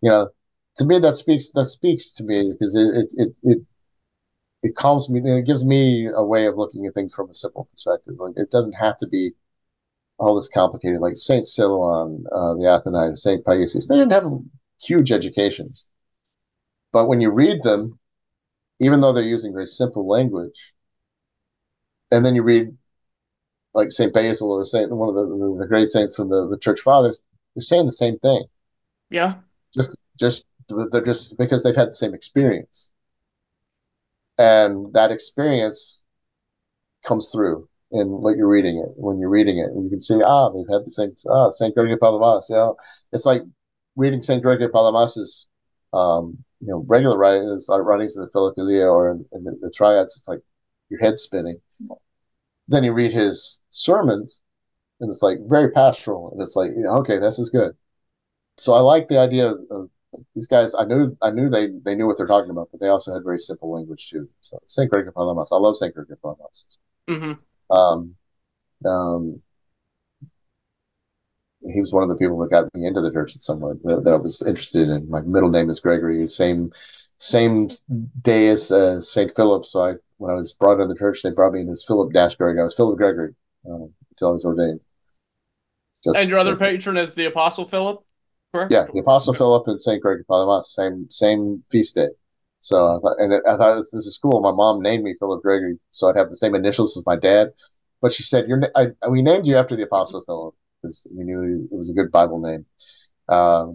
You know, to me that speaks to me because it calms me. It gives me a way of looking at things from a simple perspective. Like it doesn't have to be all this complicated. Like Saint Silouan, the Athonite, Saint Paisius, they didn't have huge educations, but when you read them, even though they're using very simple language, and then you read like Saint Basil or Saint one of the great saints from the Church Fathers, they're saying the same thing. Yeah. Just they're just because they've had the same experience, and that experience comes through in what you're reading it. When you're reading it, and you can see, they've had the same. Saint Gregory Palamas. It's like reading Saint Gregory Palamas's, regular writings in the Philokalia or in the Triads. It's like your head spinning. Then you read his sermons, and it's like very pastoral, and it's like, okay, this is good. So I like the idea of these guys. I knew they knew what they're talking about, but they also had very simple language too. So Saint Gregory Palamas, I love Saint Gregory Palamas. Hmm. Um, um, he was one of the people that got me into the church in some way that I was interested in. My middle name is Gregory, same day as Saint Philip. So when I was brought into the church, they brought me in as Philip Dash Gregory. I was Philip Gregory until I was ordained. Just And your other Saint patron is the Apostle Philip, correct? Yeah, the Apostle Okay. Philip and Saint Gregory Palamas, same feast day. So I thought this is cool. My mom named me Philip Gregory, so I'd have the same initials as my dad. But she said, we named you after the Apostle Philip because we knew it was a good Bible name.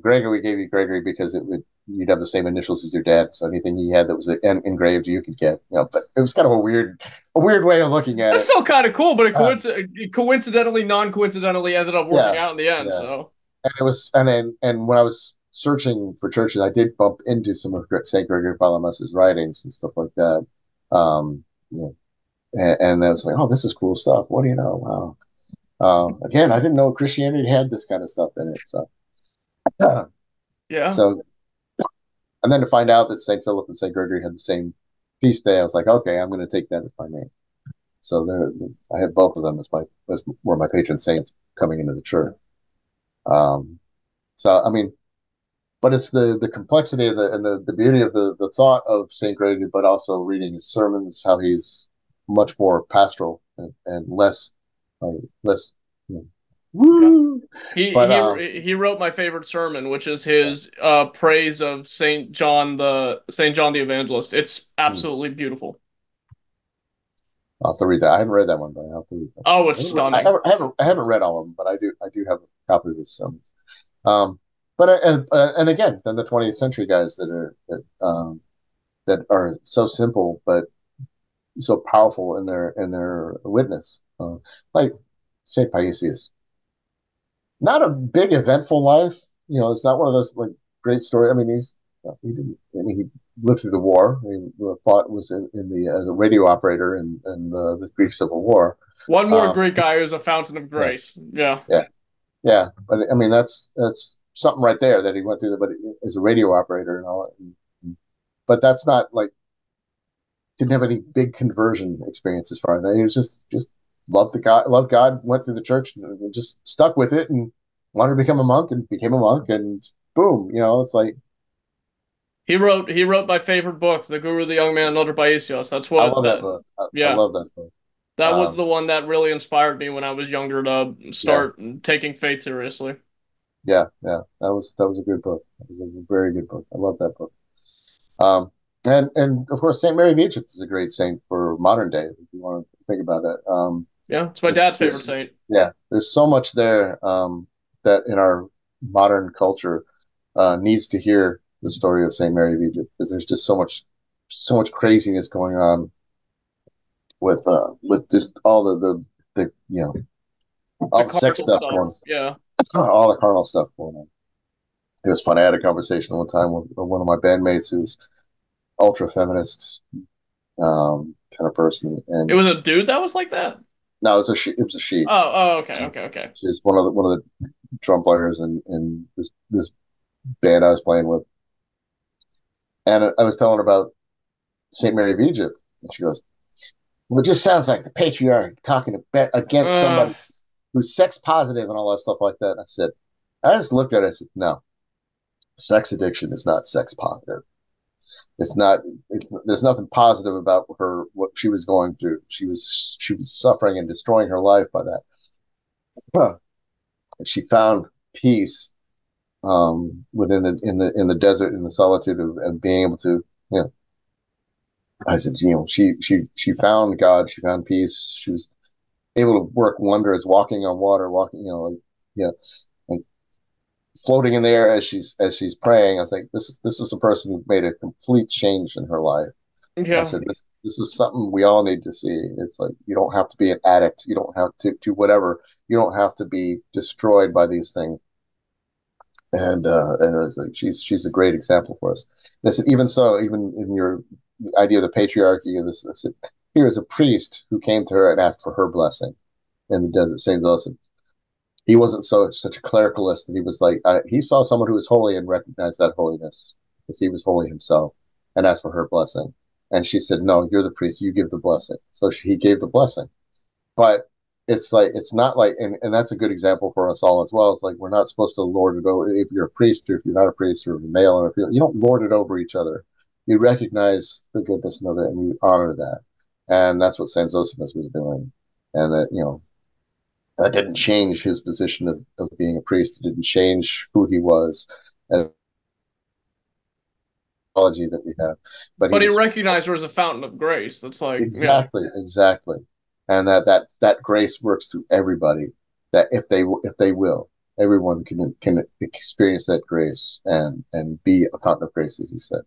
Gregory, we gave you Gregory because you'd have the same initials as your dad. So anything he had that was engraved, you could get. But it was kind of a weird way of looking at That's it. still kind of cool, but Uh, it coincidentally, non-coincidentally ended up working yeah, out in the end. yeah. So And it was, and when I was searching for churches, I did bump into some of Saint Gregory Palamas's writings and stuff like that. Um, you know, and I was like, oh, this is cool stuff. What do you know? Wow. Again, I didn't know Christianity had this kind of stuff in it. So, yeah. yeah, So, and then to find out that Saint Philip and Saint Gregory had the same feast day, I was like, okay, I'm going to take that as my name. So there, I have both of them as were my patron saints coming into the church. Um, so, I mean, but it's the complexity of the beauty of the thought of Saint Gregory, but also reading his sermons, how he's much more pastoral and less like less you know, Yeah. Woo! But He wrote my favorite sermon, which is his praise of Saint John the Evangelist. It's hmm, absolutely beautiful. I'll have to read that. I haven't read that one, but I have to read that. Oh, it's I haven't, I stunning. haven't, I haven't, I haven't read all of them, but I do have a copy of his sermons. But and again, then the 20th century guys that are so simple but so powerful in their witness, like Saint Paisius. Not a big eventful life. You know, it's not one of those like great story. I mean, he didn't. I mean, he lived through the war. He fought was in the as a radio operator in the Greek Civil War. One more Um, Greek guy who's a fountain of yeah, grace. Yeah. yeah, yeah. But I mean, that's something right there that he went through. But as a radio operator and all. But that's not like didn't have any big conversion experience as far as that. He was just loved God, went through the church and just stuck with it and wanted to become a monk and became a monk and boom, you know, it's like He wrote my favorite book, The Guru, the Young Man, and Other Paisios. That's I what love that that book. I yeah. love that book. That was Um, the one that really inspired me when I was younger to yeah, start taking faith seriously. yeah. That was a good book. That was a very good book. I love that book. Um, and of course, Saint Mary of Egypt is a great saint for modern day. If you want to think about it, Yeah, it's my dad's favorite there's saint. yeah, there's so much there that in our modern culture needs to hear the story of Saint Mary of Egypt because there's just so much craziness going on with just all the you know The all the sex carnal stuff stuff. going Yeah. all the carnal stuff going on. It was fun. I had a conversation one time with one of my bandmates who's ultra feminist kind of person, It and was a dude that was like that? no, it was a she. Okay, okay, okay. She's one of the drum players in this band I was playing with, and I was telling her about Saint Mary of Egypt, and she goes, "Well, it just sounds like the patriarch talking against Uh, somebody who's sex positive and all that stuff like that." And I said, I just looked at it. I said, "No, sex addiction is not sex positive. It's not. There's nothing positive about her what she was going through. She was suffering and destroying her life by that. Huh. And she found peace within in the desert in the solitude of being able to you know I said you know she found God, she found peace, she was able to work wonders walking on water, walking you know like yeah like floating in the air as she's praying. I think this was a person who made a complete change in her life. I yeah. said this is something we all need to see. It's like you don't have to be an addict, you don't have to whatever, you don't have to be destroyed by these things. And it's like she's a great example for us. And I said, even so, even in your the idea of the patriarchy of this, I said, here is a priest who came to her and asked for her blessing in the desert, Saint Joseph. He wasn't such a clericalist that he was like he saw someone who was holy and recognized that holiness because he was holy himself and asked for her blessing. And she said, "No, you're the priest. You give the blessing." So he gave the blessing. But it's like it's not like and that's a good example for us all as well. It's like we're not supposed to lord it over if you're a priest or if you're not a priest or a male or if you don't lord it over each other. You recognize the goodness of it and you honor that. And that's what Saint Zosimus was doing. And that, you know, that didn't change his position of being a priest. It didn't change who he was and the theology that we have. But he But he was recognized her as a fountain of grace. That's like, yeah. exactly, and that grace works through everybody. That if they will, everyone can experience that grace and be a fountain of grace, as he said.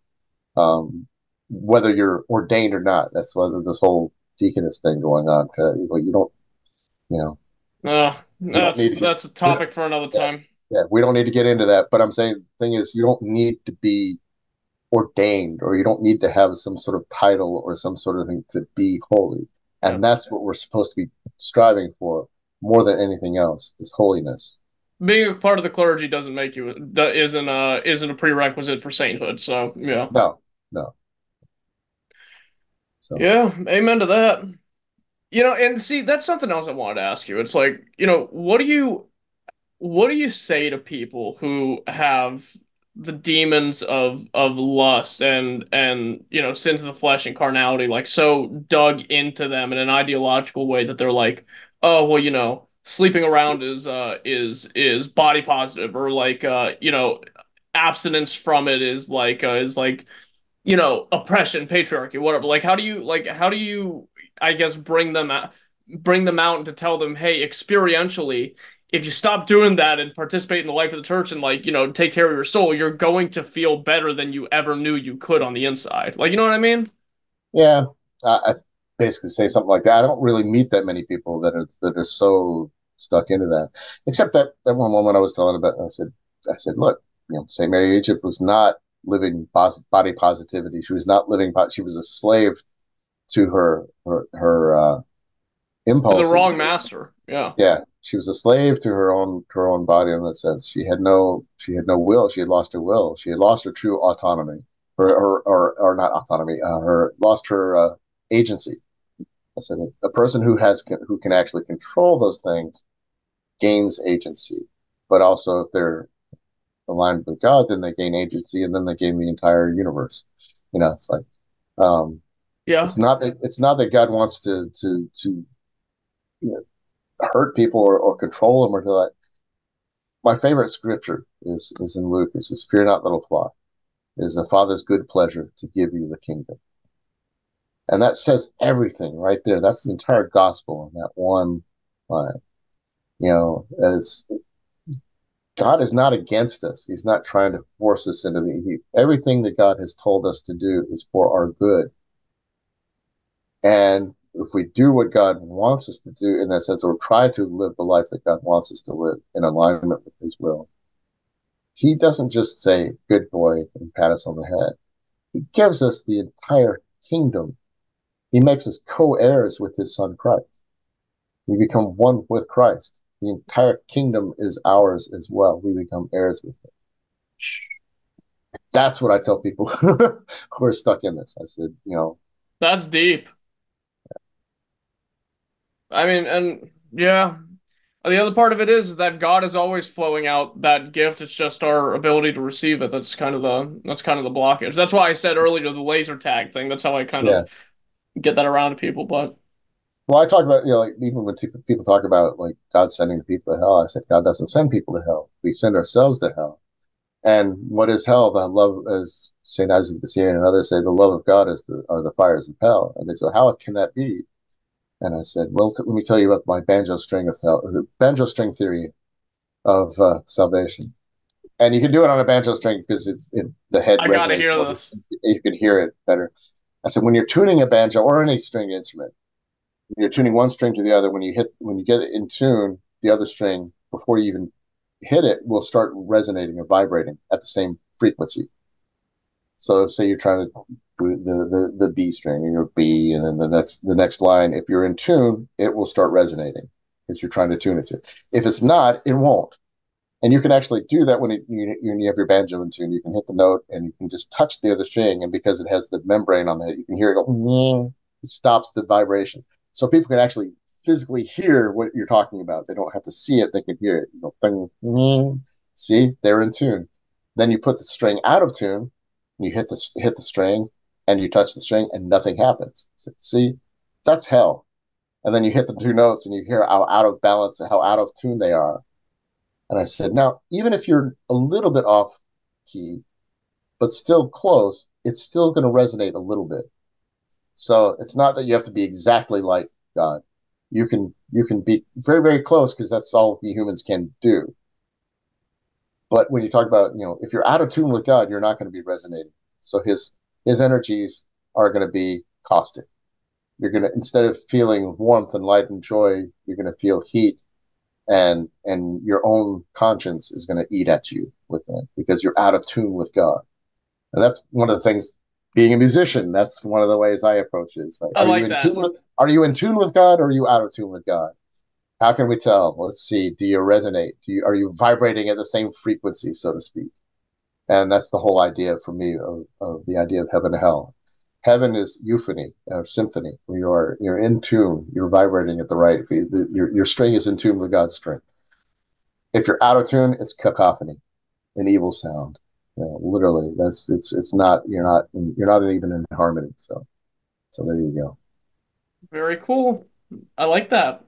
Whether you're ordained or not, that's whether this whole deaconess thing going on. Cause like you don't, you know, we don't need to get. That's a topic for another Yeah, time. yeah, we don't need to get into that. But I'm saying the thing is, you don't need to be ordained or you don't need to have some sort of title or some sort of thing to be holy. Yeah. And that's what we're supposed to be striving for more than anything else is holiness. Being a part of the clergy doesn't make you isn't a prerequisite for sainthood. So yeah. No, no. So Yeah, amen to that. And see, that's something else I wanted to ask you. It's like, what do you say to people who have the demons of lust and sins of the flesh and carnality like so dug into them in an ideological way that they're like, oh well, sleeping around is body positive, or like abstinence from it is like oppression, patriarchy, whatever. Like how do you I guess bring them out and to tell them, hey, experientially, if you stop doing that and participate in the life of the church and take care of your soul, you're going to feel better than you ever knew you could on the inside. Like, you know what I mean? Yeah, I basically say something like that. I don't really meet that many people that are so stuck into that. Except that one woman I was telling about. I said, look, Saint Mary of Egypt was not living body positivity. She was not living. She was a slave to her To the wrong impulses. master. Yeah. Yeah, she was a slave to her own body in that sense. She had no will. She had lost her will. She had lost her true autonomy, or not autonomy. Her lost her agency. I said a person who can actually control those things gains agency, but also if they're aligned with God, then they gain agency, and then they gain the entire universe. It's like um, Yeah. it's not that God wants to hurt people or control them or to like. My favorite scripture is in Luke. It says, "Fear not, little flock. It is the Father's good pleasure to give you the kingdom." And that says everything right there. That's the entire gospel in that one line. As God is not against us. He's not trying to force us into everything that God has told us to do is for our good. And if we do what God wants us to do in that sense, or try to live the life that God wants us to live in alignment with His will, He doesn't just say, good boy, and pat us on the head. He gives us the entire kingdom. He makes us co heirs with His Son Christ. We become one with Christ. The entire kingdom is ours as well. We become heirs with Him. That's what I tell people who are stuck in this. I said, That's deep. I mean, and yeah. The other part of it is that God is always flowing out that gift. It's just our ability to receive it. That's kind of the blockage. That's why I said earlier the laser tag thing. That's how I kind of yeah. get that around to people. But Well, I talk about, like, even when people talk about, like, God sending people to hell, I said, God doesn't send people to hell. We send ourselves to hell. And what is hell? The love, as St. Isaac the Syrian and others say, the love of God are the fires of hell. And they said, how can that be? And I said, well, let me tell you about my banjo string of hell, the banjo string theory of salvation. And you can do it on a banjo string because the head I gotta resonates hear more. this. You can hear it better. I said, when you're tuning a banjo or any string instrument, you're tuning one string to the other. When you get it in tune, the other string before you even hit it will start resonating or vibrating at the same frequency. So say you're trying to do the B string and you're B, and then the next line, if you're in tune, it will start resonating because you're trying to tune it to. If it's not, it won't. And you can actually do that when you have your banjo in tune. You can hit the note and you can just touch the other string, and because it has the membrane on it, you can hear it go. It stops the vibration, so people can actually physically hear what you're talking about. They don't have to see it; they can hear it. See, they're in tune. Then you put the string out of tune, and you hit the string, and you touch the string, and nothing happens. So, see, that's hell. And then you hit the two notes, and you hear how out of balance, how out of tune they are. And I said, now, even if you're a little bit off key, but still close, it's still going to resonate a little bit. So it's not that you have to be exactly like God. You can be very, very close because that's all we humans can do. But when you talk about, if you're out of tune with God, you're not going to be resonating. So his energies are going to be caustic. You're going to, instead of feeling warmth and light and joy, you're going to feel heat, and your own conscience is going to eat at you with it because you're out of tune with God. And that's one of the things. Being a musician, that's one of the ways I approach it. It's like, I like that. are you in tune with God, or are you out of tune with God? How can we tell? Let's see. Do you resonate? Are you vibrating at the same frequency, so to speak? And that's the whole idea for me of the idea of heaven and hell. Heaven is euphony or symphony. You're in tune. You're vibrating at the right. Your string is in tune with God's string. If you're out of tune, it's cacophony, an evil sound. Literally, it's not. You're not even in harmony. So there you go. Very cool. I like that.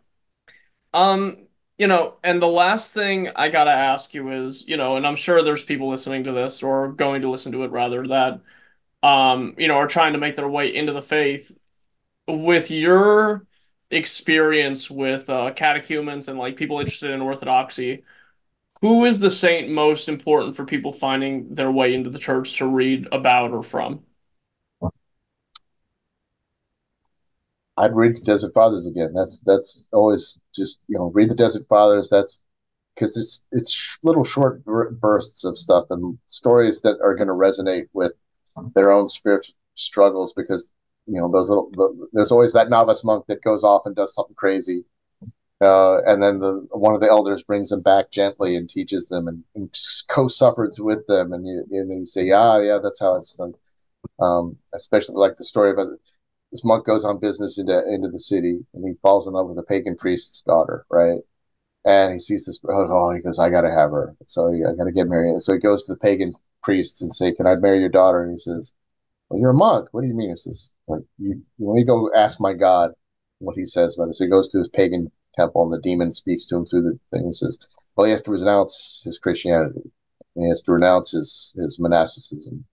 Um, And the last thing I gotta ask you is, and I'm sure there's people listening to this or going to listen to it rather that, are trying to make their way into the faith. With your experience with catechumens and like people interested in Orthodoxy, who is the saint most important for people finding their way into the church to read about or from? I'd read the Desert Fathers again. That's always just read the Desert Fathers. That's because it's little short bursts of stuff and stories that are going to resonate with their own spiritual struggles. Because those there's always that novice monk that goes off and does something crazy, and then one of the elders brings them back gently and teaches them and co-suffers with them, and then you say, yeah, that's how it's done. Especially like the story about this monk goes on business into the city and he falls in love with a pagan priest's daughter, right? And he sees this. Oh, he goes, I gotta have her. So I gotta get married. So he goes to the pagan priest and say, "Can I marry your daughter?" And he says, "Well, you're a monk. What do you mean?" He says, "Like you let me go ask my God what he says about it." So he goes to his pagan temple, and the demon speaks to him through the thing and says, "Well, he has to renounce his Christianity. And he has to renounce his monasticism."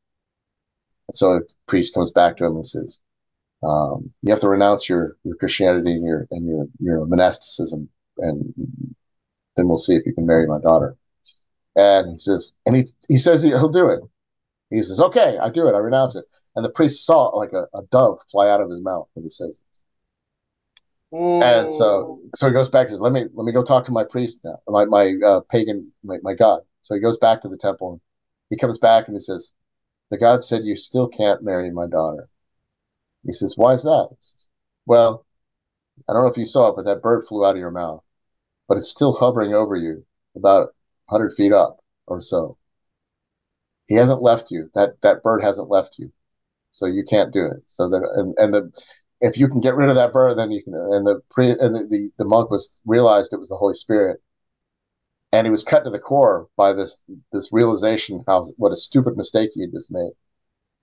And so the priest comes back to him and says, "You have to renounce your Christianity and your monasticism, and then we'll see if you can marry my daughter." And he says, he says he'll do it. He says, "Okay, I do it. I renounce it." And the priest saw like a dove fly out of his mouth when he says this. And so Ooh. so he goes back and says, "Let me go talk to my priest now, my pagan my god." So he goes back to the temple and he comes back and he says, "The god said you still can't marry my daughter." He says, "Why is that?" He says, "Well, I don't know if you saw it, but that bird flew out of your mouth, but it's still hovering over you about 100 feet up or so. He hasn't left you. That bird hasn't left you, so you can't do it. So that and the if you can get rid of that bird, then you can." And the monk was realized it was the Holy Spirit, and he was cut to the core by this realization how what a stupid mistake he had just made.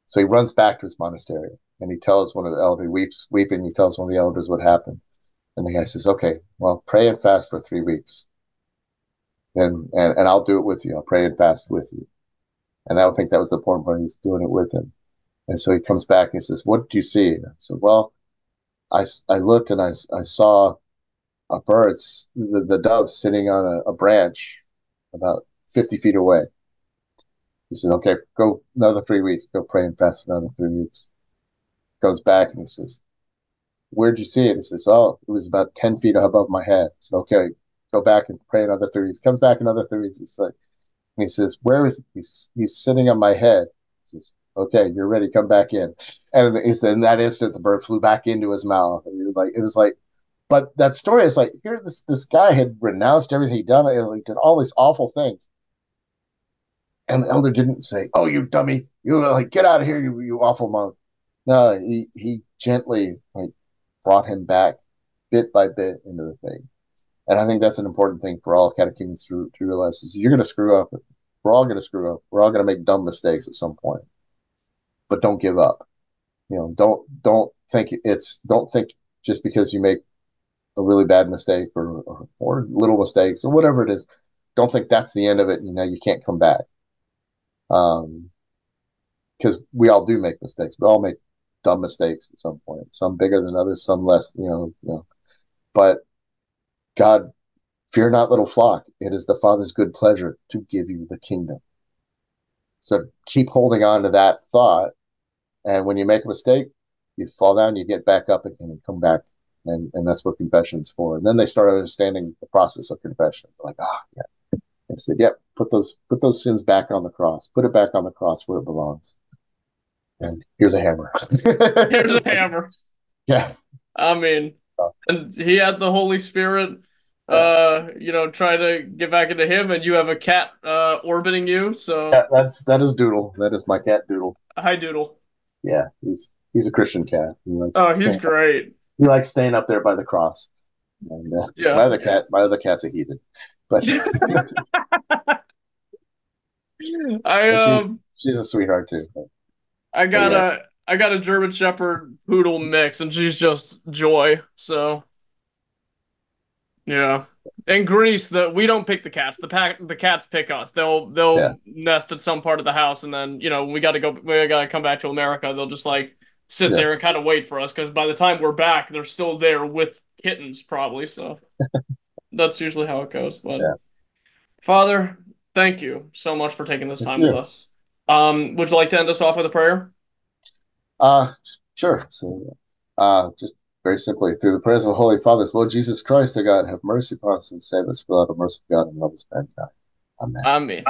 So he runs back to his monastery and he tells one of the elders, he weeping. He tells one of the elders what happened, and the guy says, "Okay, well, pray and fast for 3 weeks, and I'll do it with you. I'll pray and fast with you." And I don't think that was the important part. He's doing it with him. And so he comes back and he says, "What did you see?" And I said, "Well, I looked and I saw a bird, the dove sitting on a branch about 50 feet away." He says, "Okay, go another 3 weeks. Go pray and fast for another 3 weeks." Goes back and he says, "Where'd you see it?" He says, "Oh, it was about 10 feet above my head." I said, "Okay, go back and pray another 3 weeks." Comes back another 3 weeks. He's like, and he says, "Where is it?" He's sitting on my head. He says, "Okay, you're ready. Come back in." And he said, in that instant, the bird flew back into his mouth. And it was like, but that story is like, here, this guy had renounced everything he'd done. He did all these awful things. And the elder didn't say, "Oh, you dummy. You like, get out of here, you awful monk." No, he gently like brought him back bit by bit into the faith. And I think that's an important thing for all catechumens to realize is you're going to screw up. We're all going to screw up. We're all going to make dumb mistakes at some point, but don't give up. Don't think just because you make a really bad mistake or little mistakes or whatever it is, don't think that's the end of it. You can't come back. Because we all do make mistakes. We all make dumb mistakes at some point. Some bigger than others, some less. But God, fear not, little flock. It is the Father's good pleasure to give you the kingdom. So keep holding on to that thought. And when you make a mistake, you fall down, you get back up again and come back. And that's what confession's for. And then they start understanding the process of confession. Like, yeah. And said, yep, put those sins back on the cross. Put it back on the cross where it belongs. And here's a hammer. Here's a It's like, hammer. yeah. I mean, and he had the Holy Spirit, Yeah. try to get back into him, and you have a cat orbiting you. Yeah, So, that is Doodle. That is my cat Doodle. hi, Doodle. Yeah, he's a Christian cat. Oh, he's great. He likes staying up there by the cross. And Yeah. my other cat's a heathen, but I but she's um she's a sweetheart too. I But got yeah, a German Shepherd Poodle mix, and she's just joy. So yeah. In Greece, we don't pick the cats. The cats pick us. Yeah, They'll nest at some part of the house, and then we got to go. We got to come back to America. They'll just like sit yeah, there and kind of wait for us because by the time we're back, they're still there with kittens probably. So that's usually how it goes. But yeah. Father, thank you so much for taking this Thank time with you. us. Would you like to end us off with a prayer? Uh, sure. So, just very simply, through the prayers of Holy Fathers, Lord Jesus Christ, our God, have mercy upon us and save us without the mercy of God and love us mankind. Amen. Me.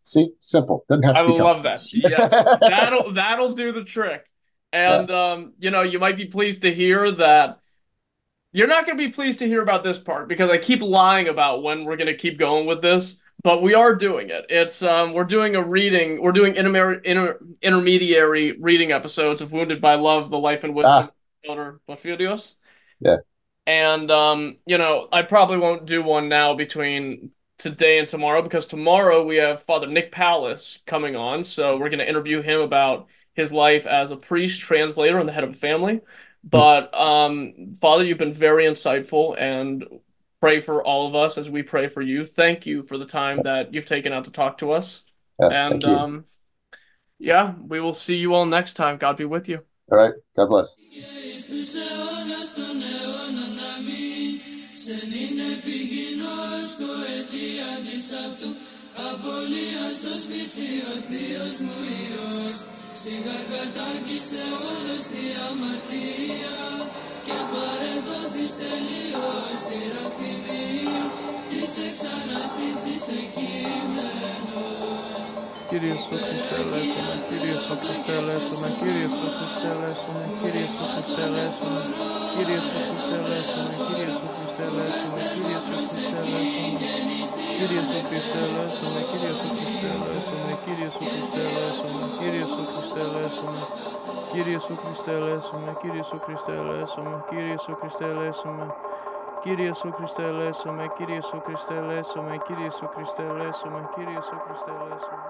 See, simple. Doesn't have I to be love complicated. that. Yes, that'll do the trick. Yeah, And you might be pleased to hear that you're not going to be pleased to hear about this part because I keep lying about when we're going to keep going with this, but we are doing it. It's we're doing a reading. We're doing intermediary reading episodes of Wounded by Love: The Life and Wisdom ah, of Elder Porphyrios. yeah, And I probably won't do one now between today and tomorrow because tomorrow we have Father Nick Palace coming on, so we're going to interview him about his life as a priest, translator, and the head of a family. But Father, you've been very insightful and pray for all of us as we pray for you. Thank you for the time that you've taken out to talk to us. yeah. And Thank you. yeah, we will see you all next time. God be with you. All right. God bless. Στους αιώνας των αιώνων αμήν. Σεν είναι πηγινός κοαιτία της αυτού. Απολίας ως φύση ο Θείος μου Υιός. Σιγάρ κατάκησε όλος τη αμαρτία. Και παρεδόθης τελείως τη ραφημία. Της εξαναστήσης εκείμενο. Kyrie Iisus Christe eleison, Kyrie Iisus Christe eleison, Kyrie Iisus Christe eleison, Kyrie Iisus Christe eleison, Kyrie Iisus Christe eleison, Kyrie Iisus Christe eleison, Kyrie Iisus Christe eleison, Kyrie Iisus Christe eleison, Kyrie Iisus Christe eleison, Kyrie Iisus Christe eleison, Kyrie Iisus Christe eleison, Kyrie Iisus Christe eleison, Kyrie Iisus Christe eleison, Kyrie Iisus Christe eleison, Kyrie Iisus Christe eleison, Kyrie Iisus Christe eleison, Kyrie Iisus Christe eleison.